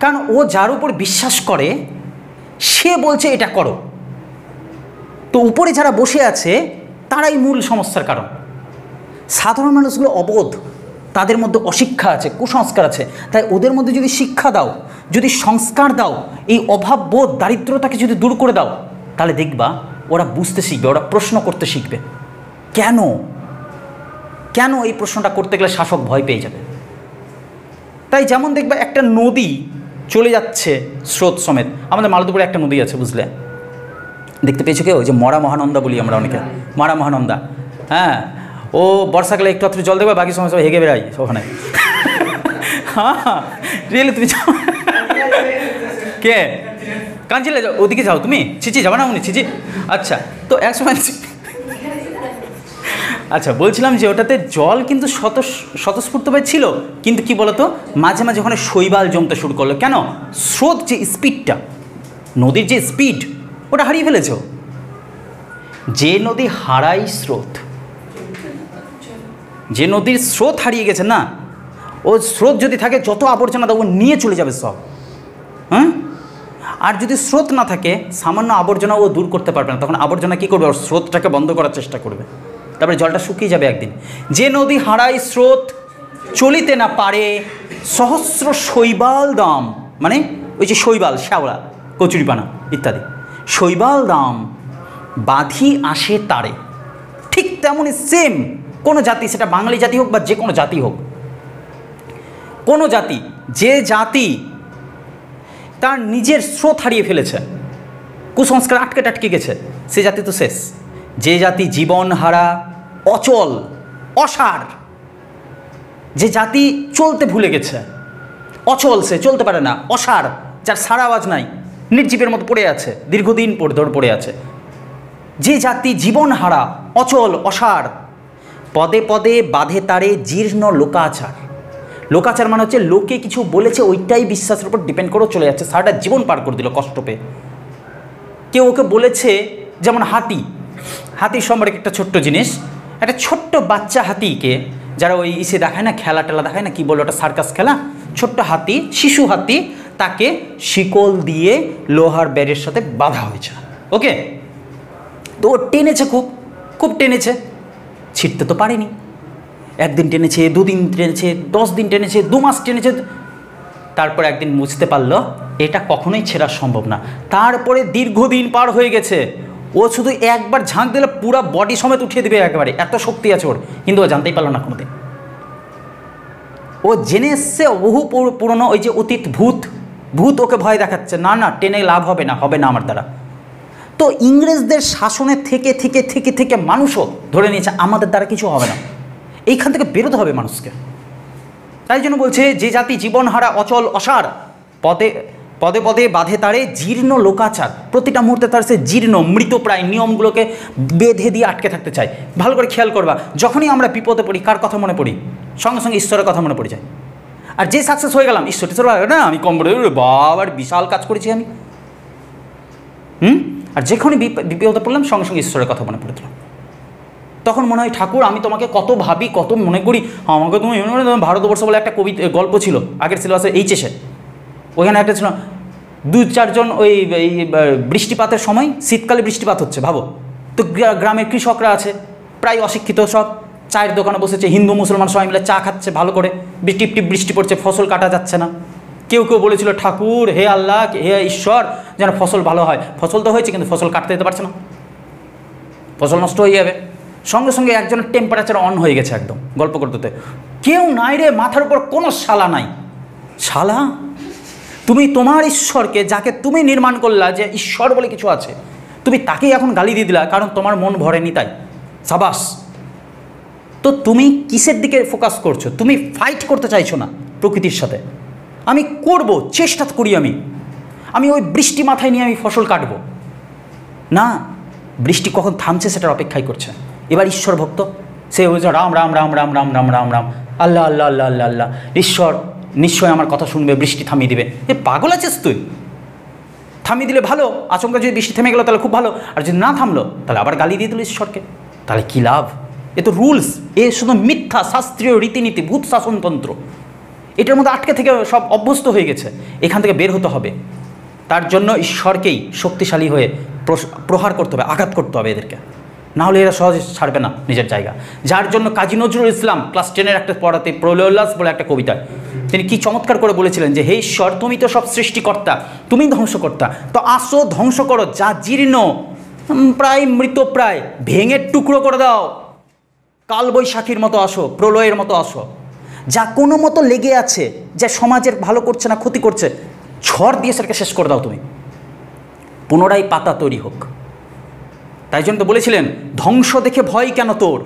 কারণ ও যার উপর বিশ্বাস করে সে বলছে এটা করো। তো উপরে যারা বসে আছে তারাই মূল সমস্যার কারণ। সাধারণ মানুষগুলো অবোধ, তাদের মধ্যে অশিক্ষা আছে, কুসংস্কার আছে। তাই ওদের মধ্যে যদি শিক্ষা দাও, যদি সংস্কার দাও, এই অভাববোধ দারিদ্রতাকে যদি দূর করে দাও, তাহলে দেখবা ওরা বুঝতে শিখবে, ওরা প্রশ্ন করতে শিখবে। কেন এই প্রশ্নটা করতে গেলে শাসক ভয় পেয়ে যাবে। তাই যেমন দেখবা একটা নদী চলে যাচ্ছে স্রোত সমেত, আমাদের মালদপুরে একটা নদী আছে বুঝলে, দেখতে পেয়েছো কেউ? ওই যে মরা মহানন্দা বলি আমরা অনেকে, মরা মহানন্দা। হ্যাঁ, ও বর্ষাকালে একটু একটু জল দেবে, বাকি সময় সব হেগে বেড়াই ওখানে। হ্যাঁ রিয়েলি, তুমি যাও কে কাঞ্চিলে যাও, ওদিকে যাও তুমি? ছিচি যাবে না উনি? ছিচি, আচ্ছা। তো এক সময় আচ্ছা বলছিলাম যে ওটাতে জল কিন্তু স্বতঃস্ফূর্তভাবে ছিল, কিন্তু কি বলতো মাঝে মাঝে ওখানে শৈবাল জমতে শুরু করলো। কেন? স্রোত যে স্পিডটা, নদীর যে স্পিড, ওটা হারিয়ে ফেলেছ। যে নদী হারাই স্রোত, যে নদীর স্রোত হারিয়ে গেছে না, ও স্রোত যদি থাকে যত আবর্জনা দেবো নিয়ে চলে যাবে সব। হ্যাঁ, আর যদি স্রোত না থাকে সামান্য আবর্জনা ও দূর করতে পারবে না, তখন আবর্জনা কী করবে? ওর স্রোতটাকে বন্ধ করার চেষ্টা করবে, তারপরে জলটা শুকিয়ে যাবে একদিন। যে নদী হারাই স্রোত চলিতে না পারে, সহস্র শৈবাল দাম, মানে ওই যে শৈবাল, শ্যাওলা, কচুরিপানা ইত্যাদি, শৈবাল দাম বাঁধি আসে তারে। ঠিক তেমনই সেম কোনো জাতি, সেটা বাঙালি জাতি হোক বা যে কোনো জাতি হোক, কোনো জাতি, যে জাতি তার নিজের স্রোত হারিয়ে ফেলেছে, কুসংস্কার আটকে গেছে, সে জাতি তো শেষ। যে জাতি জীবন হারা, অচল, অসার, যে জাতি চলতে ভুলে গেছে, অচল, সে চলতে পারে না, অসার, যার সারা আওয়াজ নাই, নির্জীবের মতো পড়ে আছে, দীর্ঘদিন ধরে পড়ে আছে, যে জাতি জীবন হারা, অচল, অসার, পদে পদে বাঁধে তারে জীর্ণ লোকাচার। লোকাচার মানে হচ্ছে লোকে কিছু বলেছে ওইটাই বিশ্বাসের উপর ডিপেন্ড করে চলে যাচ্ছে, সারাটা জীবন পার করে দিল কষ্ট পেয়ে। কেউ ওকে বলেছে, যেমন হাতির সম্পর্কে একটা ছোট্ট জিনিস, একটা ছোট্ট বাচ্চা হাতিকে যারা ওই ইসে দেখায় না, খেলা টেলা দেখায় না, কি বলে ওটা, সার্কাস খেলা, ছোট্ট হাতি, শিশু হাতি, তাকে শিকল দিয়ে লোহার ব্যারের সাথে বাঁধা হয়েছে। ওকে, তো ও টেনেছে, খুব টেনেছে, ছিটতে তো পারেনি। একদিন টেনেছে, 2 দিন টেনেছে, 10 দিন টেনেছে, 2 মাস টেনেছে, তারপর একদিন বুঝতে পারলো এটা কখনোই ছেঁড়া সম্ভব না। তারপরে দীর্ঘদিন পার হয়ে গেছে, ও শুধু একবার ঝাঁক দিলে পুরো বডি সমেত উঠিয়ে দেবে একেবারে, এত শক্তি আছে ওর, কিন্তু ও জানতেই পারলো না কোনোদিন। ও জেনে এসছে বহু পুরনো ওই যে অতীত ভূত ওকে ভয় দেখাচ্ছে, না টেনে লাভ হবে না আমার দ্বারা। তো ইংরেজদের শাসনে থেকে থেকে থেকে থেকে মানুষও ধরে নিয়েছে আমাদের দ্বারা কিছু হবে না, এইখান থেকে বেরোতে হবে মানুষকে। তাই জন্য বলছে, যে জাতি জীবনহারা অচল অসার, পদে পদে বাঁধে তারে জীর্ণ লোকাচার। প্রতিটা মুহূর্তে তার সে জীর্ণ মৃতপ্রায় নিয়মগুলোকে বেঁধে দিয়ে আটকে থাকতে চায়। ভালো করে খেয়াল করবা, যখনই আমরা বিপদে পড়ি কার কথা মনে পড়ি? সঙ্গে সঙ্গে ঈশ্বরের কথা মনে পড়ে যায়। আর যে সাকসেস হয়ে গেলাম, ঈশ্বর না আমি কম করে বাবার বিশাল কাজ করেছি আমি, আর যখনই বিপদে পড়লাম সঙ্গে সঙ্গে ঈশ্বরের কথা মনে পড়ে দিলাম। তখন মনে হয় ঠাকুর আমি তোমাকে কত ভাবি, কত মনে করি, আমাকে তুমি ভারতবর্ষ বলে একটা গল্প ছিল আগের সিলেবাসে এইচএসে, ওইখানে একটা ছিল 2-4 জন ওই বৃষ্টিপাতের সময়, শীতকালে বৃষ্টিপাত হচ্ছে ভাবো, তো গ্রামের কৃষকরা আছে প্রায় অশিক্ষিত, সব চায়ের দোকানে বসেছে, হিন্দু মুসলমান সবাই মিলে চা খাচ্ছে, ভালো করে টিপ টিপ বৃষ্টি পড়ছে, ফসল কাটা যাচ্ছে না। কেউ বলেছিল ঠাকুর, হে আল্লাহ, হে ঈশ্বর, যেন ফসল ভালো হয়। ফসল তো হয়েছে কিন্তু ফসল কাটতে দিতে পারছে না, ফসল নষ্ট হয়ে যাবে। সঙ্গে সঙ্গে একজনের টেম্পারেচার অন হয়ে গেছে একদম গল্প করতে, কেউ নাই রে, মাথার উপর কোনো শালা নাই। শালা তুমি তোমার ঈশ্বরকে, যাকে তুমি নির্মাণ করলা যে ঈশ্বর বলে কিছু আছে, তুমি তাকেই এখন গালি দিয়ে দিলা কারণ তোমার মন ভরেনি তাই। সাবাস। তো তুমি কিসের দিকে ফোকাস করছো? তুমি ফাইট করতে চাইছো না প্রকৃতির সাথে। আমি করব, চেষ্টা করি, আমি ওই বৃষ্টি মাথায় নিয়ে আমি ফসল কাটবো না, বৃষ্টি কখন থামছে সেটার অপেক্ষাই করছে। এবার ঈশ্বর ভক্ত, সে বলছে রাম রাম রাম রাম রাম রাম রাম রাম, আল্লাহ আল্লাহ আল্লাহ আল্লাহ আল্লাহ, ঈশ্বর নিশ্চয় আমার কথা শুনবে, বৃষ্টি থামিয়ে দিবে। এ পাগল আছিস তুই? থামিয়ে দিলে ভালো, আচমকা যদি বৃষ্টি থেমে গেলো তাহলে খুব ভালো, আর যদি না থামলো তাহলে আবার গালি দিয়ে দিল ঈশ্বরকে, তাহলে কী লাভ? এ তো রুলস, এ শুধু মিথ্যা শাস্ত্রীয় রীতিনীতি, ভূত শাসনতন্ত্র, এটার মধ্যে আটকে থেকে সব অভ্যস্ত হয়ে গেছে। এখান থেকে বের হতে হবে, তার জন্য ঈশ্বরকেই শক্তিশালী হয়ে প্রহার করতে হবে, আঘাত করতে হবে এদেরকে, না হলে এরা সহজে ছাড়বে না নিজের জায়গা। যার জন্য কাজী নজরুল ইসলাম ক্লাস 10-এর একটা পড়াতে প্রলয়োল্লাস বলে একটা কবিতায় তিনি কি চমৎকার করে বলেছিলেন যে হে ঈশ্বর, তুমি তো সব সৃষ্টিকর্তা, তুমি ধ্বংসকর্তা, তো আসো ধ্বংস করো যা জীর্ণ, প্রায় মৃতপ্রায়, ভেঙে টুকরো করে দাও, কালবৈশাখীর মতো আসো, প্রলয়ের মতো আসো, যা কোনো মতো লেগে আছে, যা সমাজের ভালো করছে না ক্ষতি করছে, ঝড় দিয়ে সেটাকে শেষ করে দাও তুমি, পুনরায় পাতা তৈরি হোক। তাই জন্য তো বলেছিলেন ধ্বংস দেখে ভয় কেন তোর,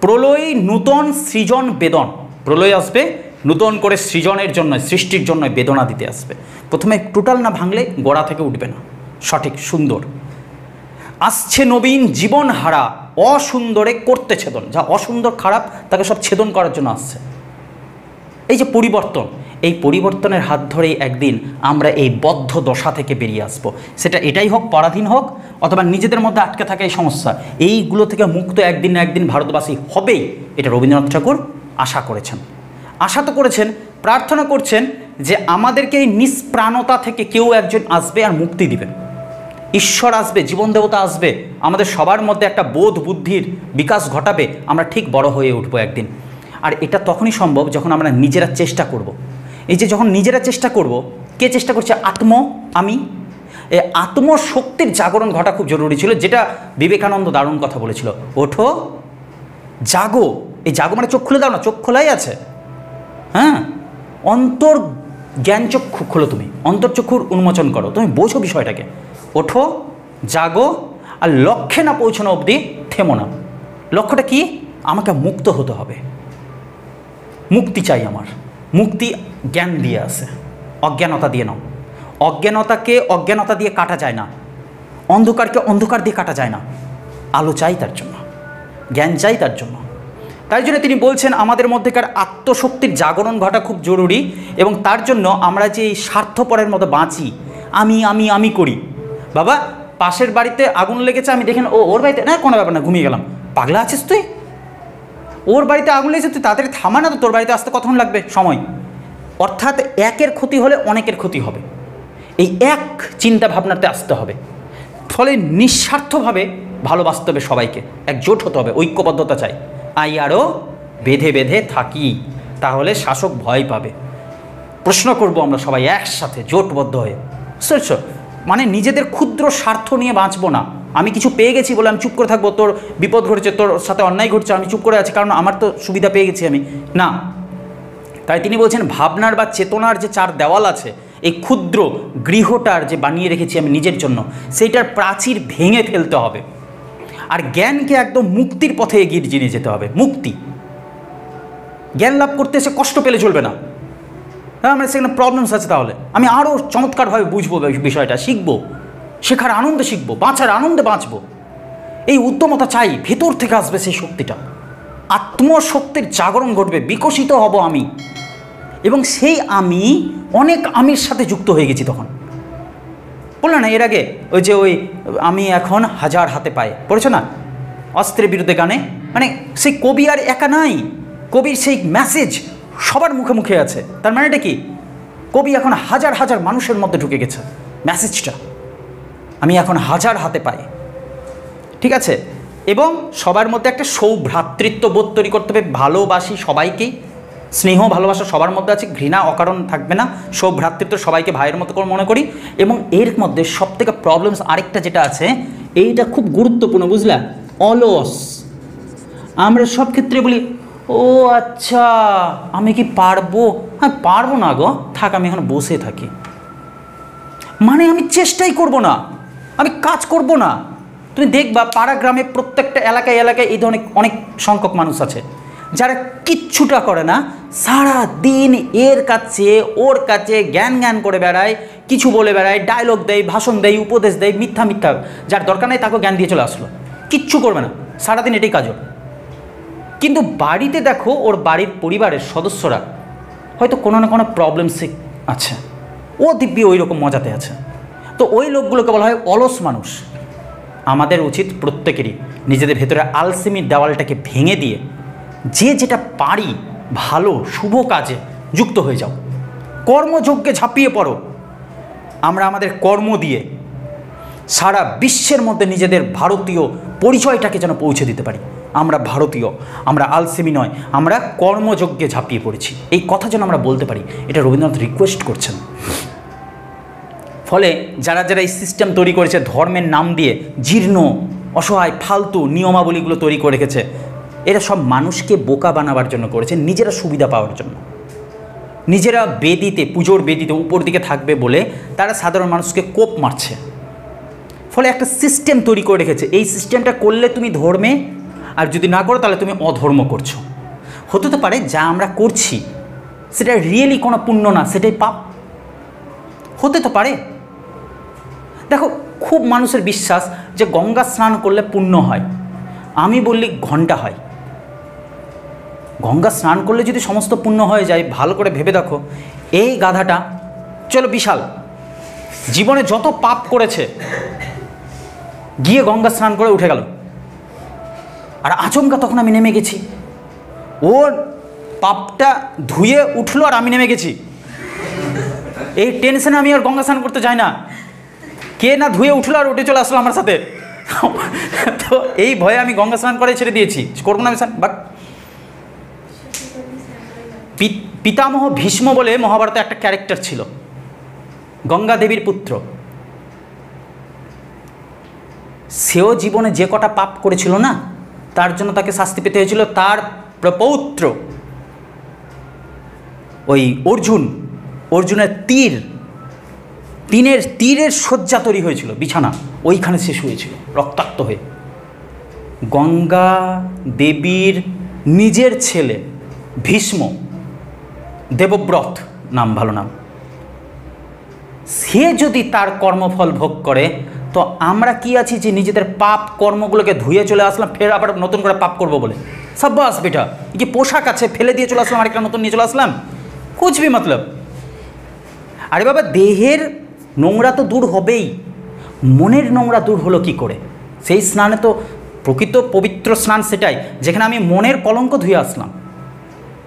প্রলয় নূতন সৃজন বেদন। প্রলয় আসবে নূতন করে সৃজনের জন্য, সৃষ্টির জন্য বেদনা দিতে আসবে। প্রথমে টোটাল না ভাঙলে গোড়া থেকে উঠবে না, সঠিক সুন্দর। আসছে নবীন জীবন হারা, অসুন্দরে করতে ছেদন, যা অসুন্দর খারাপ তাকে সব ছেদন করার জন্য আসছে। এই যে পরিবর্তন, এই পরিবর্তনের হাত ধরেই একদিন আমরা এই বদ্ধ দশা থেকে বেরিয়ে আসব। সেটা এটাই হোক, পরাধীন হোক, অথবা নিজেদের মধ্যে আটকে থাকা এই সমস্যা, এইগুলো থেকে মুক্ত একদিন না একদিন ভারতবাসী হবেই। এটা রবীন্দ্রনাথ ঠাকুর আশা করেছেন, আশা তো করেছেন, প্রার্থনা করছেন যে আমাদেরকে এই নিষ্প্রাণতা থেকে কেউ একজন আসবে আর মুক্তি দিবেন। ঈশ্বর আসবে, জীবন দেবতা আসবে, আমাদের সবার মধ্যে একটা বোধ বুদ্ধির বিকাশ ঘটাবে, আমরা ঠিক বড় হয়ে উঠবো একদিন। আর এটা তখনই সম্ভব যখন আমরা নিজেরা চেষ্টা করব। এই যে যখন নিজেরা চেষ্টা করব, কে চেষ্টা করছে? আমি। এই আত্মশক্তির জাগরণ ঘটা খুব জরুরি ছিল, যেটা বিবেকানন্দ দারুণ কথা বলেছিল, ওঠো জাগো। এই জাগো মানে চোখ খুলে দাও না, চোখ খোলাই আছে, হ্যাঁ, অন্তর জ্ঞান চক্ষু খোলো, তুমি অন্তর্চক্ষুর উন্মোচন করো, তুমি বোঝো বিষয়টাকে, ওঠো জাগো, আর লক্ষ্যে না পৌঁছানো অবধি থেমো না। লক্ষ্যটা কি? আমাকে মুক্ত হতে হবে, মুক্তি চাই আমার। মুক্তি জ্ঞান দিয়ে আসে, অজ্ঞানতা দিয়ে নাও। অজ্ঞানতাকে অজ্ঞানতা দিয়ে কাটা যায় না, অন্ধকারকে অন্ধকার দিয়ে কাটা যায় না। আলো চাই তার জন্য, জ্ঞান চাই তার জন্য। তাই জন্য তিনি বলছেন আমাদের মধ্যেকার আত্মশক্তির জাগরণ ঘটা খুব জরুরি, এবং তার জন্য আমরা যে এই স্বার্থপরের মতো বাঁচি, আমি করি। বাবা পাশের বাড়িতে আগুন লেগেছে, আমি দেখেন ওর বাড়িতে না, কোনো ব্যাপার না, ঘুমিয়ে গেলাম। পাগলা আছিস তুই? ওর বাড়িতে আগুন লেগেছে, তুই তাড়াতাড়ি থামা না, তো তোর বাড়িতে আসতে কতক্ষণ লাগবে সময়। অর্থাৎ একের ক্ষতি হলে অনেকের ক্ষতি হবে, এই এক চিন্তা ভাবনাতে আসতে হবে। ফলে নিঃস্বার্থভাবে ভালোবাসতে হবে সবাইকে, একজোট হতে হবে, ঐক্যবদ্ধতা চাই। আরও বেঁধে বেঁধে থাকি, তাহলে শাসক ভয় পাবে। প্রশ্ন করব আমরা সবাই একসাথে জোটবদ্ধ হয়ে, বুঝতে, মানে নিজেদের ক্ষুদ্র স্বার্থ নিয়ে বাঁচবো না। আমি কিছু পেয়ে গেছি বলে আমি চুপ করে থাকবো, তোর বিপদ ঘটেছে, তোর সাথে অন্যায় ঘটছে, আমি চুপ করে আছি কারণ আমার তো সুবিধা পেয়ে গেছি আমি, না। তাই তিনি বলছেন ভাবনার বা চেতনার যে চার দেওয়াল আছে, এই ক্ষুদ্র গৃহটার যে বানিয়ে রেখেছি আমি নিজের জন্য, সেইটার প্রাচীর ভেঙে ফেলতে হবে। আর জ্ঞানকে একদম মুক্তির পথে এগিয়ে নিয়ে যেতে হবে। মুক্তি, জ্ঞান লাভ করতে এসে কষ্ট পেলে চলবে না। হ্যাঁ, আমার সেখানে প্রবলেমস আছে, তাহলে আমি আরও চমৎকারভাবে বুঝবো বিষয়টা, শিখবো, শেখার আনন্দে শিখবো, বাঁচার আনন্দে বাঁচবো। এই উদ্যমতা চাই, ভেতর থেকে আসবে সেই শক্তিটা, আত্মশক্তির জাগরণ ঘটবে, বিকশিত হব আমি। এবং সেই আমি অনেক আমির সাথে যুক্ত হয়ে গেছি তখন। বললো না এর আগে ওই আমি এখন হাজার হাতে পাই, পড়েছো না অস্ত্রের বিরুদ্ধে গানে? মানে সেই কবি আর একা নাই, কবির সেই মেসেজ সবার মুখে মুখে আছে। তার মানেটা কি? কবি এখন হাজার হাজার মানুষের মধ্যে ঢুকে গেছে মেসেজটা, আমি এখন হাজার হাতে পাই, ঠিক আছে। এবং সবার মধ্যে একটা সৌভ্রাতৃত্ব বোধ তৈরি করতে হবে, ভালোবাসি সবাইকেই, স্নেহ ভালোবাসা সবার মধ্যে আছে, ঘৃণা অকারণ থাকবে না, সৌভ্রাতৃত্ব সবাইকে ভাইয়ের মতো করে মনে করি। এবং এর মধ্যে সবথেকে প্রবলেমস আরেকটা যেটা আছে, এইটা খুব গুরুত্বপূর্ণ, বুঝলা, অলস। আমরা সব ক্ষেত্রে বলি ও আচ্ছা আমি কি পারবো, হ্যাঁ পারবো না গো, থাক আমি এখন বসে থাকি, মানে আমি চেষ্টাই করব না, আমি কাজ করব না। তুমি দেখবা পাড়া গ্রামে প্রত্যেকটা এলাকায় এলাকায় এই ধরনের অনেক সংখ্যক মানুষ আছে যারা কিচ্ছুটা করে না, সারা দিন এর কাছে ওর কাছে জ্ঞান করে বেড়ায়, কিছু বলে বেড়ায়, ডায়লগ দেয়, ভাষণ দেয়, উপদেশ দেয়, মিথ্যা যার দরকার নেই তাকে জ্ঞান দিয়ে চলে আসলো, কিচ্ছু করবে না, সারাদিন এটাই কাজ। কিন্তু বাড়িতে দেখো ওর বাড়ির পরিবারের সদস্যরা হয়তো কোনো না কোনো প্রবলেমসে আছে, ও দিব্যি ওই রকম মজাতে আছে। তো ওই লোকগুলোকে বলা হয় অলস মানুষ। আমাদের উচিত প্রত্যেকেরই নিজেদের ভেতরে আলসেমির দেওয়ালটাকে ভেঙে দিয়ে যে যেটা পারি ভালো শুভ কাজে যুক্ত হয়ে যাও, কর্মযজ্ঞে ঝাঁপিয়ে পড়ো। আমরা আমাদের কর্ম দিয়ে সারা বিশ্বের মধ্যে নিজেদের ভারতীয় পরিচয়টাকে যেন পৌঁছে দিতে পারি। আমরা ভারতীয়, আমরা আলসেমি নয়, আমরা কর্মযজ্ঞে ঝাঁপিয়ে পড়েছি, এই কথা যেন আমরা বলতে পারি, এটা রবীন্দ্রনাথ রিকোয়েস্ট করছেন। ফলে যারা যারা এই সিস্টেম তৈরি করেছে ধর্মের নাম দিয়ে জীর্ণ অসহায় ফালতু নিয়মাবলীগুলো তৈরি করে রেখেছে, এরা সব মানুষকে বোকা বানাবার জন্য করেছে, নিজেরা সুবিধা পাওয়ার জন্য। নিজেরা বেদিতে, পুজোর বেদিতে উপর দিকে থাকবে বলে তারা সাধারণ মানুষকে কোপ মারছে। ফলে একটা সিস্টেম তৈরি করে রেখেছে, এই সিস্টেমটা করলে তুমি ধর্মে, আর যদি না করো তাহলে তুমি অধর্ম করছো। হতে তো পারে যা আমরা করছি সেটা রিয়েলি কোনো পুণ্য না, সেটাই পাপ, হতে তো পারে। দেখো খুব মানুষের বিশ্বাস যে গঙ্গা স্নান করলে পুণ্য হয়, আমি বললি ঘন্টা হয়। গঙ্গা স্নান করলে যদি সমস্ত পুণ্য হয়ে যায়, ভালো করে ভেবে দেখো, এই গাধাটা চলো বিশাল জীবনে যত পাপ করেছে গিয়ে গঙ্গা স্নান করে উঠে গেল, আর আচমকা তখন আমি নেমে গেছি, ওর পাপটা ধুয়ে উঠলো আর আমি নেমে গেছি। এই টেনশনে আমি আর গঙ্গা স্নান করতে যাই না, কে না ধুয়ে উঠলো আর উঠে চলে আসলো আমার সাথে। তো এই ভয়ে আমি গঙ্গা স্নান করে ছেড়ে দিয়েছি, করবো না আমি স্নান। বাট পিতামহ ভীষ্ম বলে মহাভারতে একটা ক্যারেক্টার ছিল, গঙ্গা দেবীর পুত্র। সেও জীবনে যে কটা পাপ করেছিল না, তার জন্য তাকে শাস্তি পেতে হয়েছিল। তার প্রপৌত্র ওই অর্জুনের তীরের শয্যা তৈরি হয়েছিল, বিছানা ওইখানে শেষ হয়েছিল রক্তাক্ত হয়ে। গঙ্গা দেবীর নিজের ছেলে ভীষ্ম, দেবব্রত নাম, ভালো নাম, সে যদি তার কর্মফল ভোগ করে তো আমরা কি আছি যে নিজেদের পাপ কর্মগুলোকে ধুয়ে চলে আসলাম, ফের আবার নতুন করে পাপ করব বলে। সাব্বাস বেটা, কি পোশাক আছে ফেলে দিয়ে চলে আসলাম, আরেকটা নতুন নিয়ে চলে আসলাম, কুছবি মতলব। আরে বাবা, দেহের নোংরা তো দূর হবেই, মনের নোংরা দূর হলো কি করে? সেই স্নানে তো প্রকৃত পবিত্র স্নান সেটাই, যেখানে আমি মনের কলঙ্ক ধুয়ে আসলাম।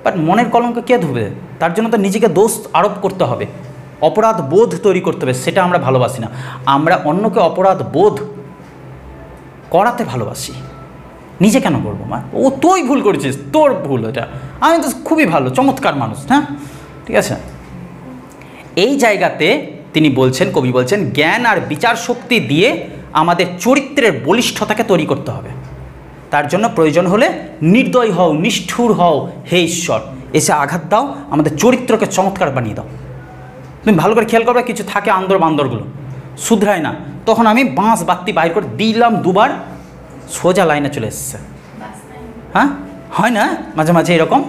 বাট মনের কলঙ্ক কে ধুবে? তার জন্য তো নিজেকে দোষ আরোপ করতে হবে, অপরাধ বোধ তৈরি করতে হবে। সেটা আমরা ভালোবাসি না, আমরা অন্যকে অপরাধ বোধ করাতে ভালোবাসি। নিজে কেন করবো? মা, ও তুই ভুল করেছিস, তোর ভুল এটা, আমি তো খুবই ভালো চমৎকার মানুষ। হ্যাঁ, ঠিক আছে। এই জায়গাতে তিনি বলছেন, কবি বলছেন, জ্ঞান আর বিচার শক্তি দিয়ে আমাদের চরিত্রের বলিষ্ঠতাকে তৈরি করতে হবে। তার জন্য প্রয়োজন হলে নির্দয় হও, নিষ্ঠুর হও, হে ঈশ্বর, এসে আঘাত দাও, আমাদের চরিত্রকে চমৎকার বানিয়ে দাও। তুমি ভালো করে খেয়াল করবে, কিছু থাকে আন্দর বান্দরগুলো শুধরায় না, তখন আমি বাঁশ বাত্তি বাইর করে দিলাম, দুবার সোজা লাইনে চলে এসছে। হ্যাঁ, হয় না মাঝে মাঝে এরকম?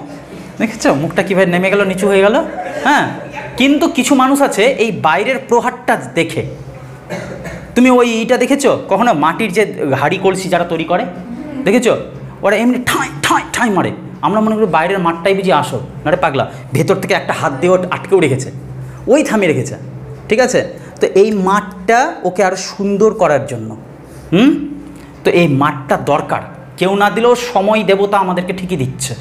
দেখেছ মুখটা কীভাবে নেমে গেল, নিচু হয়ে গেল। হ্যাঁ, কিন্তু কিছু মানুষ আছে এই বাইরের প্রহারটা দেখে, তুমি ওই ইটা দেখেছো কখনো? মাটির যে হাঁড়ি কলসি যারা তৈরি করে, দেখেছো? ওরা এমনি ঠাঁই ঠাঁই ঠাঁই মারে। আমরা মনে করি বাইরের মাঠটাই বুঝি আসো, না রে পাগলা, ভেতর থেকে একটা হাত দিয়ে আটকেও রেখেছে, ওই থামিয়ে রেখেছে। ঠিক আছে, তো এই মাঠটা ওকে আরও সুন্দর করার জন্য, তো এই মাঠটা দরকার। কেউ না দিলেও সময় দেবতা আমাদেরকে ঠিকই দিচ্ছে,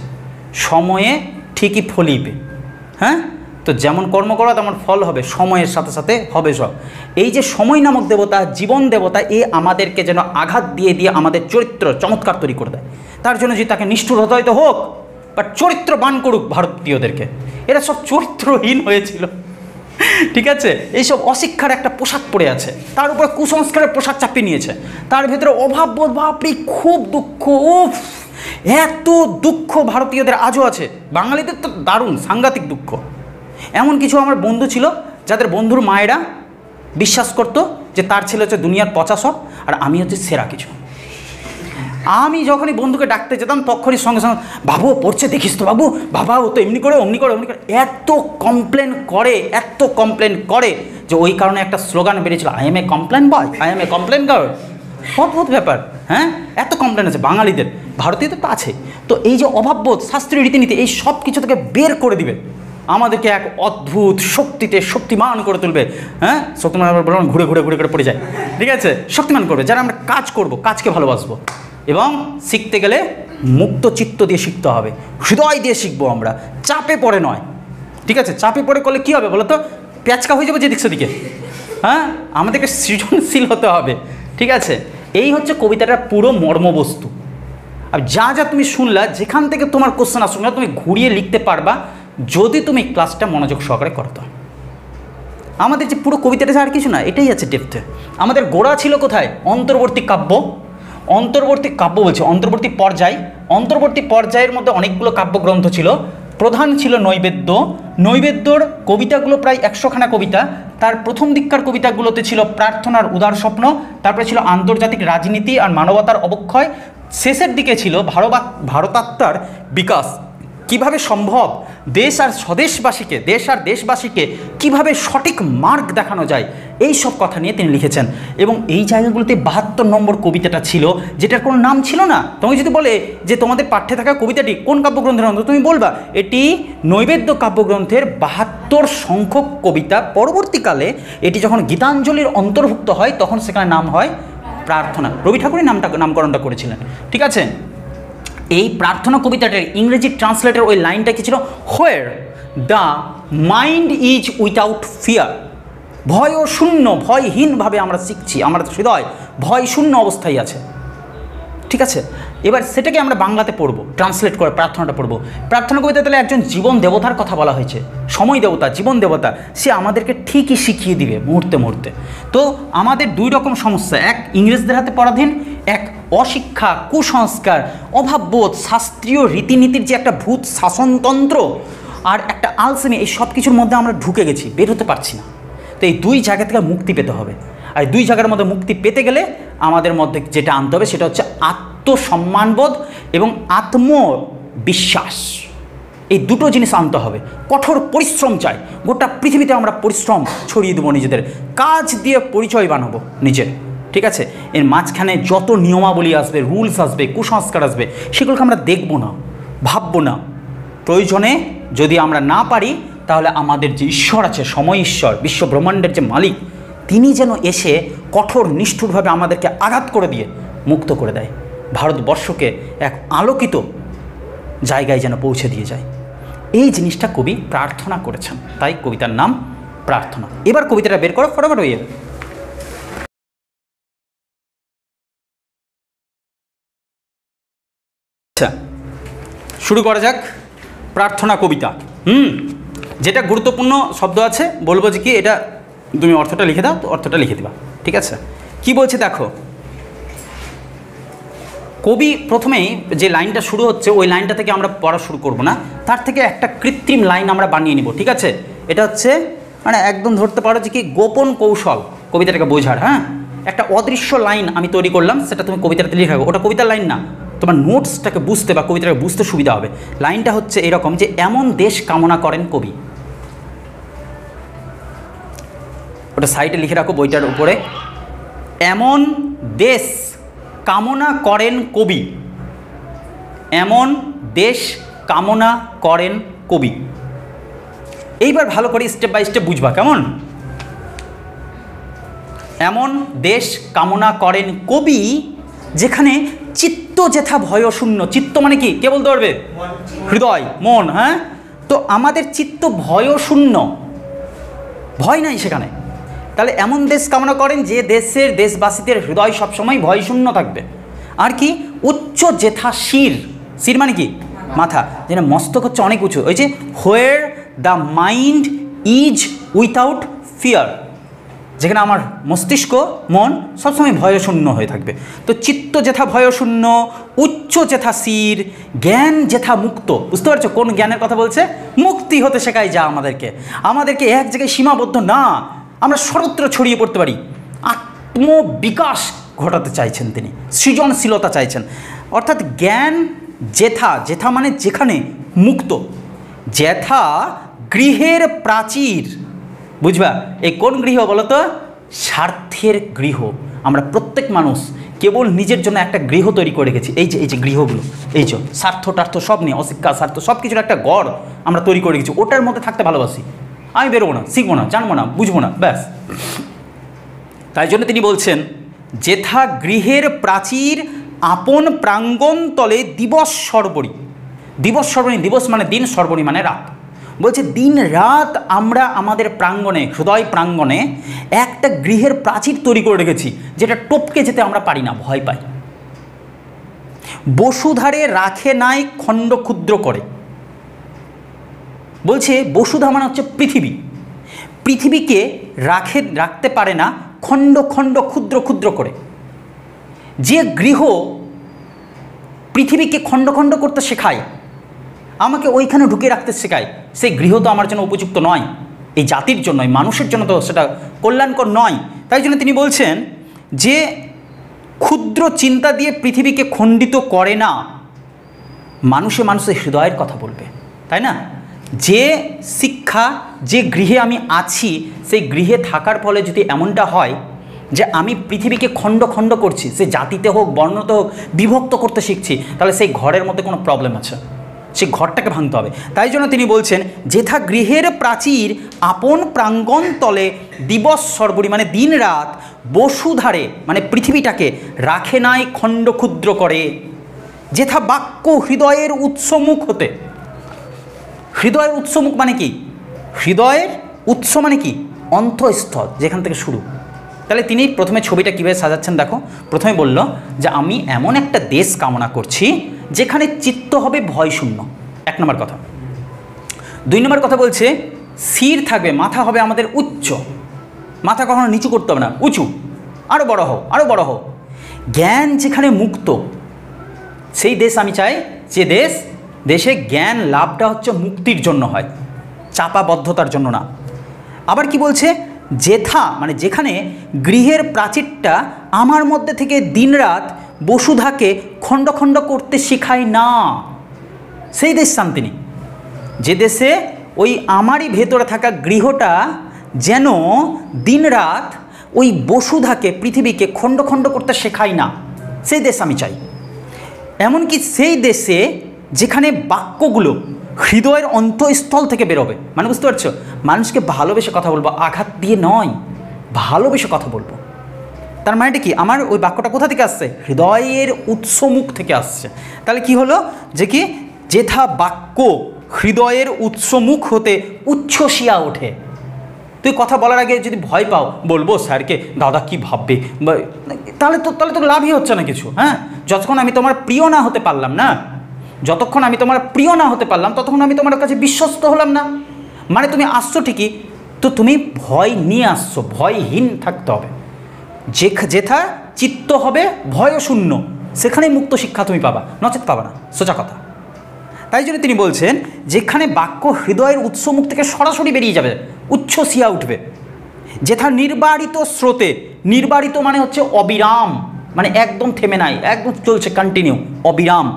সময়ে ঠিকই ফলিবে। হ্যাঁ, তো যেমন কর্ম করা তেমন ফল হবে, সময়ের সাথে সাথে হবে সব। এই যে সময় নামক দেবতা, জীবন দেবতা, এ আমাদেরকে যেন আঘাত দিয়ে দিয়ে আমাদের চরিত্র চমৎকার তৈরি করে দেয়। তার জন্য যে তাকে নিষ্ঠুর হতে হয়তো হোক, বাট চরিত্রবান করুক ভারতীয়দেরকে। এরা সব চরিত্রহীন হয়েছিল, ঠিক আছে? এইসব অশিক্ষার একটা পোশাক পরে আছে, তার উপর কুসংস্কারের পোশাক চাপিয়ে নিয়েছে, তার ভেতরে অভাববোধ, বাপরে খুব দুঃখ, উফ, এত দুঃখ ভারতীয়দের আজও আছে। বাঙালিদের তো দারুণ সাংঘাতিক দুঃখ। এমন কিছু আমার বন্ধু ছিল যাদের বন্ধুর মায়েরা বিশ্বাস করতো যে তার ছেলে হচ্ছে দুনিয়ার পচা সব, আর আমি হচ্ছে সেরা কিছু। আমি যখনই বন্ধুকে ডাকতে যেতাম তখনই সঙ্গে সঙ্গে, বাবু পড়ছে দেখিস তো, বাবু, বাবা ও তো এমনি করে অমনি করে অমনি করে, এত কমপ্লেন করে যে ওই কারণে একটা স্লোগান বেরিয়েছিল, I M A complain boy, I M A complain girl. অদ্ভুত ব্যাপার। হ্যাঁ, এত কমপ্লেন আছে বাঙালিদের, ভারতীয়দের তো আছে। তো এই যে অভাববোধ, শাস্ত্রীয় রীতিনীতি, এই সব কিছু থেকে বের করে দিবে, আমাদেরকে এক অদ্ভুত শক্তিতে শক্তিমান করে তুলবে। হ্যাঁ, শক্তিমান ঘুরে ঘুরে ঘুরে ঘুরে পড়ে যায়, ঠিক আছে? শক্তিমান করবে, যারা আমরা কাজ করব, কাজকে ভালোবাসবো, এবং শিখতে গেলে মুক্ত চিত্ত দিয়ে শিখতে হবে, হৃদয় দিয়ে শিখবো আমরা, চাপে পড়ে নয়। ঠিক আছে, চাপে পড়ে করলে কী হবে বলো তো? প্যাচকা হয়ে যাবে যেদিক সেদিকে। হ্যাঁ, আমাদেরকে সৃজনশীল হতে হবে, ঠিক আছে? এই হচ্ছে কবিতাটার পুরো মর্মবস্তু। আর যা যা তুমি শুনলা, যেখান থেকে তোমার কোশ্চেন আসুক না, তুমি ঘুরিয়ে লিখতে পারবা যদি তুমি ক্লাসটা মনোযোগ সহকারে করতো। আমাদের যে পুরো কবিতাটা আর কিছু না, এটাই আছে ডেপথে। আমাদের গোড়া ছিল কোথায়? অন্তর্বর্তী কাব্য। অন্তর্বর্তী কাব্য বলছে, অন্তর্বর্তী পর্যায়। অন্তর্বর্তী পর্যায়ের মধ্যে অনেকগুলো কাব্যগ্রন্থ ছিল। প্রধান ছিল নৈবেদ্য। নৈবেদ্যর কবিতাগুলো প্রায় 100খানা কবিতা। তার প্রথম দিককার কবিতাগুলোতে ছিল প্রার্থনার উদার স্বপ্ন, তারপরে ছিল আন্তর্জাতিক রাজনীতি আর মানবতার অবক্ষয়। শেষের দিকে ছিল ভারতাত্মার বিকাশ, কিভাবে সম্ভব দেশ আর স্বদেশবাসীকে, দেশ আর দেশবাসীকে কিভাবে সঠিক মার্গ দেখানো যায়, এই সব কথা নিয়ে তিনি লিখেছেন। এবং এই জায়গাগুলোতে 72 নম্বর কবিতাটা ছিল, যেটার কোনো নাম ছিল না। তুমি যদি বলে যে তোমাদের পাঠ্যে থাকা কবিতাটি কোন কাব্যগ্রন্থের অন্তর্গত, তুমি বলবা এটি নৈবেদ্য কাব্যগ্রন্থের 72 সংখ্যক কবিতা। পরবর্তীকালে এটি যখন গীতাঞ্জলির অন্তর্ভুক্ত হয়, তখন সেখানে নাম হয় প্রার্থনা। রবি ঠাকুরই নামকরণটা করেছিলেন, ঠিক আছে? এই প্রার্থনা কবিতাটার ইংরেজি ট্রান্সলেটের ওই লাইনটা কি ছিল? Where the mind is without fear. ভয় ও শূন্য, ভয়হীনভাবে আমরা শিখছি, আমরা হৃদয় ভয় শূন্য অবস্থায় আছে, ঠিক আছে? এবার সেটাকে আমরা বাংলাতে পড়বো, ট্রান্সলেট করে প্রার্থনাটা পড়বো। প্রার্থনা কবিতা তাহলে একজন জীবন দেবতার কথা বলা হয়েছে, সময় দেবতা, জীবন দেবতা। সে আমাদেরকে ঠিকই শিখিয়ে দিবে মুহূর্তে মুহূর্তে। তো আমাদের দুই রকম সমস্যা, এক ইংরেজদের হাতে পরাধীন, এক অশিক্ষা, কুসংস্কার, অভাববোধ, শাস্ত্রীয় রীতিনীতির যে একটা ভূত শাসনতন্ত্র আর একটা আলসেমি, এই সব কিছুর মধ্যে আমরা ঢুকে গেছি, বের হতে পারছি না। তো এই দুই জায়গা থেকে মুক্তি পেতে হবে। আর দুই জায়গার মধ্যে মুক্তি পেতে গেলে আমাদের মধ্যে যেটা আনতে হবে সেটা হচ্ছে আত্মসম্মানবোধ এবং আত্মবিশ্বাস। এই দুটো জিনিস আনতে হবে। কঠোর পরিশ্রম চাই, গোটা পৃথিবীতে আমরা পরিশ্রম ছড়িয়ে দেবো, নিজেদের কাজ দিয়ে পরিচয় বানাবো নিজের, ঠিক আছে? এর মাঝখানে যত নিয়মাবলী আসবে, রুলস আসবে, কুসংস্কার আসবে, সেগুলোকে আমরা দেখব না, ভাববো না। প্রয়োজনে যদি আমরা না পারি, তাহলে আমাদের যে ঈশ্বর আছে, সময় ঈশ্বর, বিশ্ব ব্রহ্মাণ্ডের যে মালিক, তিনি যেন এসে কঠোর নিষ্ঠুরভাবে আমাদেরকে আঘাত করে দিয়ে মুক্ত করে দেয়, ভারতবর্ষকে এক আলোকিত জায়গায় যেন পৌঁছে দিয়ে যায়। এই জিনিসটা কবি প্রার্থনা করেছেন, তাই কবিতার নাম প্রার্থনা। এবার কবিতাটা বের করো, ফটাফট হয়ে যাবে। আচ্ছা, শুরু করা যাক প্রার্থনা কবিতা। যেটা গুরুত্বপূর্ণ শব্দ আছে বলবো যে কি, এটা তুমি অর্থটা লিখে দাও, তো অর্থটা লিখে দিবা, ঠিক আছে? কি বলছে দেখো, কবি প্রথমেই যে লাইনটা শুরু হচ্ছে ওই লাইনটা থেকে আমরা পড়া শুরু করব না, তার থেকে একটা কৃত্রিম লাইন আমরা বানিয়ে নিব, ঠিক আছে? এটা হচ্ছে মানে একদম ধরতে পারো যে কি গোপন কৌশল কবিতাটাকে বোঝার। হ্যাঁ, একটা অদৃশ্য লাইন আমি তৈরি করলাম, সেটা তুমি কবিতাটাতে লিখে রাখো। ওটা কবিতার লাইন না, তোমার নোটসটাকে বুঝতে বা কবিতাটাকে বুঝতে সুবিধা হবে। লাইনটা হচ্ছে এরকম যে, এমন দেশ কামনা করেন কবি। ওটা সাইডে লিখে রাখো বইটার উপরে, এমন দেশ কামনা করেন কবি, এমন দেশ কামনা করেন কবি। এইবার ভালো করে স্টেপ বাই স্টেপ বুঝবা, কেমন? এমন দেশ কামনা করেন কবি, যেখানে চিত্ত যেথা ভয়শূন্য। চিত্ত মানে কি, কে বলতে পারবে? হৃদয়, মন। হ্যাঁ, তো আমাদের চিত্ত ভয়শূন্য, ভয় নাই সেখানে। তাহলে এমন দেশ কামনা করেন যে দেশের দেশবাসীদের হৃদয় সবসময় ভয়শূন্য থাকবে। আর কি, উচ্চ যেথা শির, শির মানে কি? মাথা। যেন মস্তক হচ্ছে অনেক উঁচু, ওই যে where the mind is without fear, যেখানে আমার মস্তিষ্ক, মন সবসময় ভয়শূন্য হয়ে থাকবে। তো চিত্ত যেথা ভয়শূন্য, উচ্চ যেথা শির, জ্ঞান যেথা মুক্ত। বুঝতে পারছো কোন জ্ঞানের কথা বলছে? মুক্তি হতে শেখায় যা আমাদেরকে এক জায়গায় সীমাবদ্ধ না, আমরা সর্বত্র ছড়িয়ে পড়তে পারি। আত্মবিকাশ ঘটাতে চাইছেন তিনি, সৃজনশীলতা চাইছেন। অর্থাৎ জ্ঞান যেথা, যেথা মানে যেখানে, মুক্ত। যেথা গৃহের প্রাচীর, বুঝবা? এই কোন গৃহ বলো তো? স্বার্থের গৃহ। আমরা প্রত্যেক মানুষ কেবল নিজের জন্য একটা গৃহ তৈরি করে রেখেছি। এই যে গৃহগুলো, এই যে স্বার্থ টার্থ সব নিয়ে, অশিক্ষা স্বার্থ সব কিছুর একটা গড় আমরা তৈরি করে রেখেছি। ওটার মধ্যে থাকতে ভালোবাসি। আমি বেরোবো না, শিখবো না, জানবো না, বুঝবো না, ব্যাস। তাই জন্য তিনি বলছেন, যেথা গৃহের প্রাচীর আপন প্রাঙ্গণ তলে দিবস সর্বরি। দিবস সর্বরি, দিবস মানে দিন, সর্বরি মানে রাত। বলছে দিন রাত আমরা আমাদের প্রাঙ্গণে, হৃদয় প্রাঙ্গণে একটা গৃহের প্রাচীর তৈরি করে রেখেছি, যেটা টপকে যেতে আমরা পারি না, ভয় পাই। বসুধারে রাখে নাই খণ্ড ক্ষুদ্র করে। বলছে বসুধা মানে হচ্ছে পৃথিবী, পৃথিবীকে রাখতে পারে না খণ্ড খণ্ড ক্ষুদ্র ক্ষুদ্র করে। যে গৃহ পৃথিবীকে খণ্ড খণ্ড করতে শেখায়, আমাকে ওইখানে ঢুকে রাখতে শেখায়, সেই গৃহ তো আমার জন্য উপযুক্ত নয়, এই জাতির জন্য, মানুষের জন্য তো সেটা কল্যাণকর নয়। তাই জন্য তিনি বলছেন যে ক্ষুদ্র চিন্তা দিয়ে পৃথিবীকে খণ্ডিত করে না, মানুষের হৃদয়ের কথা বলবে, তাই না? যে শিক্ষা, যে গৃহে আমি আছি, সেই গৃহে থাকার ফলে যদি এমনটা হয় যে আমি পৃথিবীকে খণ্ড খণ্ড করছি, সে জাতিতে হোক, বর্ণতে হোক, বিভক্ত করতে শিখছি, তাহলে সেই ঘরের মধ্যে কোনো প্রবলেম আছে, সেই ঘরটাকে ভাঙতে হবে। তাই জন্য তিনি বলছেন, যেথা গৃহের প্রাচীর আপন প্রাঙ্গণ তলে দিবস সর্বরি মানে দিন রাত, বসুধারে মানে পৃথিবীটাকে রাখে নাই খণ্ড ক্ষুদ্র করে। যেথা বাক্য হৃদয়ের উৎসমুখ হতে। হৃদয়ের উৎসমুখ মানে কি? হৃদয়ের উৎস মানে কি? অন্তঃস্থল, যেখান থেকে শুরু। তাহলে তিনি প্রথমে ছবিটা কীভাবে সাজাচ্ছেন দেখো। প্রথমে বলল যে আমি এমন একটা দেশ কামনা করছি যেখানে চিত্ত হবে ভয়শূন্য, এক নম্বর কথা। দুই নম্বর কথা বলছে শির থাকবে, মাথা হবে আমাদের উচ্চ, মাথা কখনো নিচু করতে হবে না, উঁচু, আরও বড় হও, আরও বড় হও। জ্ঞান যেখানে মুক্ত, সেই দেশ আমি চাই যে দেশে জ্ঞান লাভটা হচ্ছে মুক্তির জন্য হয়, চাপাবদ্ধতার জন্য না। আবার কি বলছে? যেথা মানে যেখানে গৃহের প্রাচীরটা আমার মধ্যে থেকে দিনরাত বসুধাকে খণ্ড খণ্ড করতে শেখায় না, সেই দেশ চান তিনি। যে দেশে ওই আমারই ভেতরে থাকা গৃহটা যেন দিনরাত ওই বসুধাকে, পৃথিবীকে খণ্ড খণ্ড করতে শেখায় না, সেই দেশ আমি চাই। এমনকি সেই দেশে যেখানে বাক্যগুলো হৃদয়ের অন্তঃস্থল থেকে বেরোবে, মানে বুঝতে পারছো, মানুষকে ভালোবেসে কথা বলবো, আঘাত দিয়ে নয়, ভালোবেসে কথা বলবো। তার মানেটা কি, আমার ওই বাক্যটা কোথা থেকে আসছে? হৃদয়ের উৎসমুখ থেকে আসছে। তাহলে কি হলো যে কি, যেথা বাক্য হৃদয়ের উৎসমুখ হতে উচ্ছ্বসিয়া ওঠে। তুই কথা বলার আগে যদি ভয় পাও, বলবো স্যারকে, দাদা কি ভাববে, তাহলে তো লাভই হচ্ছে না কিছু। হ্যাঁ, যতক্ষণ আমি তোমার প্রিয় না হতে পারলাম না, যতক্ষণ আমি তোমার প্রিয় না হতে পারলাম, ততক্ষণ আমি তোমার কাছে বিশ্বস্ত হলাম না। মানে তুমি আসছো ঠিকই, তো তুমি ভয় নিয়ে আসছো, ভয়হীন থাকতে হবে। যেথা চিত্ত হবে ভয় শূন্য, সেখানে মুক্ত শিক্ষা তুমি পাবা, নচেত পাবা না, সোজা কথা। তাই জন্য তিনি বলছেন, যেখানে বাক্য হৃদয়ের উৎসমুখ থেকে সরাসরি বেরিয়ে যাবে, উচ্ছ্বসিয়া উঠবে। যেথা নির্বারিত স্রোতে, নির্বারিত মানে হচ্ছে অবিরাম, মানে একদম থেমে নাই, একদম চলছে, কন্টিনিউ, অবিরাম।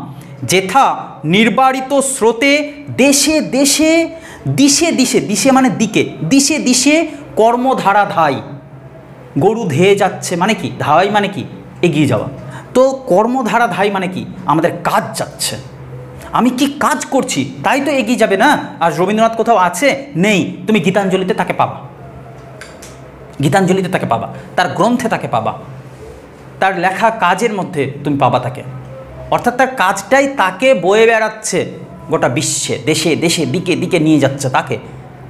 যেথা নির্বারিত স্রোতে দেশে দেশে, দিশে দিশে, দিশে মানে দিকে, দিশে দিশে কর্মধারা ধাই। গরু ধেয়ে যাচ্ছে মানে কি, ধাই মানে কি, এগিয়ে যাওয়া। তো কর্মধারা ধাই মানে কি, আমাদের কাজ যাচ্ছে, আমি কি কাজ করছি তাই তো এগিয়ে যাবে না। আর রবীন্দ্রনাথ কোথাও আছে? নেই। তুমি গীতাঞ্জলিতে তাকে পাবা, গীতাঞ্জলিতে তাকে পাবা, তার গ্রন্থে তাকে পাবা, তার লেখা কাজের মধ্যে তুমি পাবা তাকে। অর্থাৎ তার কাজটাই তাকে বয়ে বেড়াচ্ছে গোটা বিশ্বে, দেশে দেশে, দিকে দিকে নিয়ে যাচ্ছে তাকে,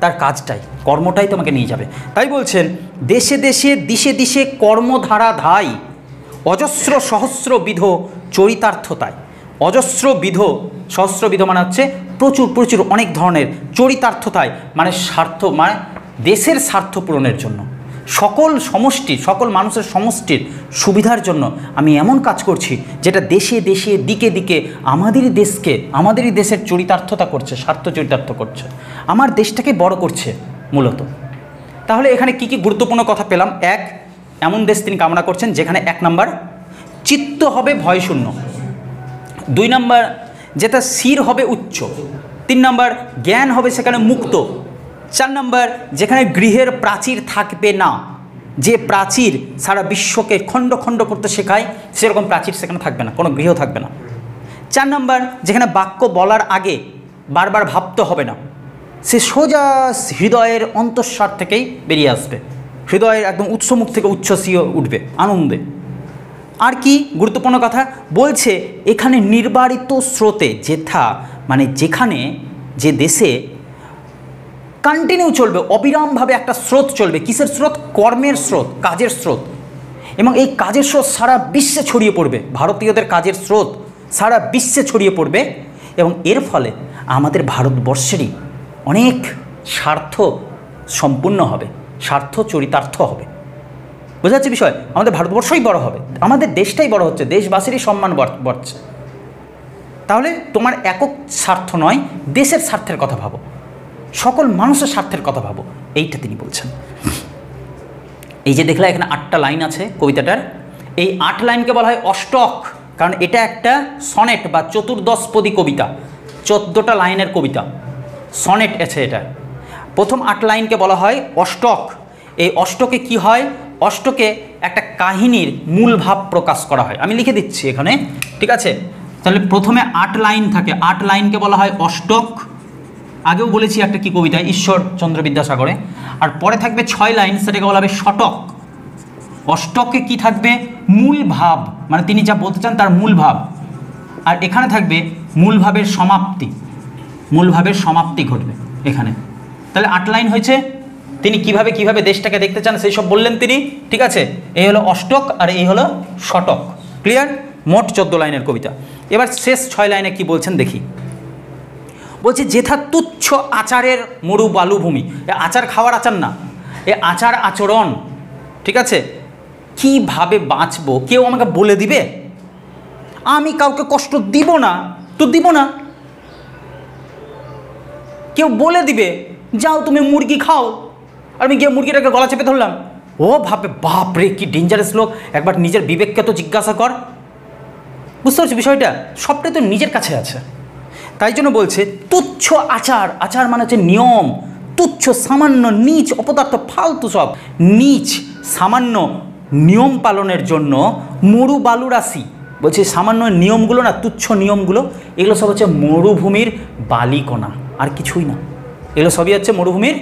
তার কাজটাই, কর্মটাই তোমাকে নিয়ে যাবে। তাই বলছেন, দেশে দেশে, দিশে দিশে কর্মধারা ধাই, অজস্র সহস্রবিধ চরিতার্থতায়। অজস্রবিধ, সহস্রবিধ মানে হচ্ছে প্রচুর প্রচুর, অনেক ধরনের, চরিতার্থতায় মানে স্বার্থ, মানে দেশের স্বার্থ পূরণের জন্য, সকল সমষ্টি, সকল মানুষের সমষ্টির সুবিধার জন্য আমি এমন কাজ করছি যেটা দেশে দেশে, দিকে দিকে আমাদেরই দেশকে, আমাদেরই দেশের চরিতার্থতা করছে, স্বার্থ চরিতার্থ করছে, আমার দেশটাকে বড় করছে মূলত। তাহলে এখানে কি কি গুরুত্বপূর্ণ কথা পেলাম? এক, এমন দেশ তিনি কামনা করছেন যেখানে 1 নম্বর চিত্ত হবে ভয়শূন্য, 2 নম্বর যেটা শির হবে উচ্চ, 3 নম্বর জ্ঞান হবে সেখানে মুক্ত, 4 নম্বর যেখানে গৃহের প্রাচীর থাকবে না, যে প্রাচীর সারা বিশ্বকে খণ্ড খণ্ড করতে শেখায় সেরকম প্রাচীর সেখানে থাকবে না, কোনো গৃহ থাকবে না। 4 নম্বর যেখানে বাক্য বলার আগে বারবার ভাবতে হবে না, সে সোজা হৃদয়ের অন্তঃসার থেকেই বেরিয়ে আসবে, হৃদয়ের একদম উৎসমুখ থেকে উচ্ছ্বসিয়ে উঠবে আনন্দে। আর কি গুরুত্বপূর্ণ কথা বলছে, এখানে নির্বারিত স্রোতে, যেথা মানে যেখানে, যে দেশে কন্টিনিউ চলবে, অবিরামভাবে একটা স্রোত চলবে। কিসের স্রোত? কর্মের স্রোত, কাজের স্রোত। এবং এই কাজের স্রোত সারা বিশ্বে ছড়িয়ে পড়বে, ভারতীয়দের কাজের স্রোত সারা বিশ্বে ছড়িয়ে পড়বে। এবং এর ফলে আমাদের ভারতবর্ষেরই অনেক স্বার্থ সম্পূর্ণ হবে, স্বার্থ চরিতার্থ হবে। বোঝা যাচ্ছে বিষয়? আমাদের ভারতবর্ষই বড় হবে, আমাদের দেশটাই বড় হচ্ছে, দেশবাসীরই সম্মান বাড়ছে। তাহলে তোমার একক স্বার্থ নয়, দেশের স্বার্থের কথা ভাবো, সকল মানুষের স্বার্থের কথা ভাবো, এইটা তিনি বলছেন। এই যে দেখলে এখানে 8টা লাইন আছে কবিতাটার, এই 8 লাইনকে বলা হয় অষ্টক, কারণ এটা একটা সনেট বা চতুর্দশপদী কবিতা, 14টা লাইনের কবিতা, সনেট আছে এটা। প্রথম 8 লাইনকে বলা হয় অষ্টক। এই অষ্টকে কি হয়? অষ্টকে একটা কাহিনীর মূল ভাব প্রকাশ করা হয়। আমি লিখে দিচ্ছি এখানে, ঠিক আছে? তাহলে প্রথমে 8 লাইন থাকে, 8 লাইনকে বলা হয় অষ্টক। আগেও বলেছি একটা কি কবিতা, ঈশ্বরচন্দ্র বিদ্যাসাগরে। আর পরে থাকবে 6 লাইন, সেটাকে বলা হবে শতক। অষ্টকে কি থাকবে? মূল ভাব, মানে তিনি যা বলতে চান তার মূল ভাব। আর এখানে থাকবে মূল ভাবের সমাপ্তি, মূল ভাবের সমাপ্তি ঘটবে এখানে। তাহলে 8 লাইন হয়েছে, তিনি কিভাবে কিভাবে দেশটাকে দেখতে চান সেই সব বললেন তিনি, ঠিক আছে? এই হলো অষ্টক আর এই হলো শতক, ক্লিয়ার? মোট 14 লাইনের কবিতা। এবার শেষ 6 লাইনে কি বলছেন দেখি। বলছে, যেথা তুচ্ছ আচারের মরু বালুভূমি। আচার খাওয়ার আচার না, এ আচার আচরণ, ঠিক আছে? কিভাবে বাঁচবো কেউ আমাকে বলে দিবে? আমি কাউকে কষ্ট দিব না তো দিব না, কেউ বলে দিবে যাও তুমি মুরগি খাও, আর আমি গিয়ে মুরগিটাকে গলা চেপে ধরলাম, ও ভাবে বাপরে কি ডেঞ্জারাস লোক, একবার নিজের বিবেককে তো জিজ্ঞাসা কর। বুঝতে পারছি বিষয়টা? সবটাই তো নিজের কাছে আছে। তাই জন্য বলছে তুচ্ছ আচার, আচার মানে হচ্ছে নিয়ম, তুচ্ছ সামান্য নীচ অপদার্থ, ফালতু সব নীচ সামান্য নিয়ম পালনের জন্য মরু বালু রাশি, বলছে সামান্য নিয়মগুলো না, তুচ্ছ নিয়মগুলো, এগুলো সব হচ্ছে মরুভূমির বালিকণা, আর কিছুই না। এগুলো সবই হচ্ছে মরুভূমির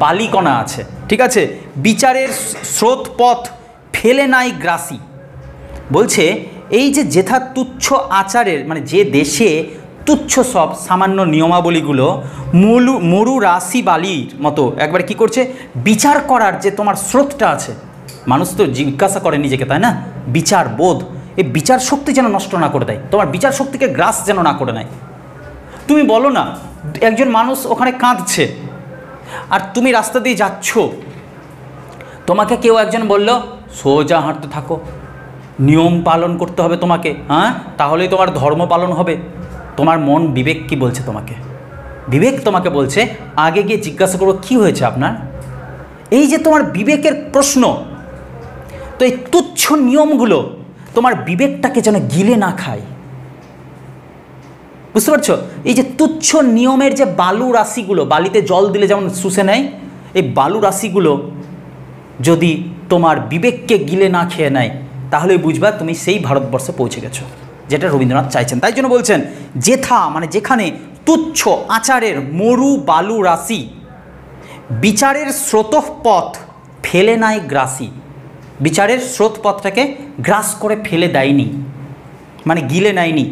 বালিকণা আছে, ঠিক আছে। বিচারের স্রোত পথ ফেলে নাই গ্রাসী, বলছে এই যে যেথা তুচ্ছ আচারের, মানে যে দেশে তুচ্ছ সব সামান্য নিয়মাবলীগুলো মরু রাশি বালির মতো একবার কি করছে, বিচার করার যে তোমার স্রোতটা আছে, মানুষ তো জিজ্ঞাসা করে নিজেকে, তাই না, বিচার বোধ, এই বিচার শক্তি যেন নষ্ট না করে দেয়, তোমার বিচার শক্তিকে গ্রাস যেন না করে নেয়। তুমি বলো না, একজন মানুষ ওখানে কাঁদছে আর তুমি রাস্তা দিয়ে যাচ্ছ, তোমাকে কেউ একজন বলল সোজা হাঁটতে থাকো, নিয়ম পালন করতে হবে তোমাকে, হ্যাঁ, তাহলেই তোমার ধর্ম পালন হবে। তোমার মন বিবেক কি বলছে তোমাকে? বিবেক তোমাকে বলছে আগে গিয়ে জিজ্ঞাসা করবো কী হয়েছে আপনার। এই যে তোমার বিবেকের প্রশ্ন, তো এই তুচ্ছ নিয়মগুলো তোমার বিবেকটাকে যেন গিলে না খায়, বুঝতে পারছো? এই যে তুচ্ছ নিয়মের যে বালু রাশিগুলো, বালিতে জল দিলে যেমন শুষে নেয়, এই বালু রাশিগুলো যদি তোমার বিবেককে গিলে না খেয়ে নেয়, তাহলে বুঝবা তুমি সেই ভারতবর্ষে পৌঁছে গেছো, যেটা রবীন্দ্রনাথ চাইছেন। তাই জন্য বলছেন যেথা, মানে যেখানে তুচ্ছ আচারের মরু বালু রাশি, বিচারের স্রোতপথ ফেলে নাই গ্রাসী, বিচারের স্রোতপথটাকে গ্রাস করে ফেলে দেয়নি, মানে গিলে নেয়নি।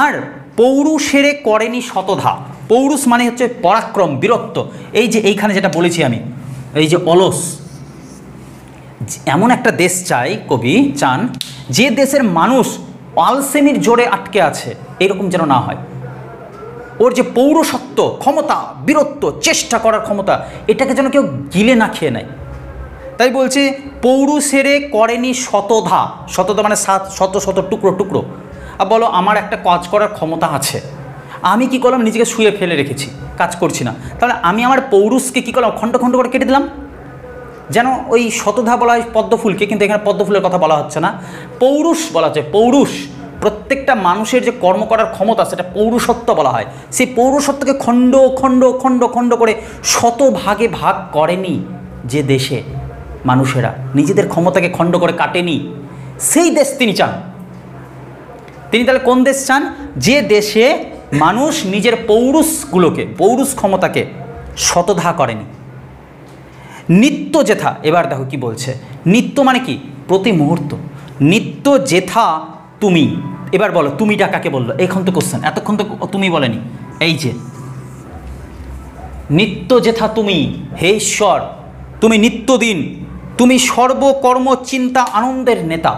আর পৌরুষেরে করেনি শতধা, পৌরুষ মানে হচ্ছে পরাক্রম, বীরত্ব। এই যে এইখানে যেটা বলেছি আমি, এই যে অলস, এমন একটা দেশ চাই, কবি চান যে দেশের মানুষ আলসেমির জোরে আটকে আছে, এরকম যেন না হয়। ওর যে পৌরসত্ব, ক্ষমতা, বীরত্ব, চেষ্টা করার ক্ষমতা, এটাকে যেন কেউ গিলে না খেয়ে নেয়। তাই বলছে পৌরুষেরে করেনি শতধা, শতধা মানে শত শত টুকরো টুকরো। আর বলো আমার একটা কাজ করার ক্ষমতা আছে, আমি কি করলাম, নিজেকে শুয়ে ফেলে রেখেছি, কাজ করছি না, তাহলে আমি আমার পৌরুষকে কী করলাম, খণ্ড খণ্ড করে কেটে দিলাম। যেন ওই শতধা বলা হয় পদ্মফুলকে, কিন্তু এখানে পদ্মফুলের কথা বলা হচ্ছে না, পৌরুষ বলা হচ্ছে। পৌরুষ, প্রত্যেকটা মানুষের যে কর্ম করার ক্ষমতা, সেটা পৌরুষত্ব বলা হয়। সেই পৌরুষত্বকে খণ্ড খণ্ড খণ্ড খণ্ড করে শত ভাগে ভাগ করেনি যে দেশে মানুষেরা নিজেদের ক্ষমতাকে খণ্ড করে কাটেনি, সেই দেশ তিনি চান। তিনি তাহলে কোন দেশ চান? যে দেশে মানুষ নিজের পৌরুষগুলোকে, পৌরুষ ক্ষমতাকে শতধা করেনি। নিত্য যেথা, এবার দেখো কি বলছে, নিত্য মানে কি, প্রতি মুহূর্ত। নিত্য যেথা তুমি, এবার বলো তুমিটা কাকে বললো, এখন তো কোশ্চেন, এতক্ষণ তো তুমি বলেনি। এই যে নিত্য যেথা তুমি, হে ঈশ্বর তুমি নিত্যদিন, তুমি সর্বকর্ম চিন্তা আনন্দের নেতা।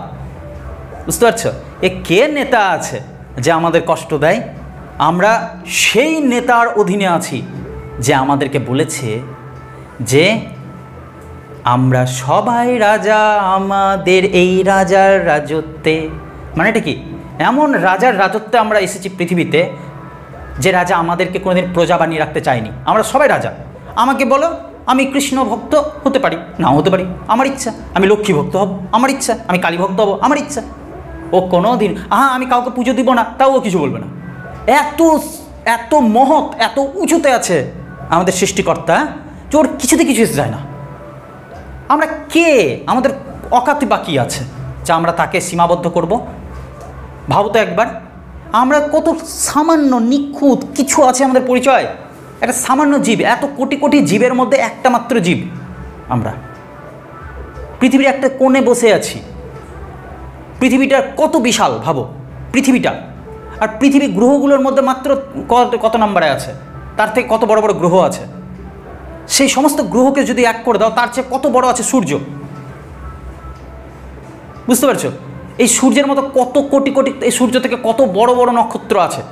বুঝতে পারছো, এ কে নেতা আছে যে আমাদের কষ্ট দেয়? আমরা সেই নেতার অধীনে আছি যে আমাদেরকে বলেছে যে আমরা সবাই রাজা আমাদের এই রাজার রাজত্বে। মানে এটা কি, এমন রাজার রাজত্বে আমরা এসেছি পৃথিবীতে যে রাজা আমাদেরকে কোনোদিন প্রজা বানিয়ে রাখতে চায়নি। আমরা সবাই রাজা। আমাকে বলো, আমি কৃষ্ণ ভক্ত হতে পারি, নাও হতে পারি, আমার ইচ্ছা। আমি লক্ষ্মী ভক্ত হব, আমার ইচ্ছা। আমি কালী ভক্ত হব, আমার ইচ্ছা। ও কোনো দিন আমি কাউকে পুজো দিব না, তাও ও কিছু বলবে না। এত এত মহৎ, এত উঁচুতে আছে আমাদের সৃষ্টিকর্তা, যে ওর কিছুতে কিছু এসে যায় না। আমরা কে, আমাদের অকাতি বাকি আছে যা আমরা তাকে সীমাবদ্ধ করব? ভাবো তো একবার, আমরা কত সামান্য নিখুঁত কিছু আছে আমাদের পরিচয়, একটা সামান্য জীব, এত কোটি কোটি জীবের মধ্যে একটা মাত্র জীব আমরা। পৃথিবীর একটা কোণে বসে আছি। পৃথিবীটা কত বিশাল ভাবো, পৃথিবীটা। আর পৃথিবী গ্রহগুলোর মধ্যে মাত্র কত নম্বরে আছে, তার থেকে কত বড় বড় গ্রহ আছে। সেই সমস্ত গ্রহকে যদি এক করে দাও, তার চেয়ে কত বড় আছে সূর্য। বুঝতে পারছো, এই সূর্যের মতো কত কোটি কোটি, এই সূর্য থেকে কত বড় বড় নক্ষত্র আছে।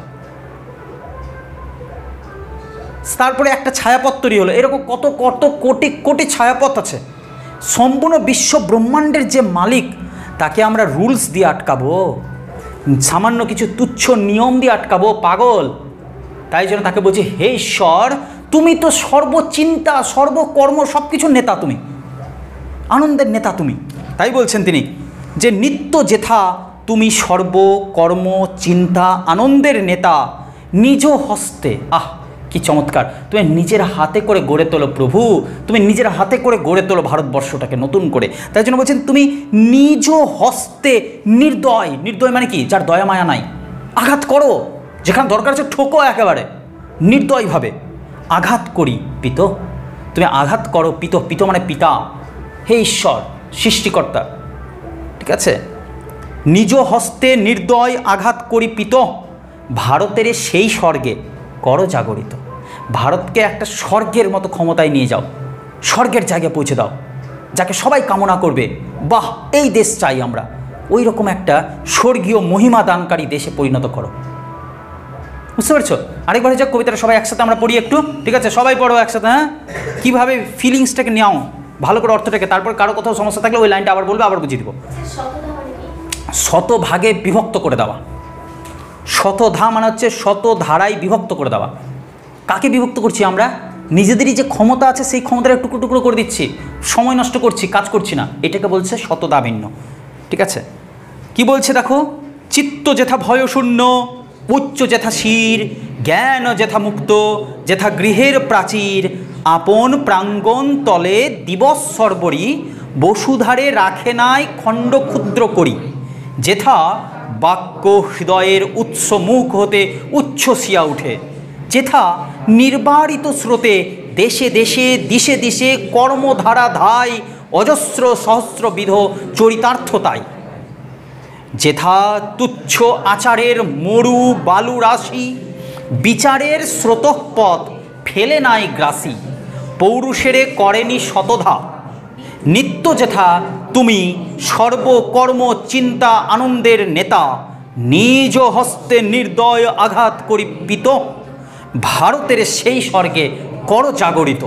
তারপরে একটা ছায়াপথ তৈরি হলো, এরকম কত কত কোটি কোটি ছায়াপথ আছে। সম্পূর্ণ বিশ্ব ব্রহ্মাণ্ডের যে মালিক, তাকে আমরা রুলস দিয়ে আটকাবো, সামান্য কিছু তুচ্ছ নিয়ম দিয়ে আটকাবো? পাগল। তাই জন্য তাকে বলছি, হে ঈশ্বর তুমি তো সর্বচিন্তা, সর্বকর্ম, সব কিছুর নেতা তুমি, আনন্দের নেতা তুমি। তাই বলছেন তিনি যে নিত্য যেথা তুমি সর্বকর্ম চিন্তা আনন্দের নেতা, নিজ হস্তে। কি চমৎকার! তুমি নিজের হাতে করে গড়ে তোলো প্রভু, তুমি নিজের হাতে করে গড়ে তোলো ভারতবর্ষটাকে নতুন করে। তাই জন্য বলছেন তুমি নিজ হস্তে নির্দয়, নির্দয় মানে কি? যার দয়া মায়া নাই। আঘাত করো, যেখানে দরকার আছে ঠোকো, একেবারে নির্দয়ভাবে আঘাত করি পিত। তুমি আঘাত করো পিত, পিত মানে পিতা, হে ঈশ্বর সৃষ্টিকর্তা, ঠিক আছে? নিজ হস্তে নির্দয় আঘাত করি পিত, ভারতের সেই স্বর্গে করো জাগরিত। ভারতকে একটা স্বর্গের মতো ক্ষমতায় নিয়ে যাও, স্বর্গের জায়গায় পৌঁছে দাও, যাকে সবাই কামনা করবে, বাহ এই দেশ চাই আমরা, ওই রকম একটা স্বর্গীয় মহিমা দানকারী দেশে পরিণত করো। বুঝতে পারছো? আরেকবার যাক কবিতাটা সবাই একসাথে আমরা পড়ি একটু, ঠিক আছে? সবাই পড়ো একসাথে, হ্যাঁ? কীভাবে ফিলিংসটাকে নেও ভালো করে, অর্থটাকে, তারপর কারো কোথাও সমস্যা থাকলে ওই লাইনটা আবার বলবে, আবার বুঝিয়ে দেবো। শতভাগে বিভক্ত করে দেওয়া। শতধা মানে হচ্ছে শত ধারায় বিভক্ত করে দেওয়া। কাকে বিভক্ত করছি আমরা? নিজেদেরই যে ক্ষমতা আছে সেই ক্ষমতাটা টুকরো টুকরো করে দিচ্ছি, সময় নষ্ট করছি, কাজ করছি না, এটাকে বলছে শতধা ভিন্ন, ঠিক আছে? কি বলছে দেখো, চিত্ত যেথা ভয়শূন্য, উচ্চ যেথা শির, জ্ঞান যেথা মুক্ত, যেথা গৃহের প্রাচীর, আপন প্রাঙ্গণ তলে দিবস সর্বরি, বসুধারে রাখে নাই খণ্ড ক্ষুদ্র করি, যেথা বাক্য হৃদয়ের উৎস মুখ হতে উচ্ছ্বসিয়া উঠে, যেথা নির্বারিত স্রোতে দেশে দেশে দিশে দিশে কর্মধারা ধায় অজস্র সহস্রবিধ চরিতার্থতায়, যেথা তুচ্ছ আচারের মরু বালু রাশি, বিচারের স্রোতঃপথ ফেলে নাই গ্রাসী, পৌরুষেরে করেনি শতধা, নিত্য যেথা তুমি সর্বকর্ম চিন্তা আনন্দের নেতা, নিজ হস্তে নির্দয় আঘাত করি পিত, ভারতের সেই স্বর্গে করো জাগরিত।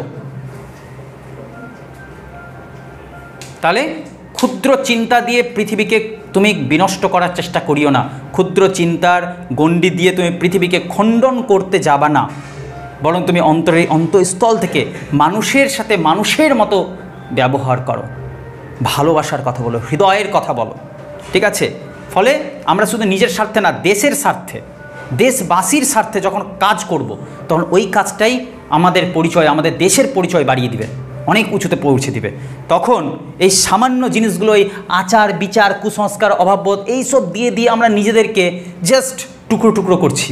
তাহলে ক্ষুদ্র চিন্তা দিয়ে পৃথিবীকে তুমি বিনষ্ট করার চেষ্টা করিও না, ক্ষুদ্র চিন্তার গণ্ডি দিয়ে তুমি পৃথিবীকে খণ্ডন করতে যাবা না, বরং তুমি অন্তঃস্থল থেকে মানুষের সাথে মানুষের মতো ব্যবহার করো, ভালোবাসার কথা বলো, হৃদয়ের কথা বলো, ঠিক আছে? ফলে আমরা শুধু নিজের স্বার্থে না, দেশের স্বার্থে, দেশবাসীর স্বার্থে যখন কাজ করব, তখন ওই কাজটাই আমাদের পরিচয়, আমাদের দেশের পরিচয় বাড়িয়ে দিবে, অনেক উঁচুতে পৌঁছে দিবে। তখন এই সামান্য জিনিসগুলো, এই আচার বিচার কুসংস্কার অভাববোধ এইসব দিয়ে দিয়ে আমরা নিজেদেরকে জাস্ট টুকরো টুকরো করছি,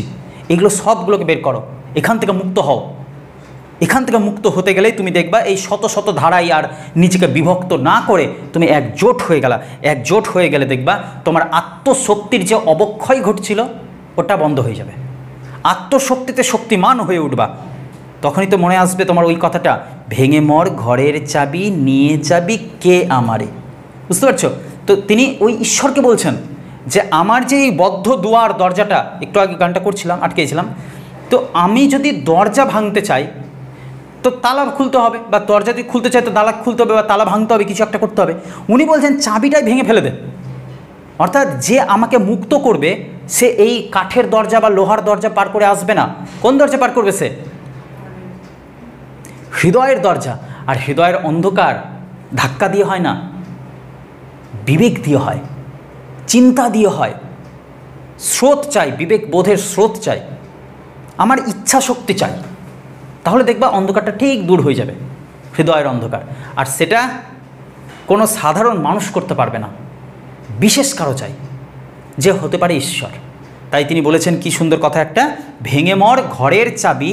এগুলো সবগুলোকে বের করো, এখান থেকে মুক্ত হও। এখান থেকে মুক্ত হতে গেলেই তুমি দেখবা এই শত শত ধারায় আর নিজেকে বিভক্ত না করে তুমি একজোট হয়ে গেলা। একজোট হয়ে গেলে দেখবা তোমার আত্মশক্তির যে অবক্ষয় ঘটছিল ওটা বন্ধ হয়ে যাবে, আত্মশক্তিতে শক্তিমান হয়ে উঠবা। তখনই তো মনে আসবে তোমার ওই কথাটা, ভেঙে মর ঘরের চাবি নিয়ে যাবি কে আমারে। বুঝতে পারছো? তো তিনি ওই ঈশ্বরকে বলছেন যে আমার যে এই বদ্ধ দুয়ার দরজাটা, একটু আগে গানটা করছিলাম, আটকেছিলাম, তো আমি যদি দরজা ভাঙতে চাই তো তালা খুলতে হবে, বা দরজা যদি খুলতে চাই তো তালা খুলতে হবে, বা তালা ভাঙতে হবে, কিছু একটা করতে হবে। উনি বলছেন চাবিটাই ভেঙে ফেলে দে। অর্থাৎ যে আমাকে মুক্ত করবে সে এই কাঠের দরজা বা লোহার দরজা পার করে আসবে না। কোন দরজা পার করবে? সে হৃদয়ের দরজা। আর হৃদয়ের অন্ধকার ধাক্কা দিয়ে হয় না, বিবেক দিয়ে হয়, চিন্তা দিয়ে হয়। স্রোত চাই, বিবেক বোধের স্রোত চাই, আমার ইচ্ছা শক্তি চাই, তাহলে দেখবা অন্ধকারটা ঠিক দূর হয়ে যাবে, হৃদয়ের অন্ধকার। আর সেটা কোনো সাধারণ মানুষ করতে পারবে না, বিশেষ কারো চাই, যে হতে পারে ঈশ্বর। তাই তিনি বলেছেন কি সুন্দর কথা একটা, ভেঙে মর ঘরের চাবি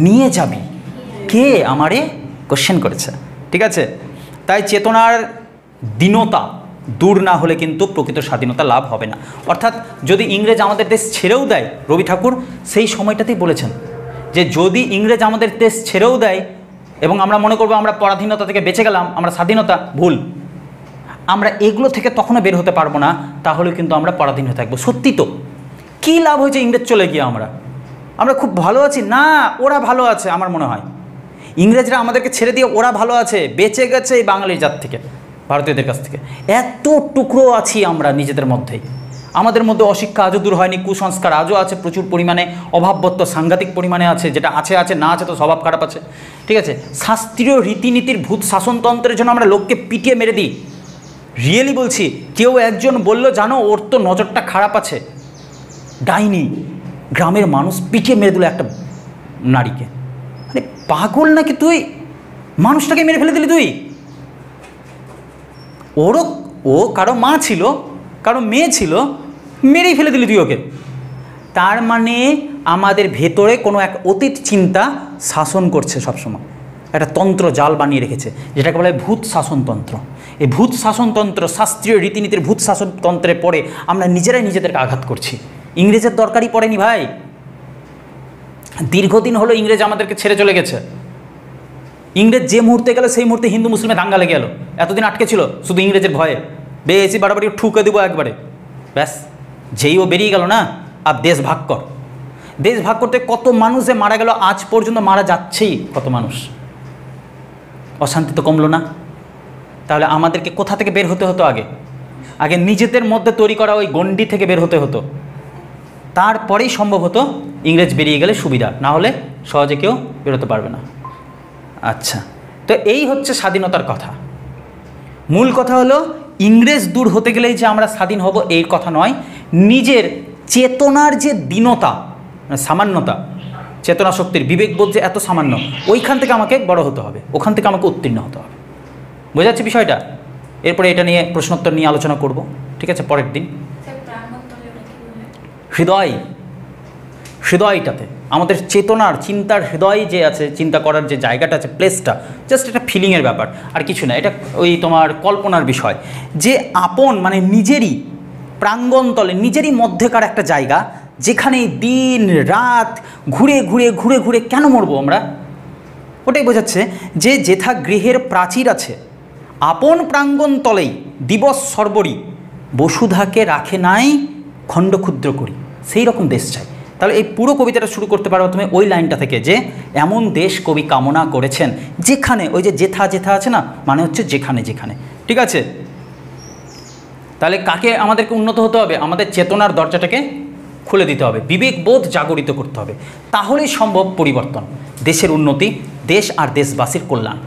নিয়ে যাবি কে আমারে, কোশ্চেন করেছে, ঠিক আছে? তাই চেতনার দীনতা দূর না হলে কিন্তু প্রকৃত স্বাধীনতা লাভ হবে না। অর্থাৎ যদি ইংরেজ আমাদের দেশ ছেড়েও দেয়, রবি ঠাকুর সেই সময়টাতেই বলেছেন যে যদি ইংরেজ আমাদের দেশ ছেড়েও দেয় এবং আমরা মনে করবো আমরা পরাধীনতা থেকে বেঁচে গেলাম, আমরা স্বাধীনতা, ভুল। আমরা এগুলো থেকে তখনও বের হতে পারবো না, তাহলে কিন্তু আমরা পরাধীন হয়ে থাকবো। সত্যি তো, কী লাভ হয়েছে ইংরেজ চলে গিয়ে? আমরা খুব ভালো আছি না, ওরা ভালো আছে। আমার মনে হয় ইংরেজরা আমাদেরকে ছেড়ে দিয়ে ওরা ভালো আছে, বেঁচে গেছে এই বাঙালির জাত থেকে, ভারতীয়দের কাছ থেকে। এত টুকরো আছি আমরা নিজেদের মধ্যেই, আমাদের মধ্যে অশিক্ষা আজও দূর হয়নি, কুসংস্কার আজও আছে প্রচুর পরিমাণে, অভাববত্ত সাংঘাতিক পরিমাণে আছে, যেটা আছে আছে, না আছে তো স্বভাব খারাপ আছে, ঠিক আছে? শাস্ত্রীয় রীতিনীতির ভূত শাসনতন্ত্রের জন্য আমরা লোককে পিটিয়ে মেরে দিই। রিয়েলি বলছি, কেউ একজন বলল জানো ওর তো নজরটা খারাপ আছে, ডাইনি, গ্রামের মানুষ পিটিয়ে মেরে দিল একটা নারীকে, পাগল নাকি তুই? মানুষটাকে মেরে ফেলে দিলি তুই। ও কারো মা ছিল, কারো মেয়ে ছিল, মেরেই ফেলে দিলি তুই ওকে। তার মানে আমাদের ভেতরে কোনো এক অতীত চিন্তা শাসন করছে সবসময়, একটা তন্ত্র জাল বানিয়ে রেখেছে, যেটাকে বলা হয় ভূত শাসনতন্ত্র। এই ভূত শাসনতন্ত্র, শাস্ত্রীয় রীতিনীতির ভূত শাসনতন্ত্রে পড়ে আমরা নিজেরাই নিজেদেরকে আঘাত করছি। ইংরেজের দরকারই পড়েনি ভাই। দীর্ঘদিন হলো ইংরেজ আমাদেরকে ছেড়ে চলে গেছে। ইংরেজ যে মুহূর্তে গেল সেই মুহূর্তে হিন্দু মুসলিমে দাঙ্গা লেগে গেল। এতদিন আটকে ছিল শুধু ইংরেজের ভয়ে, বেশি বাড়াবাড়ি ঠুকে দেবো একবারে, ব্যাস। যেই ও বেরিয়ে গেল না, আর দেশ ভাগ কর। দেশ ভাগ করতে কত মানুষ যে মারা গেল, আজ পর্যন্ত মারা যাচ্ছেই কত মানুষ। অশান্তি তো কমলো না। তাহলে আমাদেরকে কোথা থেকে বের হতে হতো? আগে নিজেদের মধ্যে তৈরি করা ওই গণ্ডি থেকে বের হতে হতো, তারপরেই সম্ভব হতো ইংরেজ বেরিয়ে গেলে সুবিধা, না হলে সহজে কেউ বেরোতে পারবে না। আচ্ছা, তো এই হচ্ছে স্বাধীনতার কথা। মূল কথা হলো ইংরেজ দূর হতে গেলেই যে আমরা স্বাধীন হব এই কথা নয়। নিজের চেতনার যে দীনতা, সামান্যতা, চেতনা শক্তির বিবেকবোধ যে এত সামান্য, ওইখান থেকে আমাকে বড় হতে হবে, ওখান থেকে আমাকে উত্তীর্ণ হতে হবে। বোঝাচ্ছে বিষয়টা? এরপরে এটা নিয়ে প্রশ্নোত্তর নিয়ে আলোচনা করব, ঠিক আছে, পরের দিন। হৃদয়টাতে আমাদের চেতনার, চিন্তার হৃদয় যে আছে, চিন্তা করার যে জায়গাটা আছে, প্লেসটা, জাস্ট এটা ফিলিংয়ের ব্যাপার, আর কিছু না। এটা ওই তোমার কল্পনার বিষয়, যে আপন মানে নিজেরই প্রাঙ্গণতলে, নিজেরই মধ্যেকার একটা জায়গা, যেখানে দিন রাত ঘুরে ঘুরে ঘুরে ঘুরে কেন মরবো আমরা? ওটাই বোঝাচ্ছে যে যেথা গৃহের প্রাচীর আছে, আপন প্রাঙ্গণতলেই দিবস সর্বরি, বসুধাকে রাখে নাই খণ্ড ক্ষুদ্র করি, সেই রকম দেশ চাই। তাহলে এই পুরো কবিতাটা শুরু করতে পারো তুমি ওই লাইনটা থেকে, যে এমন দেশ কবি কামনা করেছেন যেখানে, ওই যে যেথা যেথা আছে না, মানে হচ্ছে যেখানে যেখানে, ঠিক আছে। তাহলে কাকে আমাদেরকে উন্নত হতে হবে? আমাদের চেতনার দরজাটাকে খুলে দিতে হবে, বিবেকবোধ জাগরিত করতে হবে, তাহলেই সম্ভব পরিবর্তন, দেশের উন্নতি, দেশ আর দেশবাসীর কল্যাণ।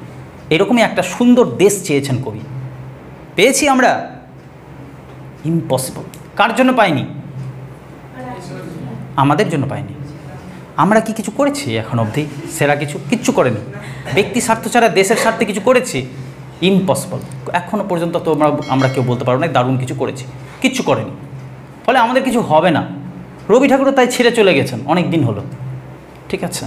এরকমই একটা সুন্দর দেশ চেয়েছেন কবি। পেয়েছি আমরা? ইম্পসিবল। কার জন্য পাইনি? আমাদের জন্য পাইনি। আমরা কি কিছু করেছি এখন অবধি? সেরা কিচ্ছু করেনি। ব্যক্তি স্বার্থ ছাড়া দেশের স্বার্থে কিছু করেছি? ইম্পসিবল। এখনও পর্যন্ত তো আমরা কেউ বলতে পারবো না দারুণ কিছু করেছি, কিচ্ছু করেনি। ফলে আমাদের কিছু হবে না। রবি ঠাকুরও তাই ছেড়ে চলে গেছেন, অনেক দিন হলো, ঠিক আছে।